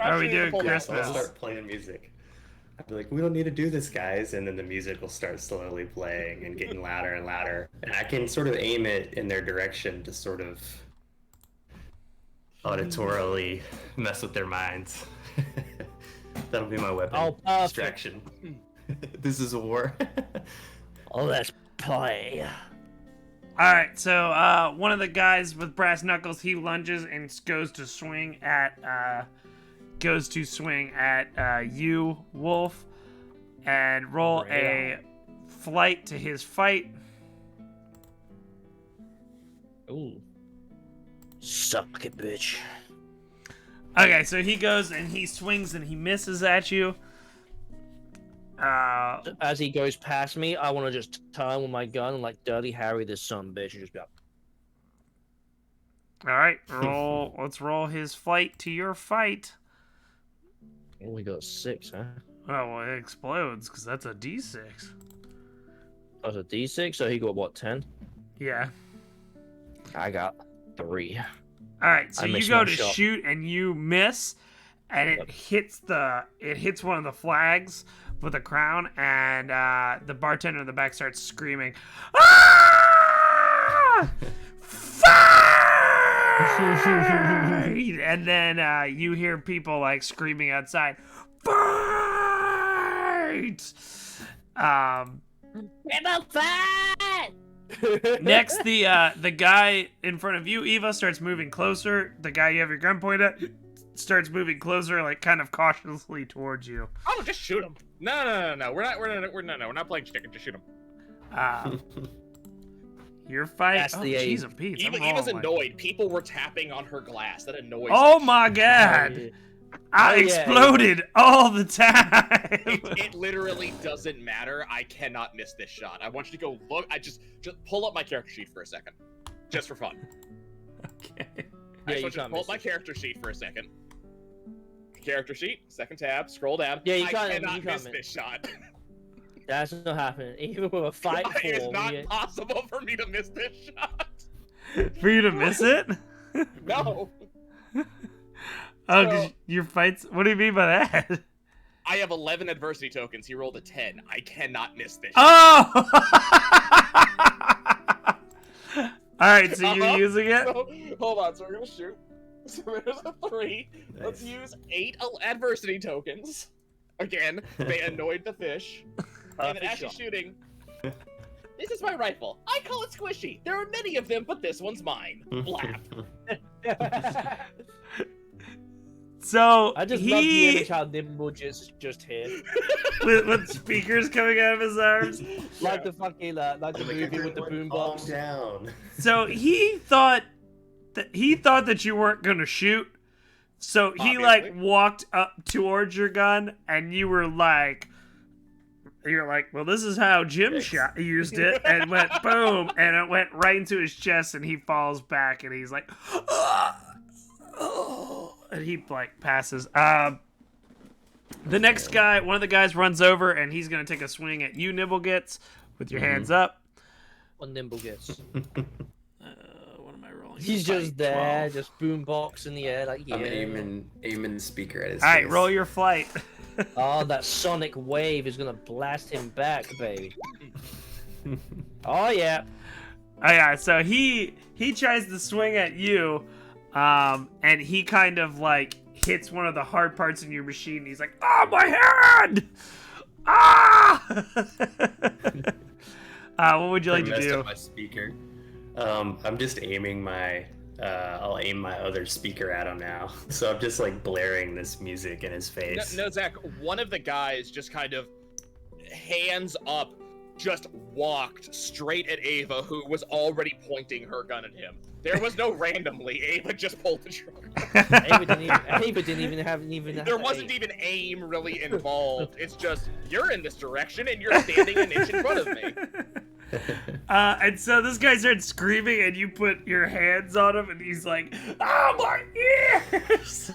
Are we doing I'll Christmas? start playing music. I'd be like, we don't need to do this, guys. And then the music will start slowly playing and getting louder and louder. And I can sort of aim it in their direction to sort of auditorily mess with their minds. That'll be my weapon. Oh, perfect. Distraction. This is a war. Oh, let's play. Alright, so one of the guys with brass knuckles, he lunges and goes to swing at you, Wolf, and roll a flight to his fight. Ooh. Suck it, bitch. Okay, so he goes and he swings and he misses at you. As he goes past me, I want to just turn with my gun and like Dirty Harry this son of a bitch and just be like, Alright, roll. Let's roll his flight to your fight. oh, we got 6, huh? Oh, well, it explodes because that's a D6. That was a D6, so he got what, 10? Yeah. I got 3. Alright, so I you missed go my to shot. shoot and you miss, and it hits one of the flags with a crown, and the bartender in the back starts screaming, "Ah! Fight!" And then you hear people like screaming outside, "Fight!" Rebel fight! Next, the guy in front of you, Eva, starts moving closer. The guy you have your gun pointed at starts moving closer, like kind of cautiously towards you. Oh, just shoot him. No. We're not playing chicken. Just shoot him. Your fight. That's Oh, the aim. jeez, Pete. Eva's annoyed. People were tapping on her glass. That annoys. Oh my god! I exploded all the time. It literally doesn't matter. I cannot miss this shot. I want you to go look. I just pull up my character sheet for a second, just for fun. Okay. I just want you to pull up my character sheet for a second. Character sheet, second tab, scroll down. Yeah, I cannot miss this shot. That's not happening. Even with a fight form. It's not possible for me to miss this shot. For you to miss it? No. Oh, 'cause your fights. What do you mean by that? I have 11 adversity tokens. He rolled a 10. I cannot miss this. Oh! Alright, so you're using it? So, hold on, so we're gonna shoot. So there's a 3. Nice. Let's use 8 adversity tokens. Again, they annoyed the fish. And then as she's shooting, this is my rifle. I call it squishy. There are many of them, but this one's mine. Blap. So I just love the image how nimble just hit. with speakers coming out of his arms. Like the fucking like the movie with the boombox. Down. So he thought that you weren't gonna shoot. So he like Obviously. walked up towards your gun, and you're like, well, this is how Jim used it, and went boom, and it went right into his chest, and he falls back, and he's like, oh, and he like passes. The next guy, one of the guys runs over, and he's gonna take a swing at you, Nibblegets, with your hands up. What nimble gets. What am I rolling? He's Fight just there, 12. just boombox in the air, like yeah. I'm aiming the speaker at his All right, face. roll your flight. Oh, that sonic wave is gonna blast him back, baby. Oh yeah. Oh yeah, so he tries to swing at you, and he kind of like hits one of the hard parts in your machine. He's like, "Oh, my hand! Ah!" What would you like to Messed do? up my speaker. I'm just aiming my. I'll aim my other speaker at him now. So I'm just like blaring this music in his face. No, Zach, one of the guys just kind of hands up, just walked straight at Ava, who was already pointing her gun at him. There was no randomly. Ava just pulled the trigger. Ava didn't even have There wasn't even aim really involved. It's just, you're in this direction and you're standing an inch in front of me. And so this guy starts screaming, and you put your hands on him, and he's like, "Oh, my ears!"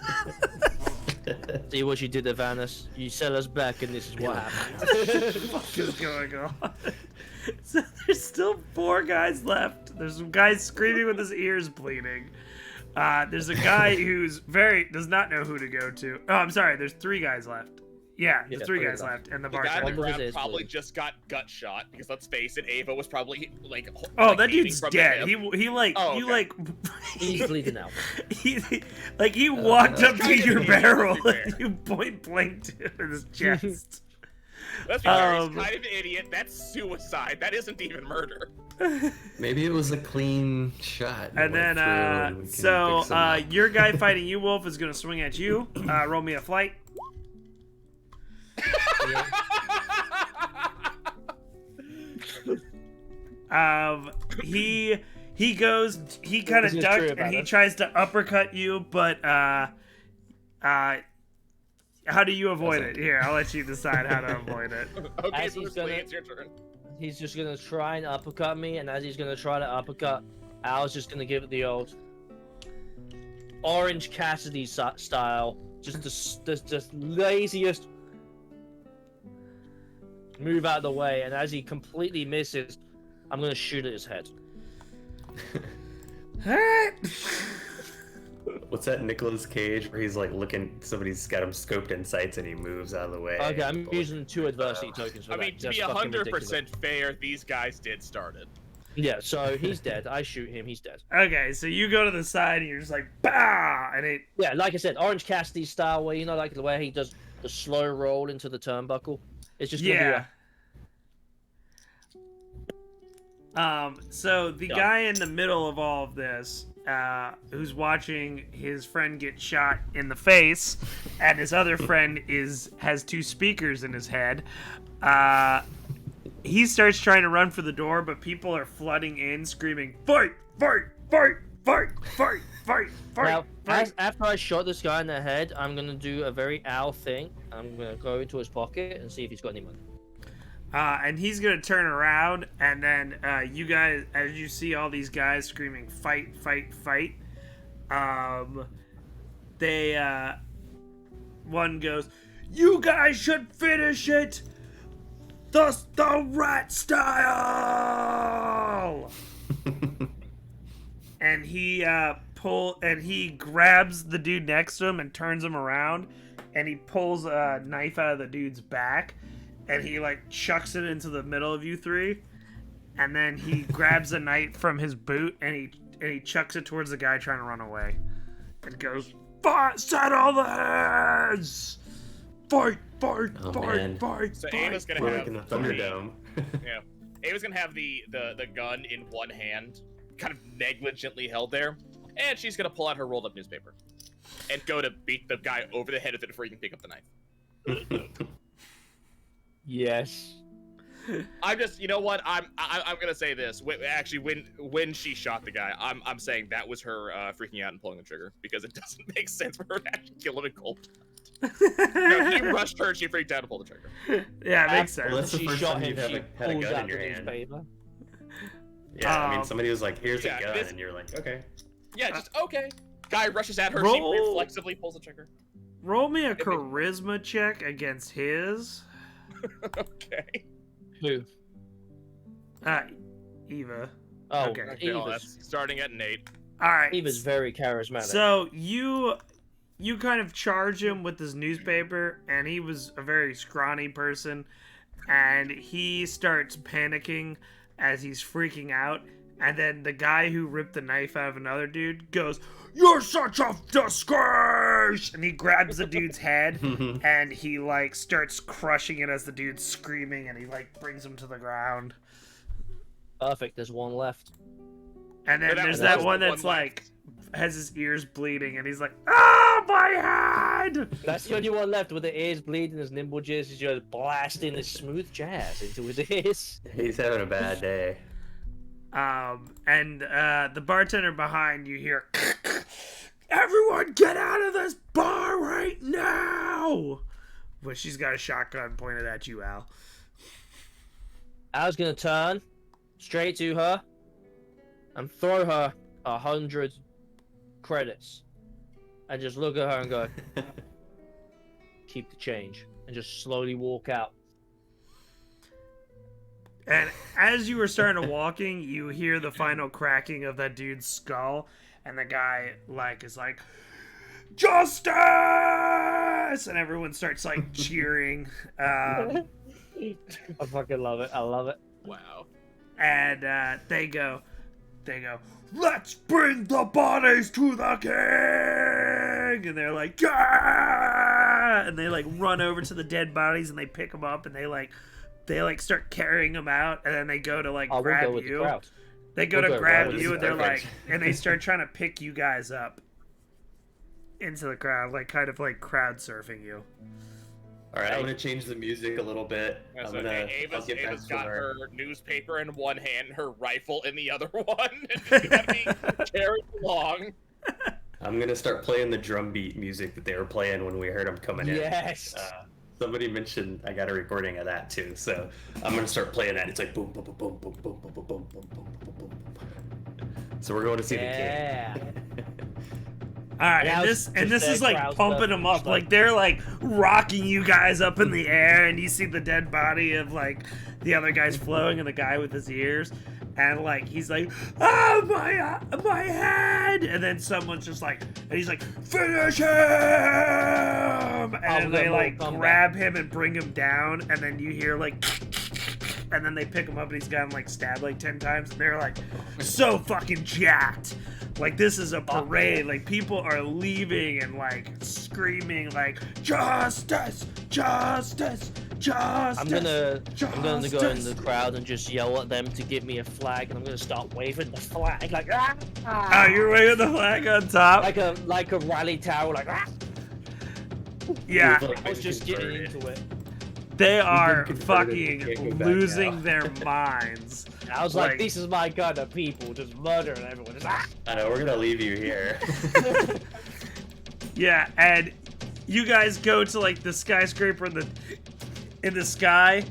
See what you did there, Vanis. You sell us back, and this is what happened. What the fuck is going on? So there's still 4 guys left. There's some guys screaming with his ears bleeding. There's a guy who's does not know who to go to. Oh, I'm sorry. There's 3 guys left. Yeah, there's 3 guys left, and the The guy on the bartender. ground is probably bleeding. just got gut shot, because let's face it, Ava was probably like. Oh, like, that aiming dude's from the dead. hip. He like Oh, you okay. like He's bleeding out. he walked up to kind of your an idiot, barrel to be and you point blanked him in his chest. Let's be fair, he's Um, kind of an idiot. That's suicide. That isn't even murder. Maybe it was a clean shot. And then your guy fighting you, Wolf, is gonna swing at you. Roll me a flight. He kind of This is ducked true and about he it. tries to uppercut you, but how do you avoid it? Here, I'll let you decide how to avoid it. Okay, As so he's Lee, gonna- it's your turn. He's just gonna try and uppercut me, and as he's gonna try to uppercut, Al's just gonna give it the old Orange Cassidy style, just the laziest move out of the way, and as he completely misses, I'm gonna shoot at his head. Alright. What's that Nicolas Cage where he's like looking, somebody's got him scoped in sights and he moves out of the way? Okay, I'm using 2 adversity tokens for I that. mean, to That's be fucking 100% ridiculous. fair, these guys did start it. Yeah, so he's dead. I shoot him, he's dead. Okay, so you go to the side and you're just like, bah! And it. Yeah, like I said, Orange Cassidy style, where like the way he does the slow roll into the turnbuckle. It's just gonna Yeah. So the Yeah. guy in the middle of all of this, who's watching his friend get shot in the face, and his other friend has 2 speakers in his head. He starts trying to run for the door, but people are flooding in, screaming, "Fight! Fight! Fight! Fight! Fight! Fight! Now, Fight!" after I shot this guy in the head, I'm gonna do a very Al thing. I'm gonna go into his pocket and see if he's got any money. And he's gonna turn around, and then you guys, as you see all these guys screaming, "Fight! Fight! Fight!" One goes, "You guys should finish it, the rat style!" And he he grabs the dude next to him and turns him around, and he pulls a knife out of the dude's back, and he like chucks it into the middle of you 3, and then he grabs a knife from his boot and he chucks it towards the guy trying to run away, and goes, "Fight! Settle this! Fight! Fight! Oh, fight! man. Fight! So fight! Ava's gonna We're have like in the Thunderdome. Yeah. Ava's gonna have the gun in one hand, kind of negligently held there, and she's gonna pull out her rolled up newspaper and go to beat the guy over the head with it before he can pick up the knife. Yes. I'm just, you know what? I'm gonna say this. Actually, when she shot the guy, I'm saying that was her freaking out and pulling the trigger, because it doesn't make sense for her to actually kill him in cold. No, he rushed her and she freaked out to pull the trigger. Yeah, it makes Well, sense. that's the She first shot time him. you've She ever had a pulls gun in out your the hand. newspaper. Yeah, I mean, Um, somebody was like, "Here's yeah, a gun," this- and you're like, "Okay." Yeah, just okay. Guy rushes at her. Roll. She reflexively pulls the trigger. Roll me a charisma check against his. Okay. Who? Eva. Oh, Okay. Okay, well, Eva's. that's starting at an 8. All right. Eva's very charismatic. So you kind of charge him with this newspaper, and he was a very scrawny person, and he starts panicking as he's freaking out, and then the guy who ripped the knife out of another dude goes, "You're such a disgrace!" And he grabs the dude's head, and he like starts crushing it as the dude's screaming, and he like brings him to the ground. Perfect. There's one left. And then But that there's was that the one one that's left. like has his ears bleeding, and he's like, "Ah, my head!" That's the only one left with the ears bleeding. His nimble jizz is just blasting this smooth jazz into his ears. He's having a bad day. And the bartender behind you hear, "Everyone get out of this bar right now!" But she's got a shotgun pointed at you, Al. I was gonna turn straight to her and throw her 100 credits, and just look at her and go, "Keep the change," and just slowly walk out. And as you were starting to walking, you hear the final cracking of that dude's skull, and the guy is like, "Justice!" And everyone starts like cheering. I fucking love it. I love it. Wow. And they go, "Let's bring the bodies to the king!" And they're like, "Yeah!" And they like run over to the dead bodies and they pick them up, and they start carrying them out, and then they go to like We'll grab go with the you. crowd. They go We'll to go grab right you, with and they're perfect. like, and they start trying to pick you guys up into the crowd, like kind of like crowd surfing you. All right, I'm gonna change the music a little bit. Yeah, I'm so gonna. I'll Ava's get back to got our- her newspaper in one hand, her rifle in the other one, and she's gonna be carried along. I'm gonna start playing the drum beat music that they were playing when we heard them coming in. Yes. Somebody mentioned I got a recording of that too, so I'm gonna start playing that. It's like boom, boom, boom, boom, boom, boom, boom, boom, boom, boom, boom, boom, boom. So we're going to see Yeah. the king. All right, Now and it's this just is their like crowd pumping stuff, them up, just like they're like rocking you guys up in the air, and you see the dead body of like the other guy's flowing, and the guy with his ears, and like he's like, "Oh my head!" And then someone's just like, and he's like, "Finish him!" And they like grab him and bring him down, and then you hear like, and then they pick him up, and he's gotten like stabbed like 10 times, and they're like, so fucking jacked. Like, this is a parade. Like, people are leaving and, like, screaming, like, "Justice! Justice! Justice! I'm gonna go in the Justice! crowd and just yell at them to give me a flag, and I'm gonna start waving the flag like Oh, you're waving the flag on top? like a rally tower, like Yeah, We've, I was just getting converted. into it. they are converted, can't fucking go back losing now. their minds. I was like, this is my kind of people, just murdering everyone. Just, I know, we're gonna leave you here. Yeah, and you guys go to like the skyscraper in the sky,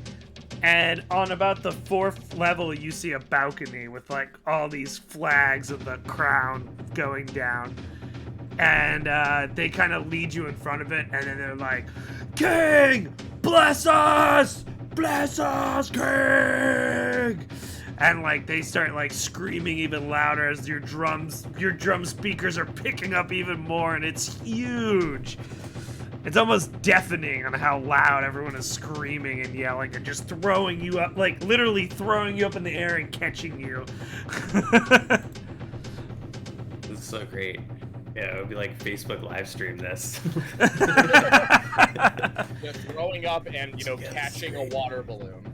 and on about the 4th level you see a balcony with like all these flags of the crown going down. And they kind of lead you in front of it, and then they're like, King, bless us! Bless us, King! And like they start like screaming even louder as your drum speakers are picking up even more, and it's huge. It's almost deafening on how loud everyone is screaming and yelling and just throwing you up, like literally throwing you up in the air and catching you. This is so great. Yeah, it would be like Facebook live stream this. Just throwing up and catching a water balloon.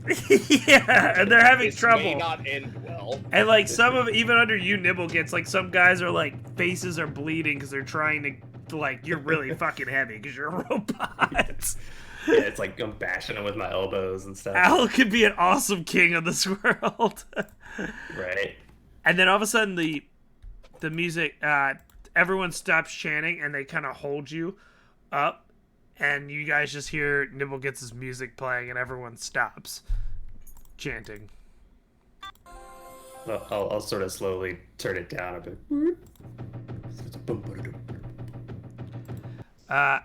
Yeah, and they're having This trouble. may not end well. And like some of even under you Nibble gets like some guys are like faces are bleeding because they're trying to like you're really fucking heavy because you're a robot. Yeah, it's like I'm bashing him with my elbows and stuff. Al could be an awesome king of this world. Right. And then all of a sudden the music everyone stops chanting and they kind of hold you up, and you guys just hear Nibble gets his music playing and everyone stops chanting. Well, I'll sort of slowly turn it down a bit.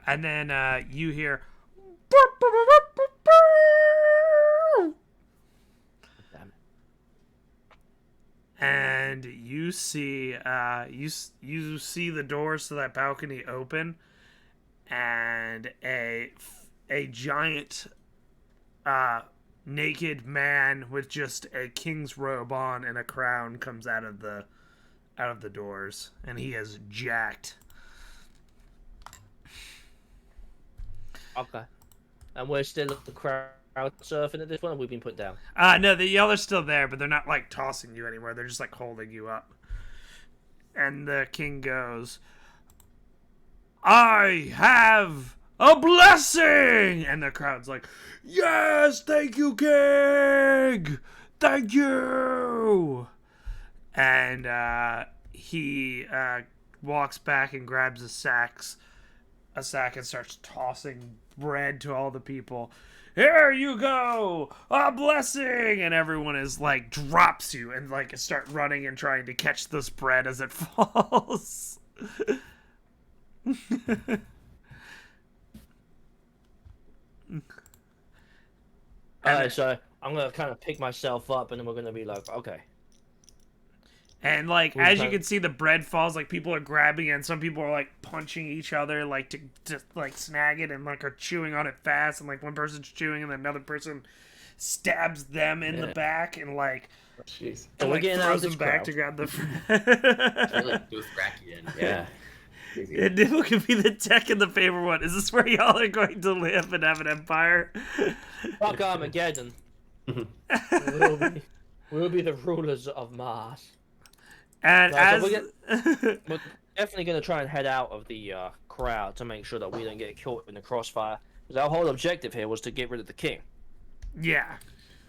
And then you hear and you see you see the doors to that balcony open, and a giant naked man with just a king's robe on and a crown comes out of the doors, and he is jacked. okay. And we're still at the crowd surfing at this point, or we've been put down? No, y'all are still there, but they're not like tossing you anywhere. They're just like holding you up. And the king goes, I have a blessing! And the crowd's like, yes, thank you, king! Thank you! And he walks back and grabs a sack and starts tossing bread to all the people. Here you go, a blessing, and everyone is like drops you and like start running and trying to catch this bread as it falls. Alright, so I'm gonna kind of pick myself up, and then we're gonna be like, okay. And like as you can see, the bread falls. Like people are grabbing it, and some people are like punching each other, like to like snag it, and like are chewing on it fast. And like one person's chewing, and another person stabs them in the back, and like Jeez. So we're getting out of this back crowd. to grab the. Like Dothraki. Yeah. And Nibble can be the tech and the favorite one. Is this where y'all are going to live and have an empire? Fuck Armageddon. We'll be the rulers of Mars. And Right, as so we're definitely going to try and head out of the crowd to make sure that we don't get caught in the crossfire. Because our whole objective here was to get rid of the king. yeah,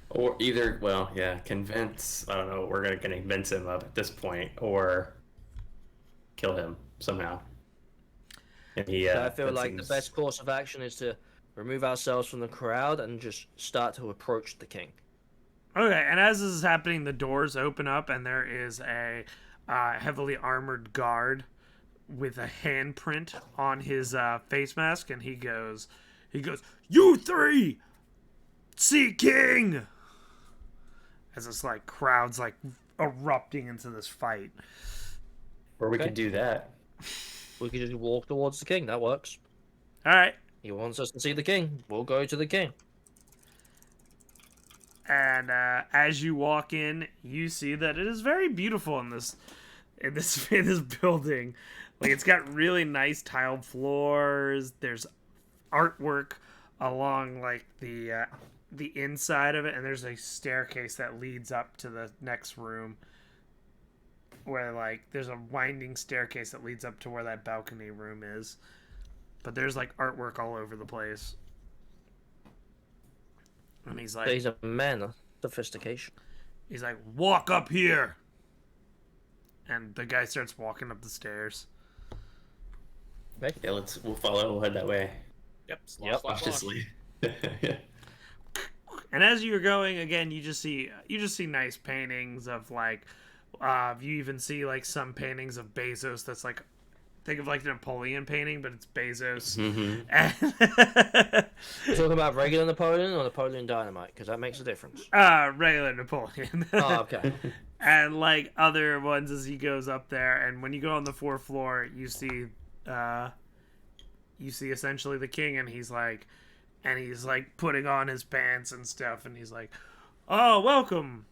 Or either, well, yeah, convince, I don't know, we're going to convince him of at this point, or kill him somehow. And he, So I feel that like seems- the best course of action is to remove ourselves from the crowd and just start to approach the king. okay. And as this is happening, the doors open up, and there is a heavily armored guard with a handprint on his face mask, and he goes, "You three, see king!" As this like crowd's like erupting into this fight. Or we Okay. could do that. We could just walk towards the king. That works. All right. He wants us to see the king. We'll go to the king. And as you walk in, you see that it is very beautiful in this building. Like it's got really nice tiled floors. There's artwork along like the inside of it, and there's a staircase that leads up to the next room. Where like there's a winding staircase that leads up to where that balcony room is, but there's like artwork all over the place. And he's like, He's a man of sophistication. he's like, walk up here. And the guy starts walking up the stairs. Yeah, we'll follow. We'll head that way. Yep. Yep. Cautiously. And as you're going, again, you just see nice paintings of like, you even see like some paintings of Bezos. That's like, think of like the Napoleon painting, but it's Bezos. Mm-hmm. And You talking about regular Napoleon or Napoleon Dynamite? Because that makes a difference. regular Napoleon. Oh, okay. And like other ones as he goes up there, and when you go on the fourth floor, you see essentially the king, and he's like putting on his pants and stuff, and he's like, oh, welcome.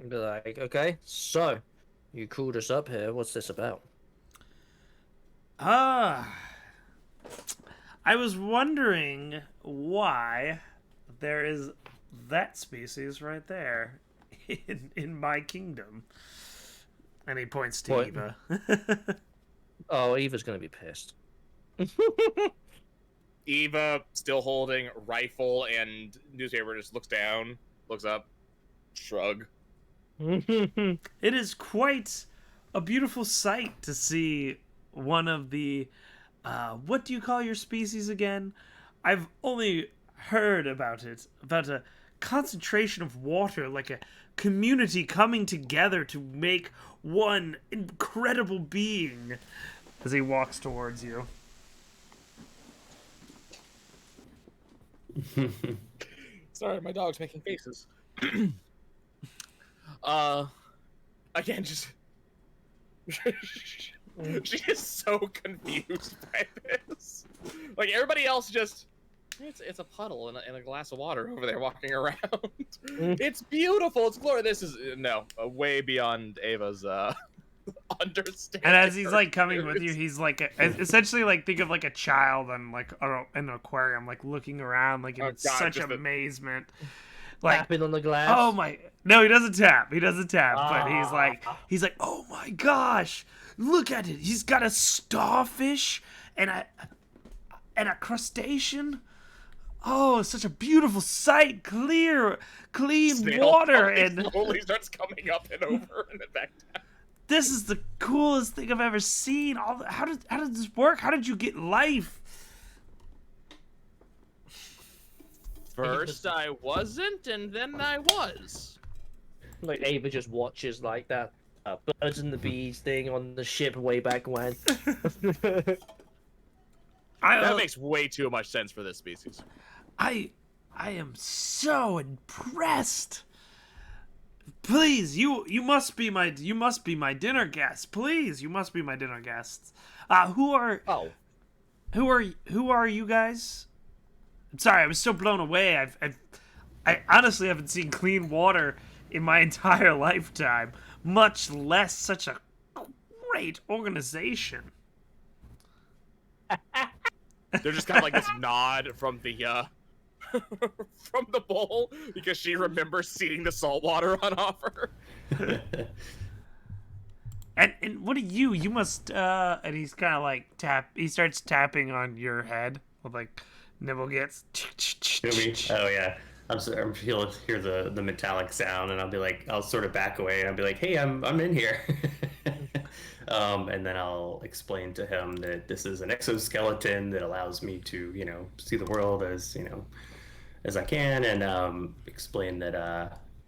Be like, okay, so you called us up here. What's this about? I was wondering why there is that species right there in my kingdom. And he points to What? Eva. Oh, Eva's gonna be pissed. Eva, still holding rifle and newspaper, just looks down, looks up, shrug. It is quite a beautiful sight to see one of the what do you call your species again? I've only heard about it, about a concentration of water, like a community coming together to make one incredible being. As he walks towards you. Sorry, my dog's making faces. Again, just she is so confused by this. Like everybody else, just it's a puddle and a glass of water over there walking around. It's beautiful. It's glorious. This is way beyond Ava's understanding. And as he's like coming with you, he's like essentially like think of like a child and like an aquarium, like looking around, like in such amazement. Like Tapping on the glass. oh my! No, he doesn't tap. But he's like, oh my gosh! Look at it. He's got a starfish and a crustacean. Oh, it's such a beautiful sight. Clean water, and slowly starts coming up and over and then back down. This is the coolest thing I've ever seen. How did this work? How did you get life? First I wasn't, and then I was. Like Ava just watches like that birds and the bees thing on the ship way back when. That makes way too much sense for this species. I am so impressed. Please, you must be my dinner guest. Please, you must be my dinner guests. Who are you guys? I'm sorry, I was so blown away. I honestly haven't seen clean water in my entire lifetime, much less such a great organization. They're just kind of like this nod from the from the bowl because she remembers seeing the salt water on offer. And what are you? You must and he's kind of like he starts tapping on your head with like nibble gets. Oh yeah, he'll hear the metallic sound, and I'll sort of back away, and I'll be like, hey, I'm in here. And then I'll explain to him that this is an exoskeleton that allows me to see the world as I can, and explain that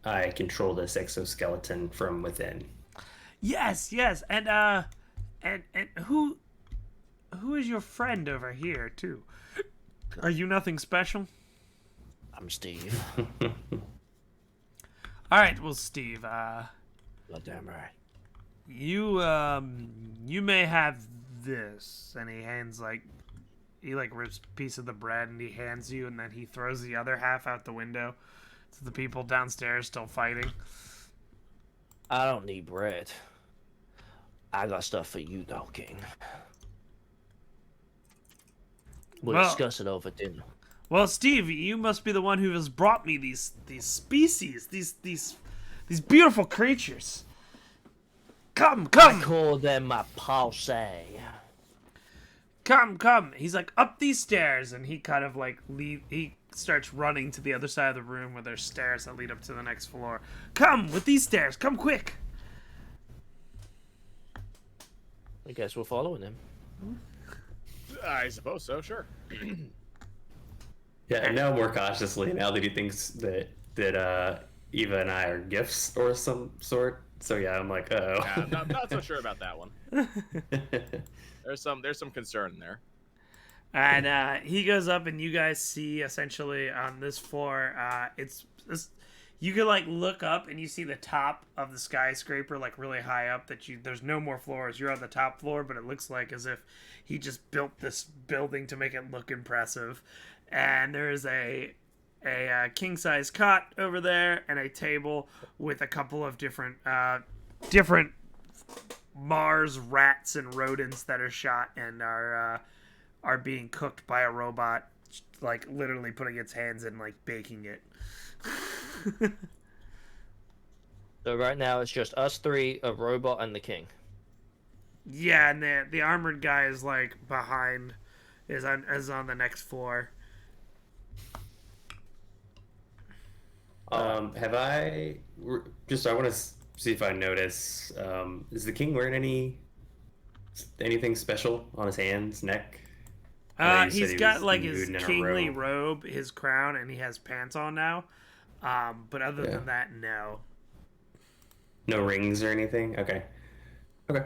I control this exoskeleton from within. Yes, and who is your friend over here too? Are you nothing special? I'm Steve. All right, well, Steve, Goddamn right. you may have this, and he rips a piece of the bread and he hands you, and then he throws the other half out the window to the people downstairs still fighting. I don't need bread. I got stuff for you, though, King. We'll Well- discuss it over dinner. Well, Steve, you must be the one who has brought me these species, these beautiful creatures. Come, I come, call them my posse. come. He's like, up these stairs, and he kind of like he starts running to the other side of the room where there's stairs that lead up to the next floor. Come with these stairs, come quick. I guess we're following him. I suppose so. Sure. Yeah, and now more cautiously, now that he thinks that Eva and I are gifts or some sort. So yeah, I'm like, oh. Yeah, I'm not so sure about that one. There's some concern there. And he goes up, and you guys see essentially on this floor, you can like look up and you see the top of the skyscraper like really high up. There's no more floors. You're on the top floor, but it looks like as if he just built this building to make it look impressive. And there's a king size cot over there and a table with a couple of different Mars rats and rodents that are shot and are being cooked by a robot, like literally putting its hands in, like baking it. So right now it's just us three, a robot, and the king. Yeah, and the armored guy is like behind, is on the next floor. Have I just? I want to see if I notice. Is the king wearing anything special on his hands, neck? I know you said He's he got was like nude his in a kingly robe. robe, his crown, and he has pants on now. But other Yeah. than that, no. No rings or anything. Okay. Okay.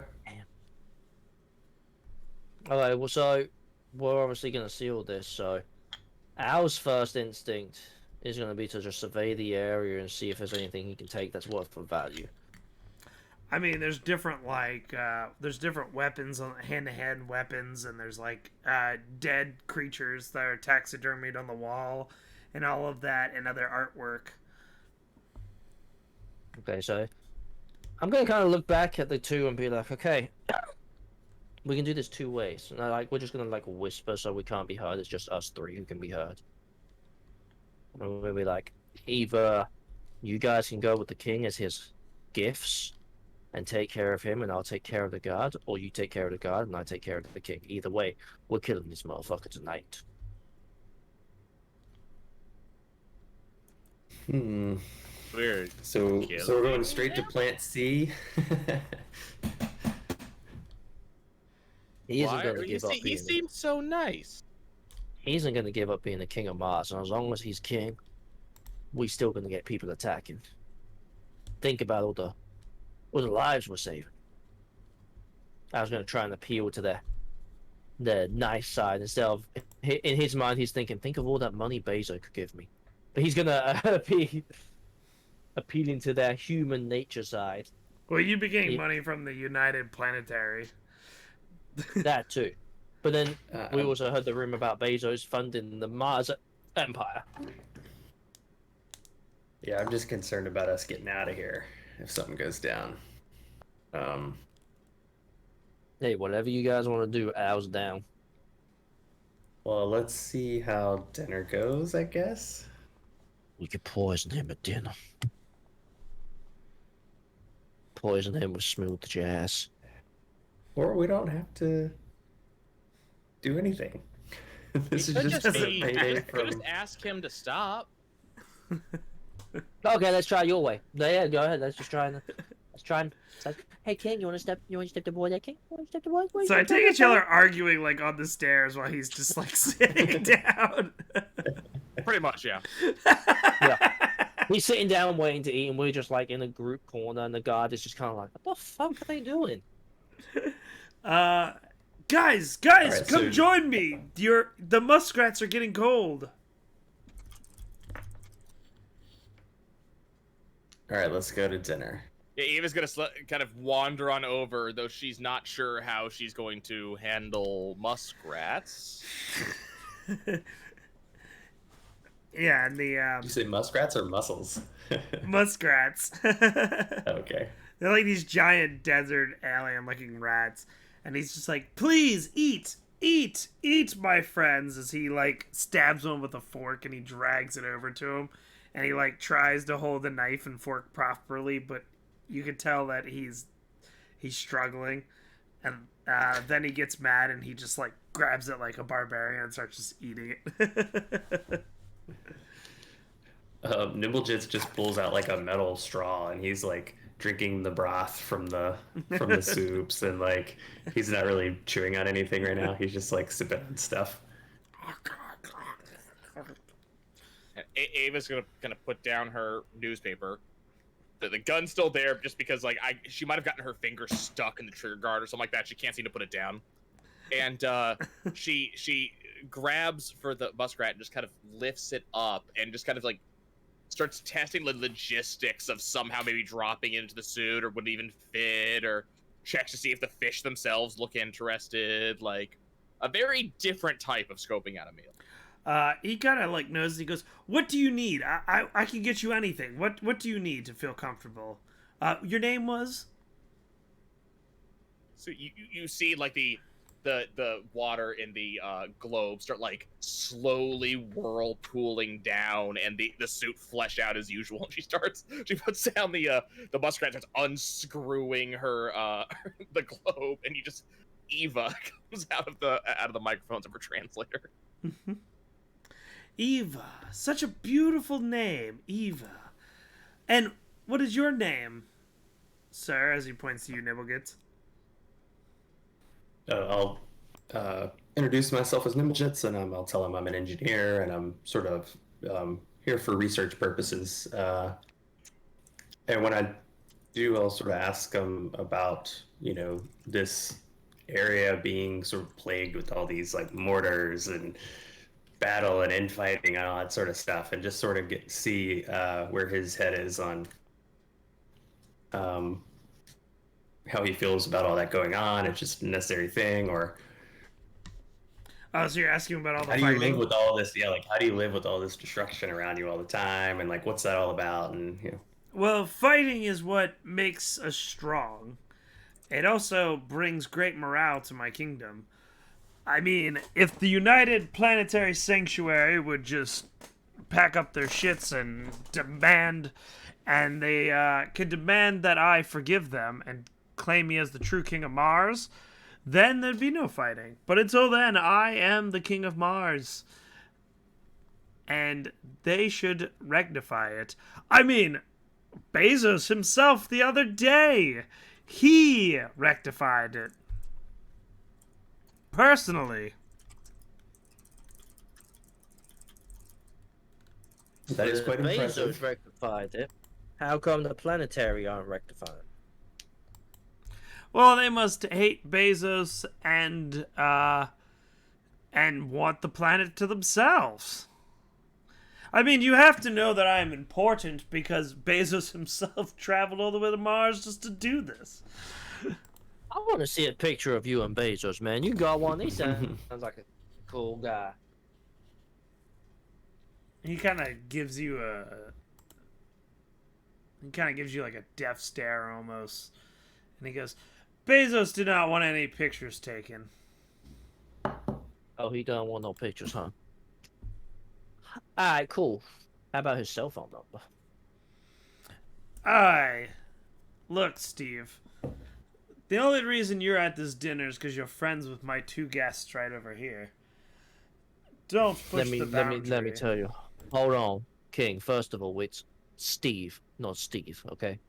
Alright, well, so we're obviously going to see all this, so Al's first instinct is going to be to just survey the area and see if there's anything he can take that's worth of value. I mean, there's different weapons, hand-to-hand weapons, and there's like dead creatures that are taxidermied on the wall, and all of that, and other artwork. Okay, so I'm going to kind of look back at the two and be like, okay, we can do this two ways. And we're just going to like whisper so we can't be heard. It's just us three who can be heard. And we'll be like, either you guys can go with the king as his gifts and take care of him, and I'll take care of the guard, or you take care of the guard and I take care of the king. Either way, we're killing this motherfucker tonight. Weird. So we're going straight to Plant C. He isn't Why? going to You give up see, he being. seems so nice. He isn't going to give up being the king of Mars, and as long as he's king, we still going to get people attacking. Think about all the lives we're saving. I was going to try and appeal to the nice side instead of, in his mind, he's thinking, think of all that money Bezos could give me. But he's going to appealing to their human nature side. Well, you'd be getting Yeah. money from the United Planetary. That too. But then we also heard the rumor about Bezos funding the Mars Empire. Yeah, I'm just concerned about us getting out of here if something goes down. Hey, whatever you guys want to do, Al's down. Well, let's see how dinner goes, I guess. We could poison him at dinner. Poison him with smooth jazz. Or we don't have to do anything. This is Could just just a be- payday could just from. ask him to stop. Okay, let's try your way. Yeah, go ahead. Let's just try and it's like, hey King, you wanna step the boy there, King? You wanna step the boy? So I take each other arguing like on the stairs while he's just like sitting down. Pretty much, yeah. Yeah. He's sitting down waiting to eat, and we're just like in a group corner, and the guard is just kind of like, what the fuck are they doing? Guys, Alright, come so- join me. The muskrats are getting cold. All right, let's go to dinner. Yeah, Eva's gonna kind of wander on over, though she's not sure how she's going to handle muskrats. Yeah, and the Did you say muskrats or mussels? muskrats. Okay. They're like these giant desert alien-looking rats, and he's just like, "Please eat, Eat, eat, my friends, as he like stabs one with a fork and he drags it over to him, and he like tries to hold the knife and fork properly, but you can tell that he's struggling, and then he gets mad and he just like grabs it like a barbarian and starts just eating it. Nimblejits just pulls out like a metal straw and he's like drinking the broth from the soups, and like he's not really chewing on anything right now. He's just like sipping on stuff. Ava's gonna put down her newspaper. The gun's still there, just because like she might have gotten her finger stuck in the trigger guard or something like that. She can't seem to put it down, and she grabs for the muskrat and just kind of lifts it up and just kind of like starts testing the logistics of somehow maybe dropping it into the suit or would it even fit, or checks to see if the fish themselves look interested. Like a very different type of scoping out a meal. He kind of like knows. He goes, "What do you need? I can get you anything. What do you need to feel comfortable?" Your name was? So you see like the water in the globe start like slowly whirlpooling down, and the suit flesh out as usual. And she puts down the muskrat, starts unscrewing her the globe, and Eva comes out of the microphones of her translator. Eva, such a beautiful name, Eva. And what is your name, sir? As he points to you, Nibblegits. I'll introduce myself as Nimblejits, and I'll tell him I'm an engineer and I'm sort of here for research purposes. And when I do, I'll sort of ask him about, this area being sort of plagued with all these like mortars and battle and infighting and all that sort of stuff, and just sort of see where his head is on how he feels about all that going on. It's just a necessary thing, or so you're asking about all the how do fighting? you live with all this? Yeah, like how do you live with all this destruction around you all the time, and like what's that all about? And Well, fighting is what makes us strong. It also brings great morale to my kingdom. I mean, if the United Planetary Sanctuary would just pack up their shits and demand, and they could demand that I forgive them and claim me as the true king of Mars, then there'd be no fighting. But until then, I am the king of Mars. And they should rectify it. I mean, Bezos himself the other day, he rectified it. Personally. that is quite Bezos impressive. rectified it. How come the planetary aren't rectifying? Well, they must hate Bezos and want the planet to themselves. I mean, you have to know that I'm important because Bezos himself traveled all the way to Mars just to do this. I want to see a picture of you and Bezos, man. You got one. He sounds like a cool guy. He kind of gives you like a death stare almost. And he goes, Bezos did not want any pictures taken. Oh, he don't want no pictures, huh? Alright, cool. How about his cell phone number? Look, Steve. The only reason you're at this dinner is because you're friends with my two guests right over here. Don't push the boundary. Let me tell you. Hold on, King. First of all, it's Steve, not Steve, okay?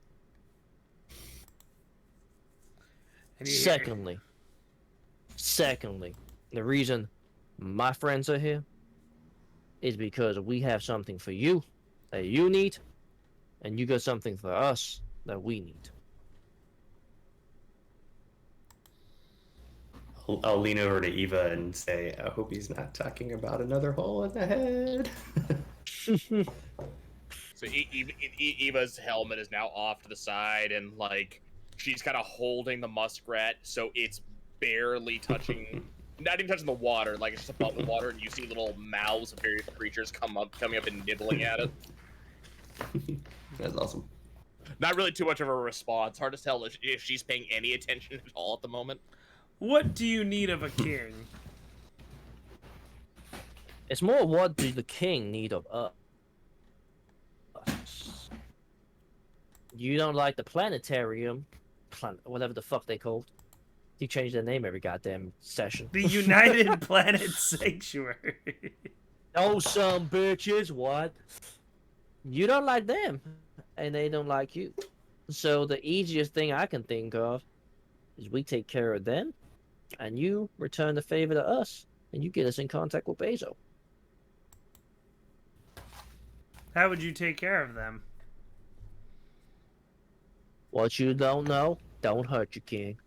Secondly, the reason my friends are here is because we have something for you that you need, and you got something for us that we need. I'll lean over to Eva and say, I hope he's not talking about another hole in the head. So Eva's helmet is now off to the side, and like she's kind of holding the muskrat, so it's barely touching, not even touching the water. Like it's just above the water, and you see little mouths of various creatures coming up and nibbling at it. That's awesome. Not really too much of a response. Hard to tell if she's paying any attention at all at the moment. What do you need of a king? It's more what do the king need of us? You don't like the planetarium, whatever the fuck they called. You change their name every goddamn session. The United Planet Sanctuary. Oh, some bitches, what? You don't like them, and they don't like you. So the easiest thing I can think of is we take care of them, and you return the favor to us, and you get us in contact with Bezo. How would you take care of them? What you don't know, don't hurt you, king.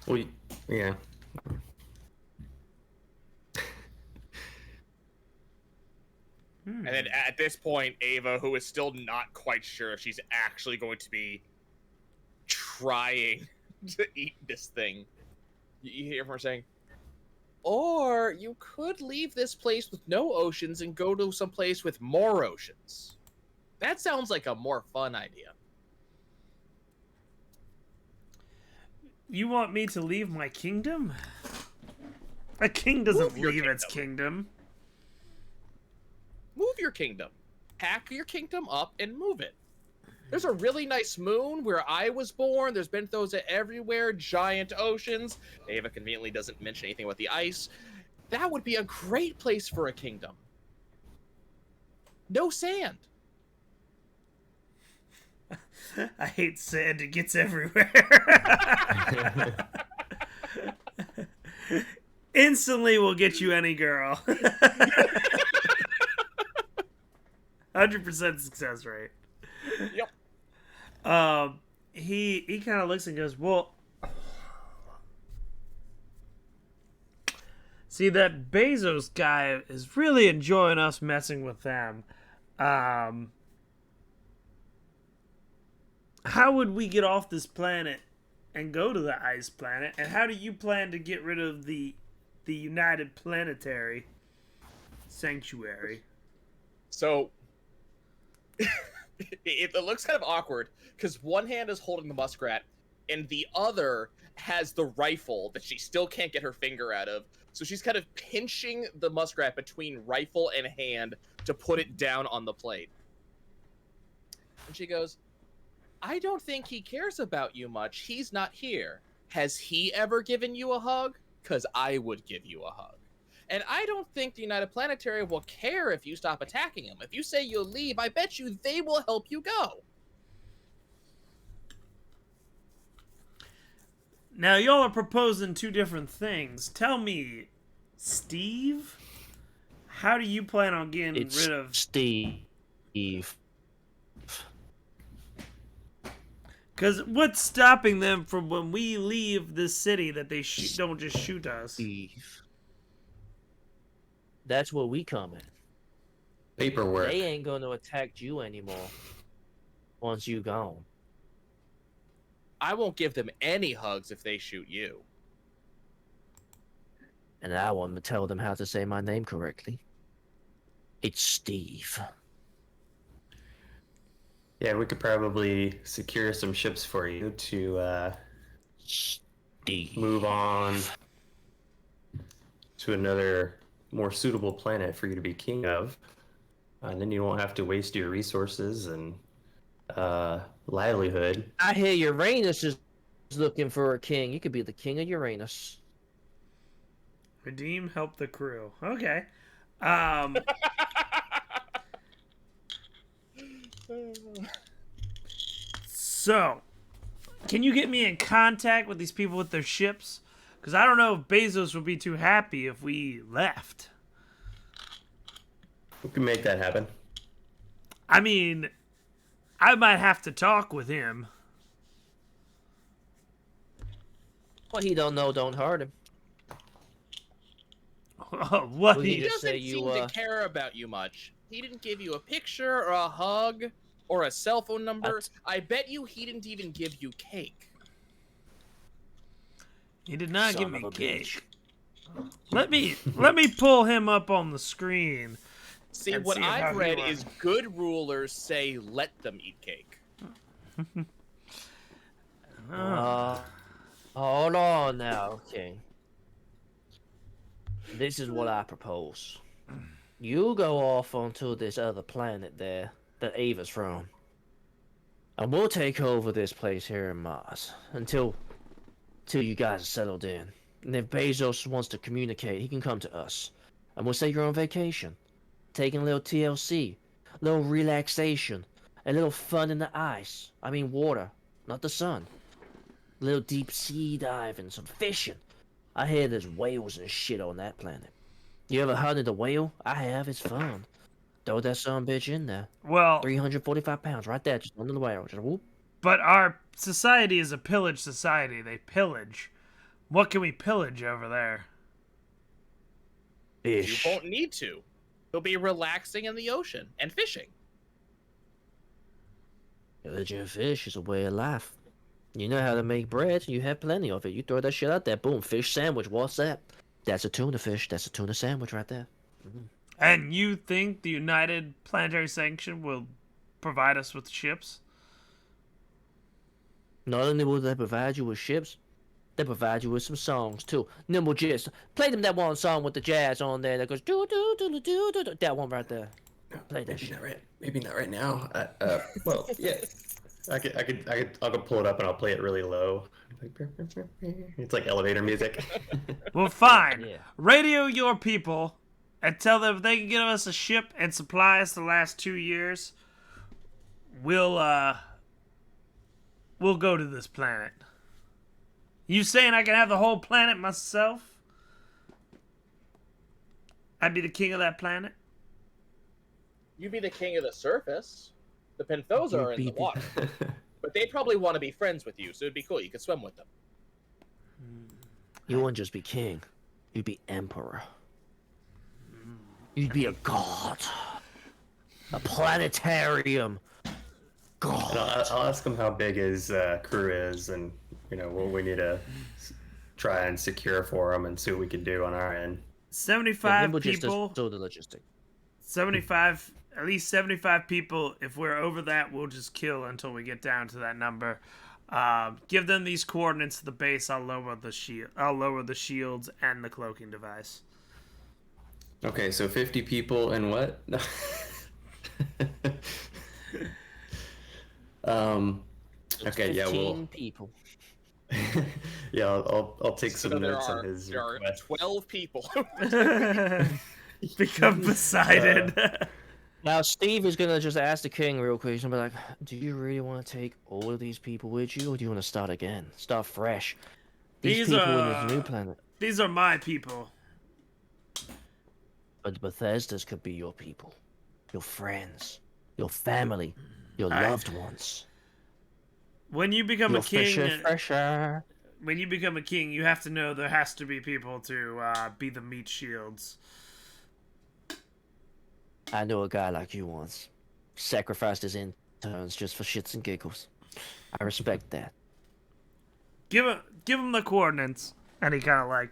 Well, yeah. And then at this point, Ava, who is still not quite sure if she's actually going to be trying to eat this thing, you hear her saying, or you could leave this place with no oceans and go to some place with more oceans. That sounds like a more fun idea. You want me to leave my kingdom? A king doesn't Move your leave its kingdom. Move your kingdom. Pack your kingdom up and move it. There's a really nice moon where I was born. There's been those everywhere. Giant oceans. Ava conveniently doesn't mention anything about the ice. That would be a great place for a kingdom. No sand. I hate sand. It gets everywhere. Instantly will get you any girl. 100% success rate. Yep. He kind of looks and goes, well, see, that Bezos guy is really enjoying us messing with them. How would we get off this planet and go to the ice planet? And how do you plan to get rid of the United Planetary Sanctuary? So it looks kind of awkward because one hand is holding the muskrat and the other has the rifle that she still can't get her finger out of. So she's kind of pinching the muskrat between rifle and hand to put it down on the plate. And she goes, I don't think he cares about you much. He's not here. Has he ever given you a hug? Because I would give you a hug. And I don't think the United Planetary will care if you stop attacking him. If you say you'll leave, I bet you they will help you go. Now, y'all are proposing two different things. Tell me, Steve, how do you plan on getting rid of... Steve. Because what's stopping them from when we leave this city that they don't just shoot us? Steve. That's where we come in. Paperwork. They ain't gonna attack you anymore once you gone. I won't give them any hugs if they shoot you. And I want to tell them how to say my name correctly. It's Steve. Yeah, we could probably secure some ships for you to Steve. move on to another more suitable planet for you to be king of. And then you won't have to waste your resources and livelihood. I hear Uranus is looking for a king. You could be the king of Uranus. Redeem, help the crew. Okay. So, can you get me in contact with these people with their ships? Because I don't know if Bezos would be too happy if we left. We can make that happen. I mean, I might have to talk with him. What he don't know don't hurt him. What We He can just doesn't say you, seem to care about you much. He didn't give you a picture or a hug or a cell phone number. I bet you he didn't even give you cake. He did not give Son me of a cake. Let me pull him up on the screen. See, And what see how I've he read runs. is good rulers say let them eat cake. Hold on now, King. This is what I propose. You go off onto this other planet there that Ava's from. And we'll take over this place here in Mars till you guys are settled in. And if Bezos wants to communicate, he can come to us. And we'll say you're on vacation. Taking a little TLC, a little relaxation, a little fun in the ice. I mean water, not the sun. A little deep sea diving, some fishing. I hear there's whales and shit on that planet. You ever hunted a whale? I have, it's fun. Throw that son bitch in there. Well, 345 pounds right there, just under the whale. Just whoop. but our society is a pillage society. They pillage. What can we pillage over there? You Fish. won't need to. You'll be relaxing in the ocean and fishing. Pillaging fish is a way of life. You know how to make bread, you have plenty of it. You throw that shit out there, boom, fish sandwich, what's that? That's a tuna fish, that's a tuna sandwich right there. And you think the United Planetary Sanction will provide us with ships? Not only will they provide you with ships, they provide you with some songs too. Nimble Jizz. Play them that one song with the jazz on there that goes do do do do do do do. That one right there. Play that Maybe shit. not right. Maybe not right now. Well, yeah. I'll go pull it up and I'll play it really low. It's like elevator music. Well, fine. Yeah. Radio your people and tell them if they can give us a ship and supply us the last 2 years, we'll go to this planet. You saying I can have the whole planet myself? I'd be the king of that planet. You'd be the king of the surface. The Penthos are in the water. But they'd probably want to be friends with you, so it'd be cool. You could swim with them. You wouldn't just be king, you'd be emperor. You'd be a god. A planetarium. And God. I'll ask him how big his crew is, and what we need to try and secure for him, and see what we can do on our end. 75 Nimble just does people. all the logistic. 75, at least 75 people. If we're over that, we'll just kill until we get down to that number. Give them these coordinates to the base. I'll lower the shield. I'll lower the shields and the cloaking device. Okay, so 50 people and what? Okay, yeah, 15 people. yeah, I'll take So some there notes are, on his there are request. 12 people. Become Poseidon. Now, Steve is gonna just ask the king real quick. He's gonna be like, "Do you really want to take all of these people with you, or do you want to start again, start fresh? These people in this new planet, These are my people. but Bethesda's could be your people, your friends, your family, your Alright. loved ones. When you become Your a king, fresher. when you become a king, you have to know there has to be people to be the meat shields. I know a guy like you once. Sacrificed his interns just for shits and giggles. I respect that. Give him the coordinates, and he kind of like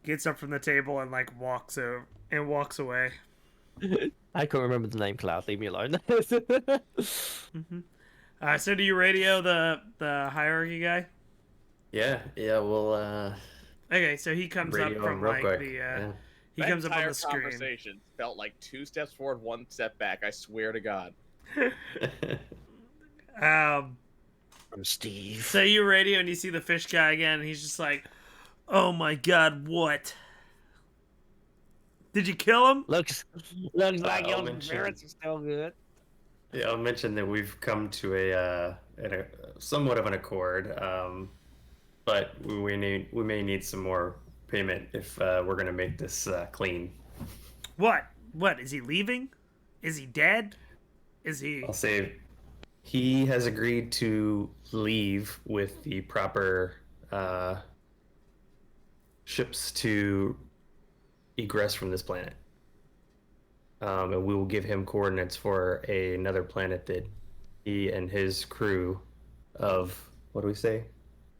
gets up from the table and like walks over and walks away. I can't remember the name, Cloud. Leave me alone. So do you radio the hierarchy guy? Yeah, we'll Okay, so he comes up radio him from real like quick. the Yeah. he That comes up on entire the screen. conversation felt like 2 steps forward, 1 step back. I swear to God. Um, From Steve. so you radio and you see the fish guy again, and he's just like, "Oh my God, what? Did you kill him?" Looks like I'll your mention- spirits are still good. Yeah, I'll mention that we've come to a somewhat of an accord, but we may need some more payment if we're gonna make this clean. What? What? Is he leaving? Is he dead? Is he? I'll say he has agreed to leave with the proper ships to egress from this planet. And we will give him coordinates for another planet that he and his crew of, what do we say?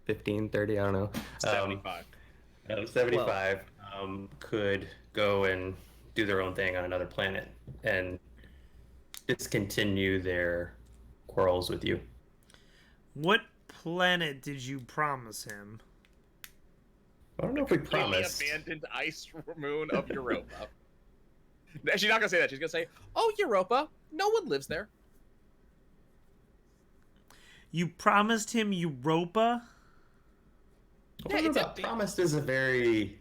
15, 30, I don't know. 75. 75 could go and do their own thing on another planet and discontinue their quarrels with you. What planet did you promise him? I don't know if The we promised. abandoned ice moon of Europa. She's not gonna say that. She's gonna say, "Oh, Europa, no one lives there." You promised him Europa? I don't know it's a about big- promised is a very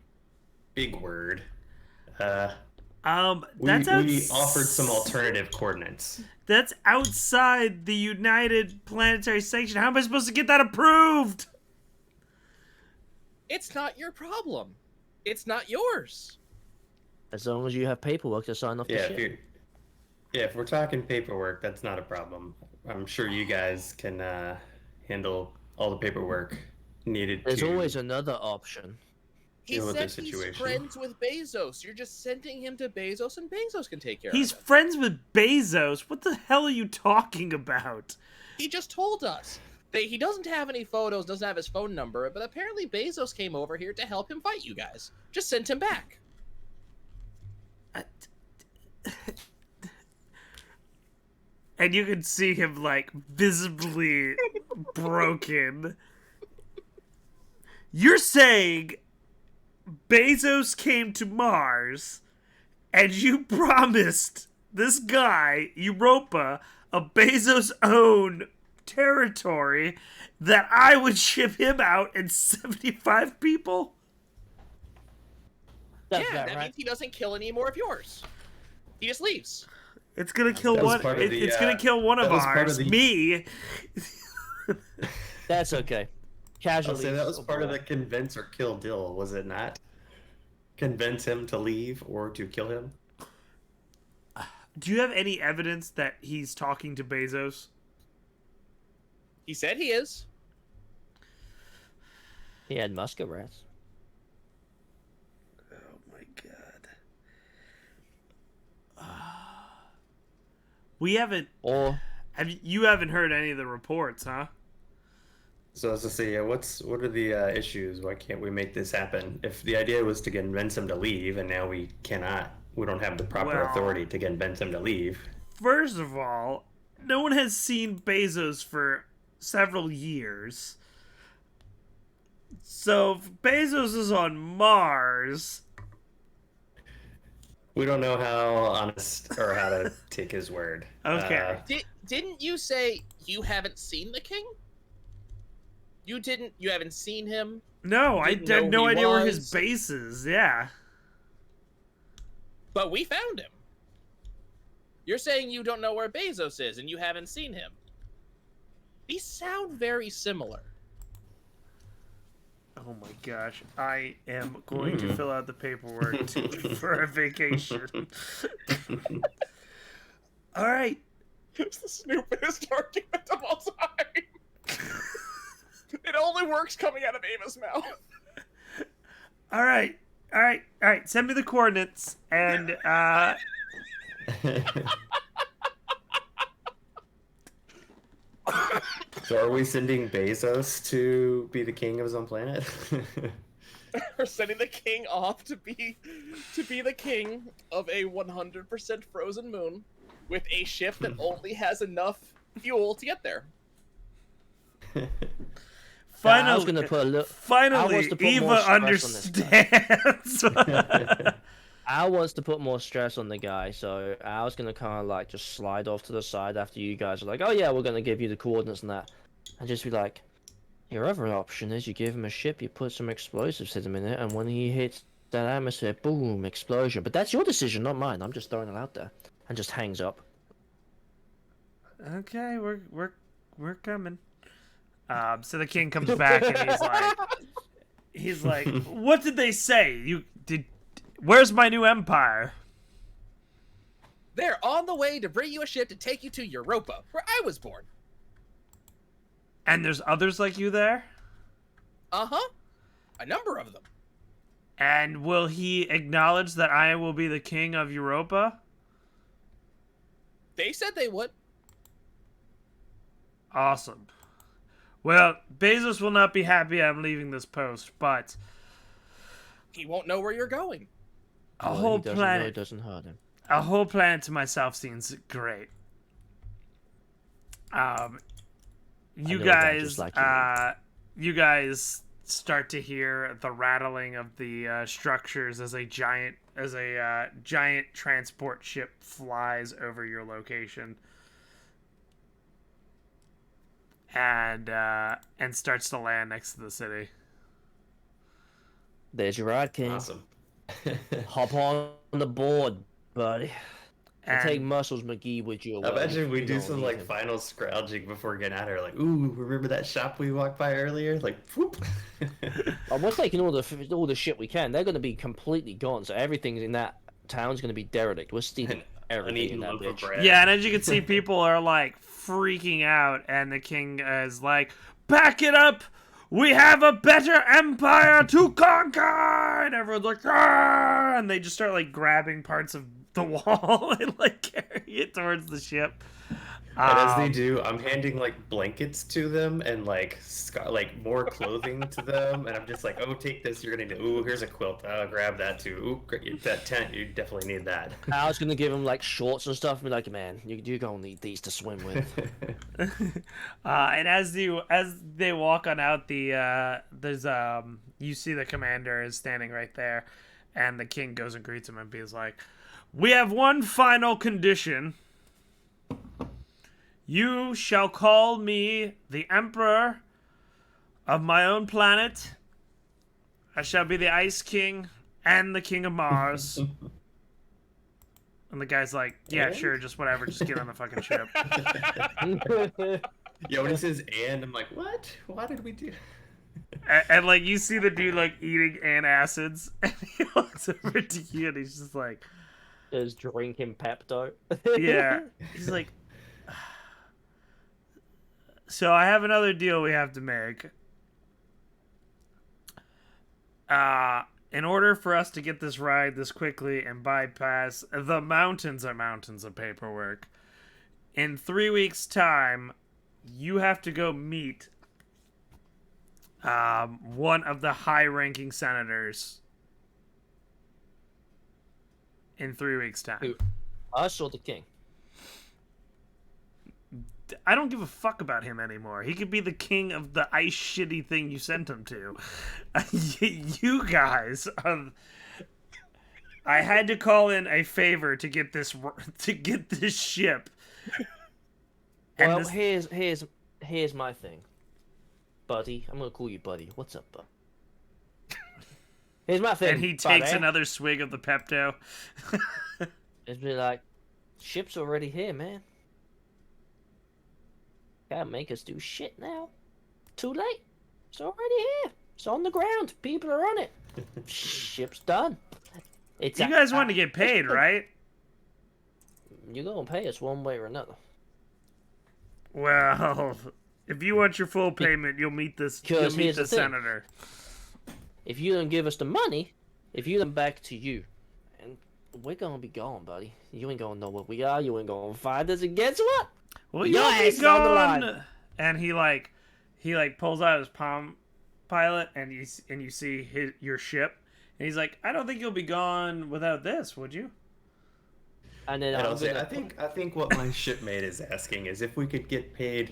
big word. We That's we offered some alternative coordinates. That's outside the United Planetary Sanction. How am I supposed to get that approved? It's not your problem. It's not yours. As long as you have paperwork to sign off the Yeah, ship. if we're talking paperwork, that's not a problem. I'm sure you guys can handle all the paperwork needed. There's to always another option. He deal with said this he's situation. friends with Bezos. You're just sending him to Bezos, and Bezos can take care He's of it. friends with Bezos. What the hell are you talking about? He just told us. He doesn't have any photos, doesn't have his phone number, but apparently Bezos came over here to help him fight you guys. Just sent him back. And you can see him, like, visibly broken. You're saying Bezos came to Mars and you promised this guy, Europa, a Bezos-owned territory that I would ship him out and 75 people? That's Yeah, about that right. means he doesn't kill any more of yours. He just leaves. It's gonna kill That was one. part of the, It's gonna kill one of that was part ours. of the- Me. That's okay. I'll Casually. say that was part of the convince or kill deal, was it not? Convince him to leave or to kill him? Do you have any evidence that he's talking to Bezos? He said he is. He had musket rats. Oh my god. We haven't. Or You haven't heard any of the reports, huh? So as I say, yeah, what are the issues? Why can't we make this happen? If the idea was to convince him to leave, and now we cannot, we don't have the proper Well- authority to convince him to leave. First of all, no one has seen Bezos for several years. So if Bezos is on Mars. We don't know how honest or how to take his word. Okay. Didn't you say you haven't seen the king? You haven't seen him? No, I Didn't had know no he idea where his was. base is. Yeah. But we found him. You're saying you don't know where Bezos is and you haven't seen him. These sound very similar. Oh my gosh. I am going to fill out the paperwork for a vacation. All right. It's the stupidest argument of all time. It only works coming out of Ava's mouth. All right. Send me the coordinates and So are we sending Bezos to be the king of his own planet? We're sending the king off to be the king of a 100% frozen moon with a ship that only has enough fuel to get there. I was gonna put a little. I finally, was to put more Eva stress on this understands. I was to put more stress on the guy, so I was gonna kind of like just slide off to the side after you guys are like, "Oh yeah, we're gonna give you the coordinates and that," and just be like, "Your other option is you give him a ship, you put some explosives in it, and when he hits that atmosphere, boom, explosion." But that's your decision, not mine. I'm just throwing it out there, and just hangs up. Okay, we're coming. So the king comes back and he's like, what did they say? Where's my new empire? They're on the way to bring you a ship to take you to Europa, where I was born. And there's others like you there? Uh-huh. A number of them. And will he acknowledge that I will be the king of Europa? They said they would. Awesome. Well, Bezos will not be happy I'm leaving this post, but He won't know where you're going. a Well, whole he doesn't know planet, it doesn't hurt him. a whole planet to myself seems great. You know that guys, just like you. you guys start to hear the rattling of the structures as a giant transport ship flies over your location and starts to land next to the city. There's your ride, King. Awesome. Hop on the board, buddy. And take And Muscles McGee with you. Imagine we You do don't some need like him. final scrounging before getting out of here. Like, ooh, remember that shop we walked by earlier? Like, whoop. We're taking all the shit we can. They're going to be completely gone. So everything in that town's going to be derelict. We're stealing An everything in uneaten that loaf of bitch. bread. yeah, and as you can see, people are like freaking out, and the king is like, "Back it up! We have a better empire to conquer!" And everyone's like, "Ah!" And they just start like grabbing parts of the wall and like carrying it towards the ship. And as they do, I'm handing like blankets to them and like more clothing to them, and I'm just like, "Oh, take this. You're gonna do. Ooh, here's a quilt. Oh, grab that too. Ooh, great. That tent. You definitely need that." I was going to give him like shorts and stuff and be like, man, you're going to need these to swim with. And as they walk on out, there's you see the commander is standing right there, and the king goes and greets him and he's like, "We have one final condition. You shall call me the emperor of my own planet. I shall be the Ice King and the King of Mars." And the guy's like, "Yeah, And? sure, just whatever, just get on the fucking ship." Yeah, when he says "and," I'm like, "What? Why did we do?" And like you see the dude like eating antacids, and he looks over to you, and he's just like, Just drinking Pepto. "Yeah." He's like, "So I have another deal we have to make. In order for us to get this ride this quickly and bypass the mountains of paperwork, in 3 weeks' time, you have to go meet one of the high-ranking senators in 3 weeks' time." Who? Us or the king? I don't give a fuck about him anymore. He could be the king of the ice shitty thing you sent him to. You guys are... I had to call in a favor to get this ship. And Well, this- here's my thing, buddy. I'm gonna call you buddy. What's up, bud? Here's my thing. and he takes buddy. another swig of the Pepto. It's be like, ship's already here, man. Can't make us do shit now. Too late. It's already here. It's on the ground. People are on it. Ship's done. It's You guys want to get paid, right? You're gonna pay us one way or another. Well, if you want your full payment, you'll meet the here's the thing. senator. If you don't give us the money, if you them back to you, and we're gonna be gone, buddy. You ain't gonna know what we are. You ain't gonna find us. And guess what? Well, Your you'll be ass is on the gone. line. And he pulls out his Palm Pilot, and you see your ship, and he's like, "I don't think you'll be gone without this, would you?" And then And I'm I'll say, gonna... I think what my shipmate is asking is if we could get paid,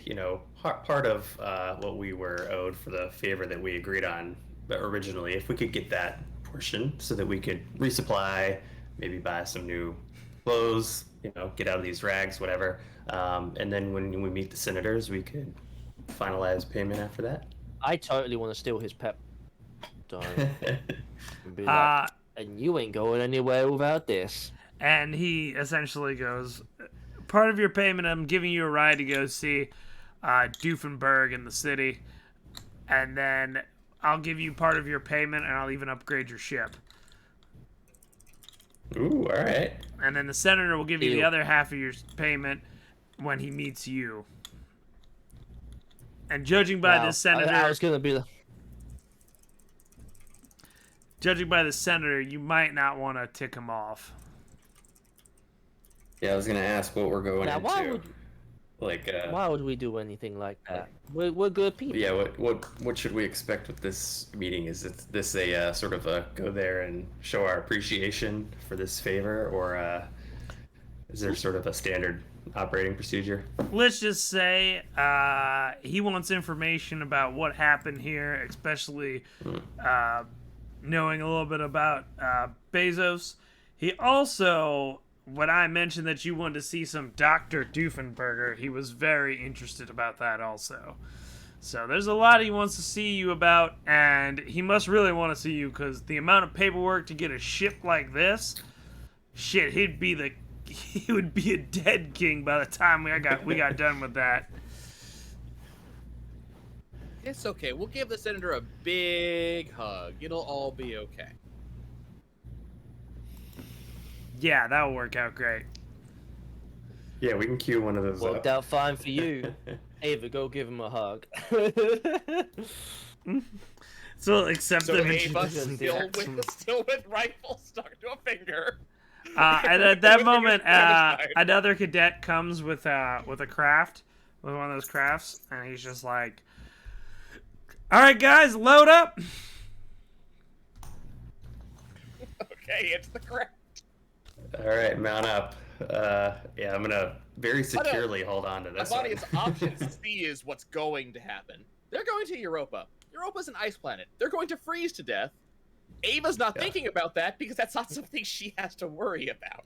part of what we were owed for the favor that we agreed on originally, if we could get that portion so that we could resupply, maybe buy some new clothes, get out of these rags, whatever. And then when we meet the senators, we could finalize payment after that. I totally want to steal his pep. Don't be like, Uh, and you ain't going anywhere without this. and he essentially goes, "Part of your payment, I'm giving you a ride to go see Doofenberg in the city, and then I'll give you part of your payment, and I'll even upgrade your ship. Ooh, all right. And then the senator will give you the Deal. other half of your payment when he meets you." And judging by Wow, this senator, I was gonna be the... you might not want to tick him off. Yeah, I was gonna ask what we're going Now, into. why would we do anything like that? We're good people. Yeah, what should we expect with this meeting? Is this a sort of a go there and show our appreciation for this favor, or Is there sort of a standard operating procedure? Let's just say he wants information about what happened here, especially knowing a little bit about Bezos. He also, when I mentioned that you wanted to see some Dr. Doofenberger, he was very interested about that also. So there's a lot he wants to see you about, and he must really want to see you because the amount of paperwork to get a ship like this, shit, he would be a dead king by the time we got done with that. It's okay. We'll give the senator a big hug. It'll all be okay. Yeah, that'll work out great. Yeah, we can cue one of those Worked up. out fine for you. Ava, go give him a hug. So except So the Ava mention- still with rifle stuck to a finger. and at that With moment, fingers on his side. another cadet comes with a craft, with one of those crafts, and he's just like, "All right, guys, load up." Okay, it's the correct. All right, mount up. Yeah, I'm gonna very securely hold on to this one. Audience option C is what's going to happen. They're going to Europa. Europa's an ice planet. They're going to freeze to death. Ava's not thinking about that because that's not something she has to worry about.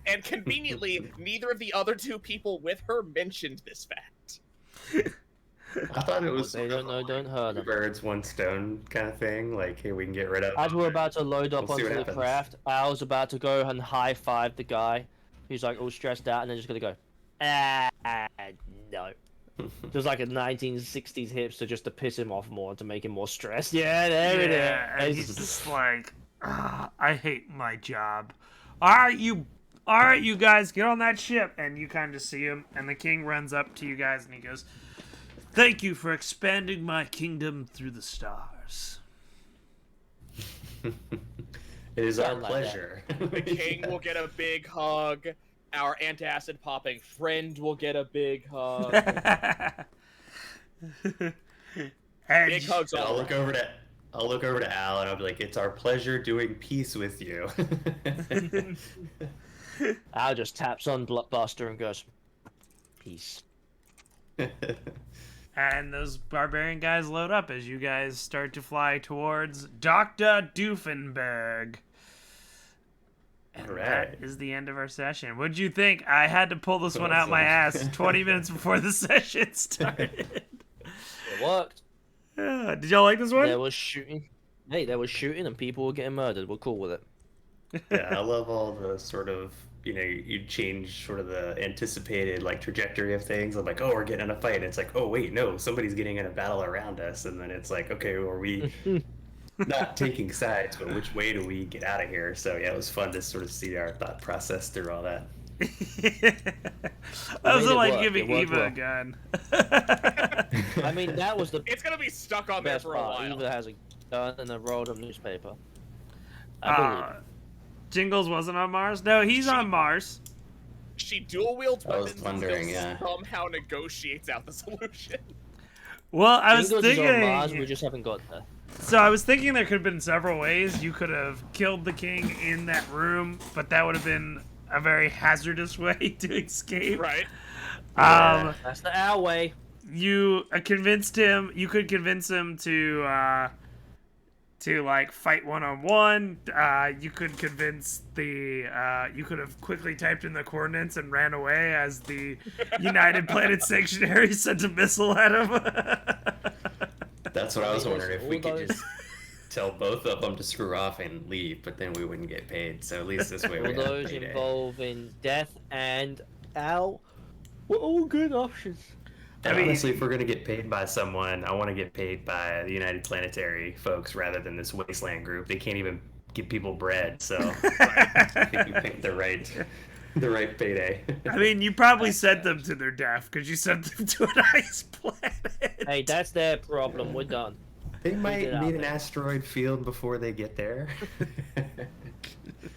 And conveniently, neither of the other two people with her mentioned this fact. I thought it was What they don't know, don't hurt two them. birds, one stone kind of thing. Like, hey, we can get rid of. As we're about to load up We'll see onto what the happens. craft, Al's about to go and high five the guy who's like all stressed out, and then just gonna go, no. Just like a 1960s hipster just to piss him off more, to make him more stressed. Yeah, there it And is. he's just like, "I hate my job. All right, you guys, get on that ship." And you kind of see him, and the king runs up to you guys, and he goes, "Thank you for expanding my kingdom through the stars." It is our Sound like pleasure. The king will get a big hug. Our antacid popping friend will get a big hug. And Big hugs I'll all look around. over to Al and I'll be like, "It's our pleasure doing peace with you." Al just taps on Blockbuster and goes, peace. And those barbarian guys load up as you guys start to fly towards Dr. Doofenberg. And Alright. that is the end of our session. What'd you think? I had to pull this one out my ass 20 minutes before the session started. It worked. Did y'all like this one? There was shooting. Hey, there was shooting and people were getting murdered. We're cool with it. Yeah, I love all the sort of, you change sort of the anticipated like trajectory of things. I'm like, oh, we're getting in a fight. And it's like, oh wait, no, somebody's getting in a battle around us. And then it's like, okay, well, are we not taking sides, but which way do we get out of here? So yeah, it was fun to sort of see our thought process through all that. I was made it like work. giving It worked Eva a well. gun. I mean, that was the It's gonna be stuck on there best for a part. while. Eva has a gun and a rolled up newspaper. I believe. Jingles wasn't on Mars? No, he's on Mars. She dual wields I was weapons and wondering, still yeah. somehow negotiates out the solution. Well, I was Jingles is on Mars, we thinking. just haven't got there. So I was thinking there could have been several ways you could have killed the king in that room, but that would have been a very hazardous way to escape. Right? Yeah. That's the our way. You convinced him. You could convince him to like fight one-on-one. You could convince the. You could have quickly typed in the coordinates and ran away as the United Planet Sanctuary sent a missile at him. That's what I was wondering, if we all could those- just tell both of them to screw off and leave, but then we wouldn't get paid. So at least this way All we have those payday. involving death and Al were all good options. And I mean- honestly, if we're gonna get paid by someone, I want to get paid by the United Planetary folks rather than this wasteland group. They can't even give people bread, so I think you picked the right payday. I mean, you probably sent them to their death because you sent them to an ice planet. Hey, that's their problem. We're done. They might it out need an there. asteroid field before they get there.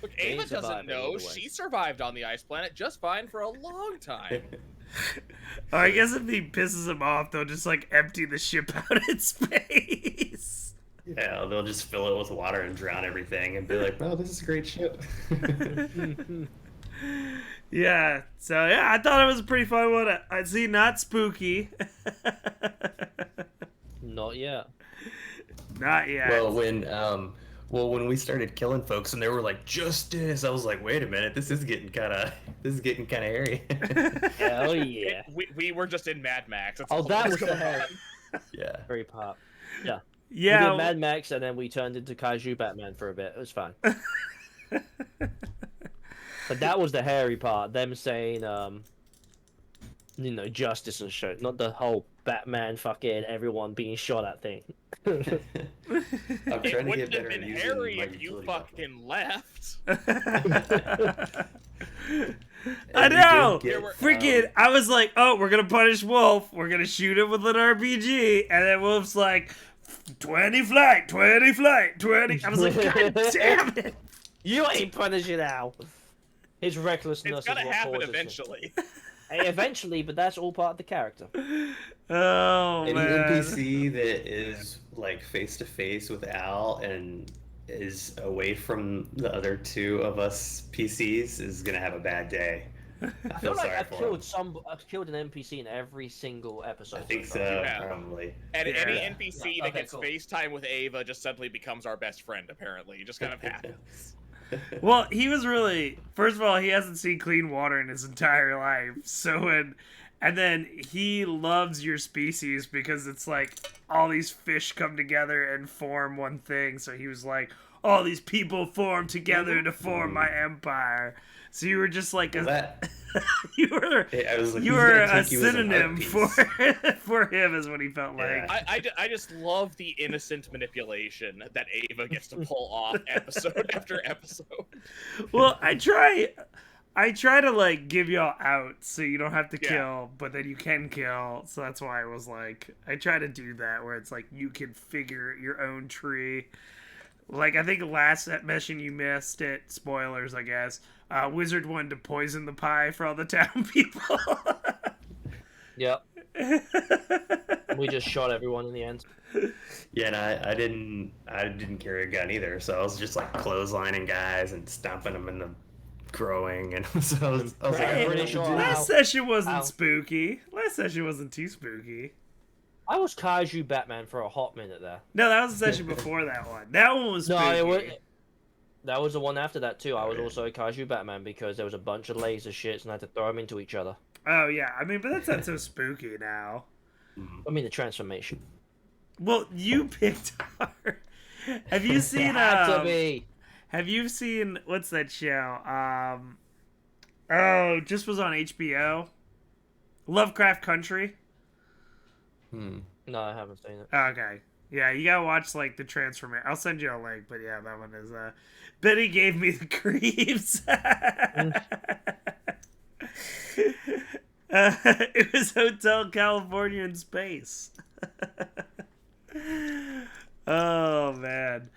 Look, They Ava survived doesn't know. either way. She survived on the ice planet just fine for a long time. Or I guess if he pisses them off, they'll just like empty the ship out in space. Yeah, they'll just fill it with water and drown everything and be like, "Oh, this is a great ship." Yeah. So yeah, I thought it was a pretty fun one. I see, not spooky. Not yet. Not yet. When we started killing folks and they were like justice, I was like, wait a minute, this is getting kind of hairy. Hell yeah. We were just in Mad Max. That's Oh, all that was going the hell. on. Yeah. Very part. Yeah. We Yeah. did Mad Max, and then we turned into Kaiju Batman for a bit. It was fun. But that was the hairy part. Them saying, justice and shit. Not the whole Batman fucking everyone being shot at thing. I'm It trying to wouldn't get have better been at using hairy my if you utility belt. fucking left. I And we know. did get, Freaking! I was like, oh, we're gonna punish Wolf. We're gonna shoot him with an RPG, and then Wolf's like, 20 flight, 20 flight, 20. I was like, God damn it! You ain't punishing Al. His recklessness It's gonna is what happen causes it. eventually. Hey, eventually, but that's all part of the character. Oh Any man. NPC that is like face to face with Al and is away from the other two of us PCs is gonna have a bad day. I I feel feel like sorry I've for him. killed an NPC in every single episode. I think so so, far. Yeah. probably. And Yeah. any NPC Yeah, that okay, gets cool. FaceTime with Ava just suddenly becomes our best friend, apparently. It just kind of happens. Well, he was really. First of all, he hasn't seen clean water in his entire life. And then he loves your species because it's like all these fish come together and form one thing. So he was like, all these people form together to form my empire. So you were just like That you were I was like, you he's were gonna a take you as an synonym art for piece. for him is what he felt Yeah. like. I just love the innocent manipulation that Ava gets to pull off episode after episode. Well, I try to like give y'all out so you don't have to Yeah. kill, but then you can kill. So that's why I was like, I try to do that where it's like you can figure your own tree. Like I think the last mission you missed it. Spoilers, I guess. Wizard wanted to poison the pie for all the town people. Yep. We just shot everyone in the end. Yeah, and I didn't carry a gun either, so I was just like clotheslining guys and stomping them in the growing, and so I was like, Right. I Pretty don't sure know what to do. Last session wasn't Ow. spooky. Last session wasn't too spooky. I was Kaiju Batman for a hot minute there. No, that was the session before that one. That one was spooky. No, it was. That was the one after that too. I was also Kaiju Batman because there was a bunch of laser shits and I had to throw them into each other. Oh yeah, I mean, but that's not so spooky now. I mean the transformation. Well, you picked her. Have you seen? It had to be. Have you seen what's that show? Just was on HBO. Lovecraft Country. No, I haven't seen it. Okay, yeah, you gotta watch like the transformation. I'll send you a link, but yeah, that one is. Betty gave me the creeps. It was Hotel California in space. Oh man,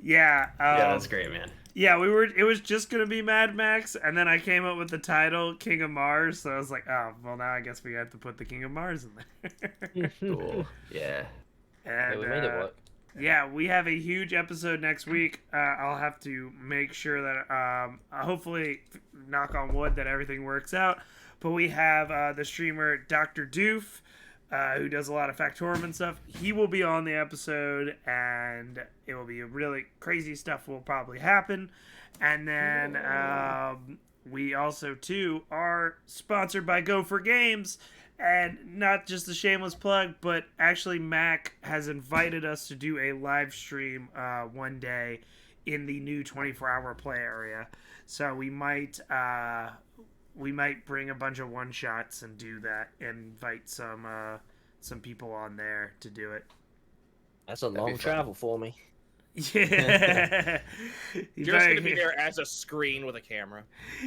yeah. Yeah, that's great, man. Yeah, we were. It was just gonna be Mad Max, and then I came up with the title King of Mars. So I was like, oh, well, now I guess we have to put the King of Mars in there. Cool. Yeah. And, Yeah, we made it work. Yeah, we have a huge episode next week. I'll have to make sure that, hopefully, knock on wood, that everything works out. But we have the streamer Dr. Doof, who does a lot of Factorum and stuff. He will be on the episode, and it will be really crazy stuff will probably happen. And then we also, too, are sponsored by Gopher Games. And not just a shameless plug, but actually Mac has invited us to do a live stream one day in the new 24-hour play area. So we might bring a bunch of one-shots and do that, and invite some people on there to do it. That's a be long fun. travel for me. Yeah. You're just gonna be there as a screen with a camera.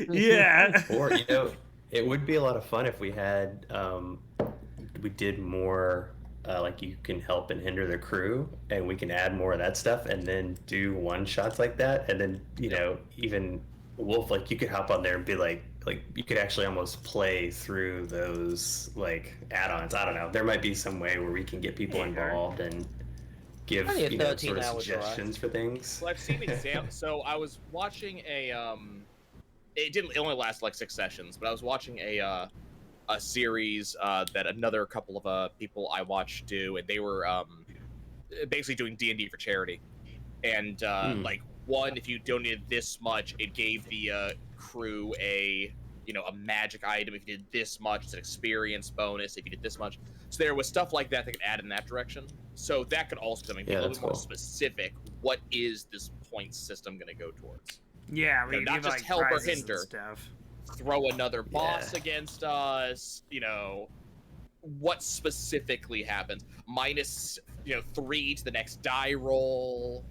Yeah. Or it would be a lot of fun if we had we did more like you can help and hinder the crew, and we can add more of that stuff, and then do one shots like that, and then even Wolf, like you could hop on there and be like you could actually almost play through those like add-ons. I don't know. There might be some way where we can get people involved and give Only a sort 13 of hours, suggestions for things. Well, I've seen examples. So I was watching a It only lasted like 6 sessions, but I was watching a series that another couple of people I watched do, and they were basically doing D&D for charity. And like one, if you donated this much, it gave the crew a magic item. If you did this much, it's an experience bonus. If you did this much, so there was stuff like that that could add in that direction. So that could also be a little bit more specific. What is this point system going to go towards? Yeah, we not just like help or prizes and hinder. Stuff. Throw another boss against us. What specifically happens? Minus 3 to the next die roll.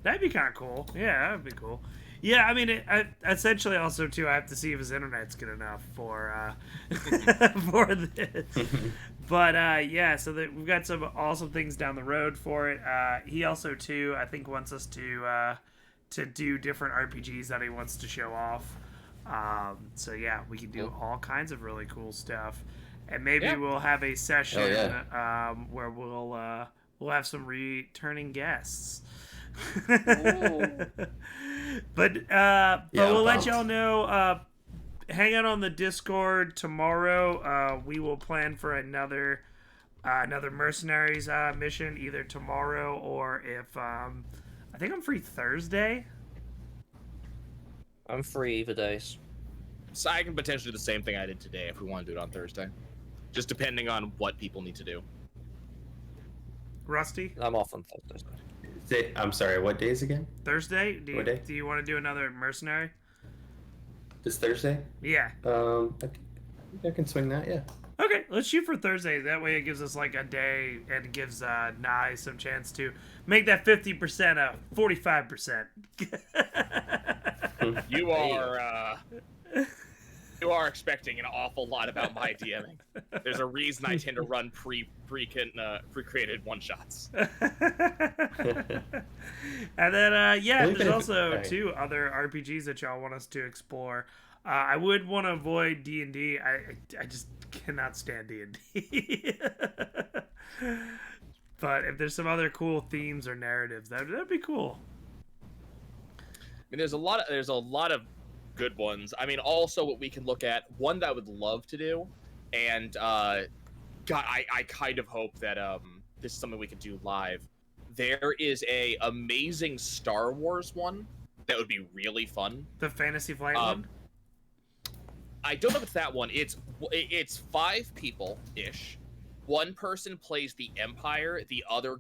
That'd be kind of cool. Yeah, that'd be cool. Yeah, I mean, essentially also, too, I have to see if his internet's good enough for for this. But, yeah, so we've got some awesome things down the road for it. He also, too, I think wants us to do different RPGs that he wants to show off. So, yeah, we can do all kinds of really cool stuff. And maybe we'll have a session where we'll have some returning guests. But we'll let y'all know. Hang out on the Discord tomorrow. We will plan for another mercenaries mission either tomorrow or if I think I'm free Thursday. I'm free either days. So I can potentially do the same thing I did today if we want to do it on Thursday, just depending on what people need to do. Rusty? I'm off on Thursday. I'm sorry, what days again? Thursday? Do you want to do another mercenary? This Thursday? Yeah. I can swing that, yeah. Okay, let's shoot for Thursday. That way it gives us like a day and it gives Nye some chance to make that 50% a 45%. You are expecting an awful lot about my DMing. There's a reason I tend to run pre-created one-shots. And then, there's also two other RPGs that y'all want us to explore. I would want to avoid D&D. I just cannot stand D&D. But if there's some other cool themes or narratives, that'd be cool. I mean, there's a lot of good ones. I mean, also what we can look at, one that I would love to do, and God, I kind of hope that this is something we could do live. There is a amazing Star Wars one that would be really fun. The Fantasy Flight one? I don't know if it's that one. It's 5 people ish. One person plays the Empire, the other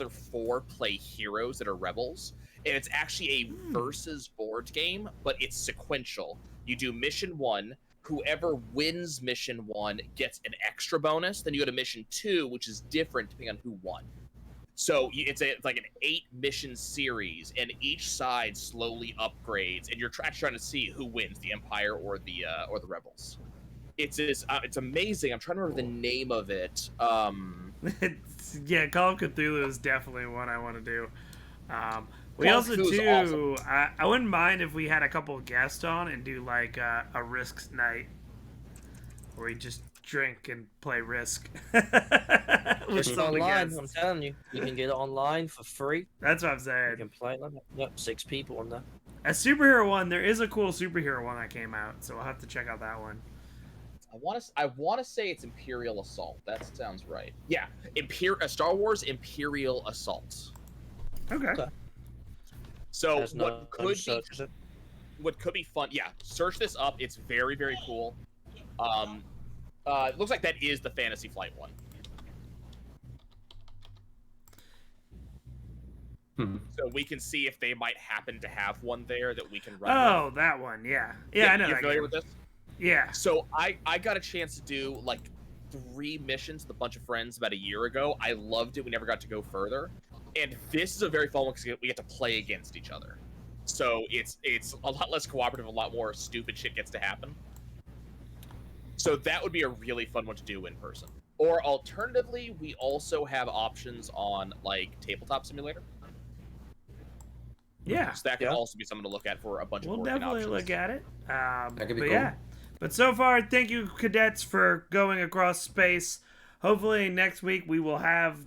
4 play heroes that are rebels. And it's actually a versus board game, but it's sequential. You do mission 1, whoever wins mission 1 gets an extra bonus. Then you go to mission 2, which is different depending on who won. So it's like an 8-mission series, and each side slowly upgrades, and you're trying to see who wins, the Empire or the rebels. It's amazing. I'm trying to remember the name of it. Yeah, Call of Cthulhu is definitely one I want to do. We Call also of Cthulhu's do. awesome. I wouldn't mind if we had a couple of guests on and do like a Risk night, where we just drink and play Risk. It's online. I'm telling you, you can get it online for free. That's what I'm You saying. can play it like that. Yep, 6 people on there. A superhero one. There is a cool superhero one that came out, so we'll have to check out that one. I want to say it's Imperial Assault. That sounds right. Yeah, Star Wars Imperial Assault. Okay. So There's what could be fun? Yeah, search this up. It's very, very cool. It looks like that is the Fantasy Flight one. So we can see if they might happen to have one there that we can run. Oh, with. that one. Yeah. Yeah, I know. You're that familiar game. with this? Yeah. So I got a chance to do like 3 missions with a bunch of friends about a year ago. I loved it. We never got to go further. And this is a very fun one because we get to play against each other. So it's a lot less cooperative, a lot more stupid shit gets to happen. So that would be a really fun one to do in person. Or alternatively, we also have options on like Tabletop Simulator. Yeah. So that could also be something to look at for a bunch of We'll board game definitely options. look at it. That could be but cool. yeah. But so far, thank you, cadets, for going across space. Hopefully next week we will have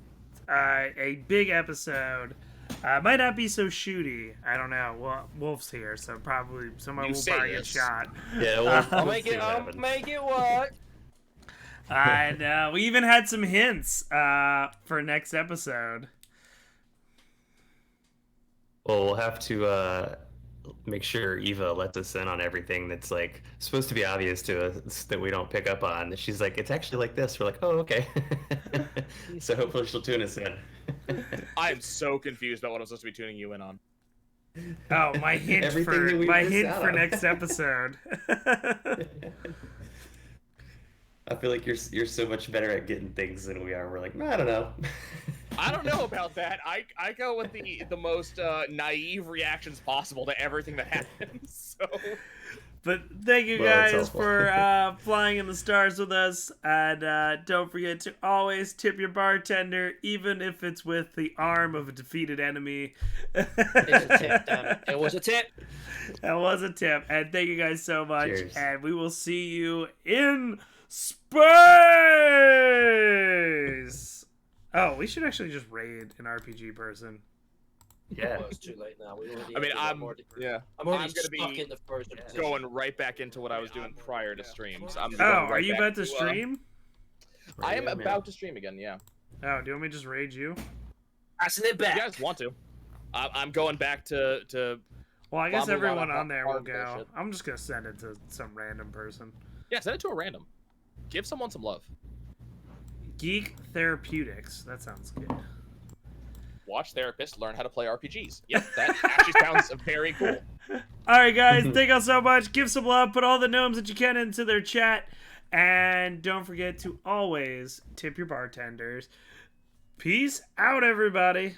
a big episode Might not be so shooty. I don't know. Well, Wolf's here, so probably someone You will say probably get this. shot. Yeah, well, I'll we'll make see it. what I'll happens. make it work. And we even had some hints for next episode. Well, we'll have to make sure Eva lets us in on everything that's like supposed to be obvious to us that we don't pick up on. She's like, it's actually like this. We're like, oh, okay. So hopefully she'll tune us in. I am so confused about what I'm supposed to be tuning you in on. Oh, my hint Everything that we for missed out on. next episode. I feel like you're so much better at getting things than we are. We're like, I don't know. I don't know about that. I go with the most naive reactions possible to everything that happens. So But thank you Well, that's guys helpful. for flying in the stars with us. And don't forget to always tip your bartender, even if it's with the arm of a defeated enemy. It's a tip, damn it. It was a tip. That was a tip. And thank you guys so much. Cheers. And we will see you in space. Oh, we should actually just raid an RPG person. Yeah. Well, it's too late now. We already I mean, did. I'm already I'm gonna stuck be in the first position. going right back into what I was doing prior to streams. I'm Oh, going are right you back about to stream? I am Yeah, man. about to stream again. Yeah. Oh, do you want me to just raid you? Passing it If back. you guys want to? I'm going back to Well, I guess Blah, blah, blah, everyone blah, on there will hard go. bullshit. I'm just gonna send it to some random person. yeah. Send it to a random. Give someone some love. Geek Therapeutics. That sounds good. Watch therapists learn how to play RPGs. Yep, that actually sounds very cool. All right, guys. Thank y'all so much. Give some love. Put all the gnomes that you can into their chat. And don't forget to always tip your bartenders. Peace out, everybody.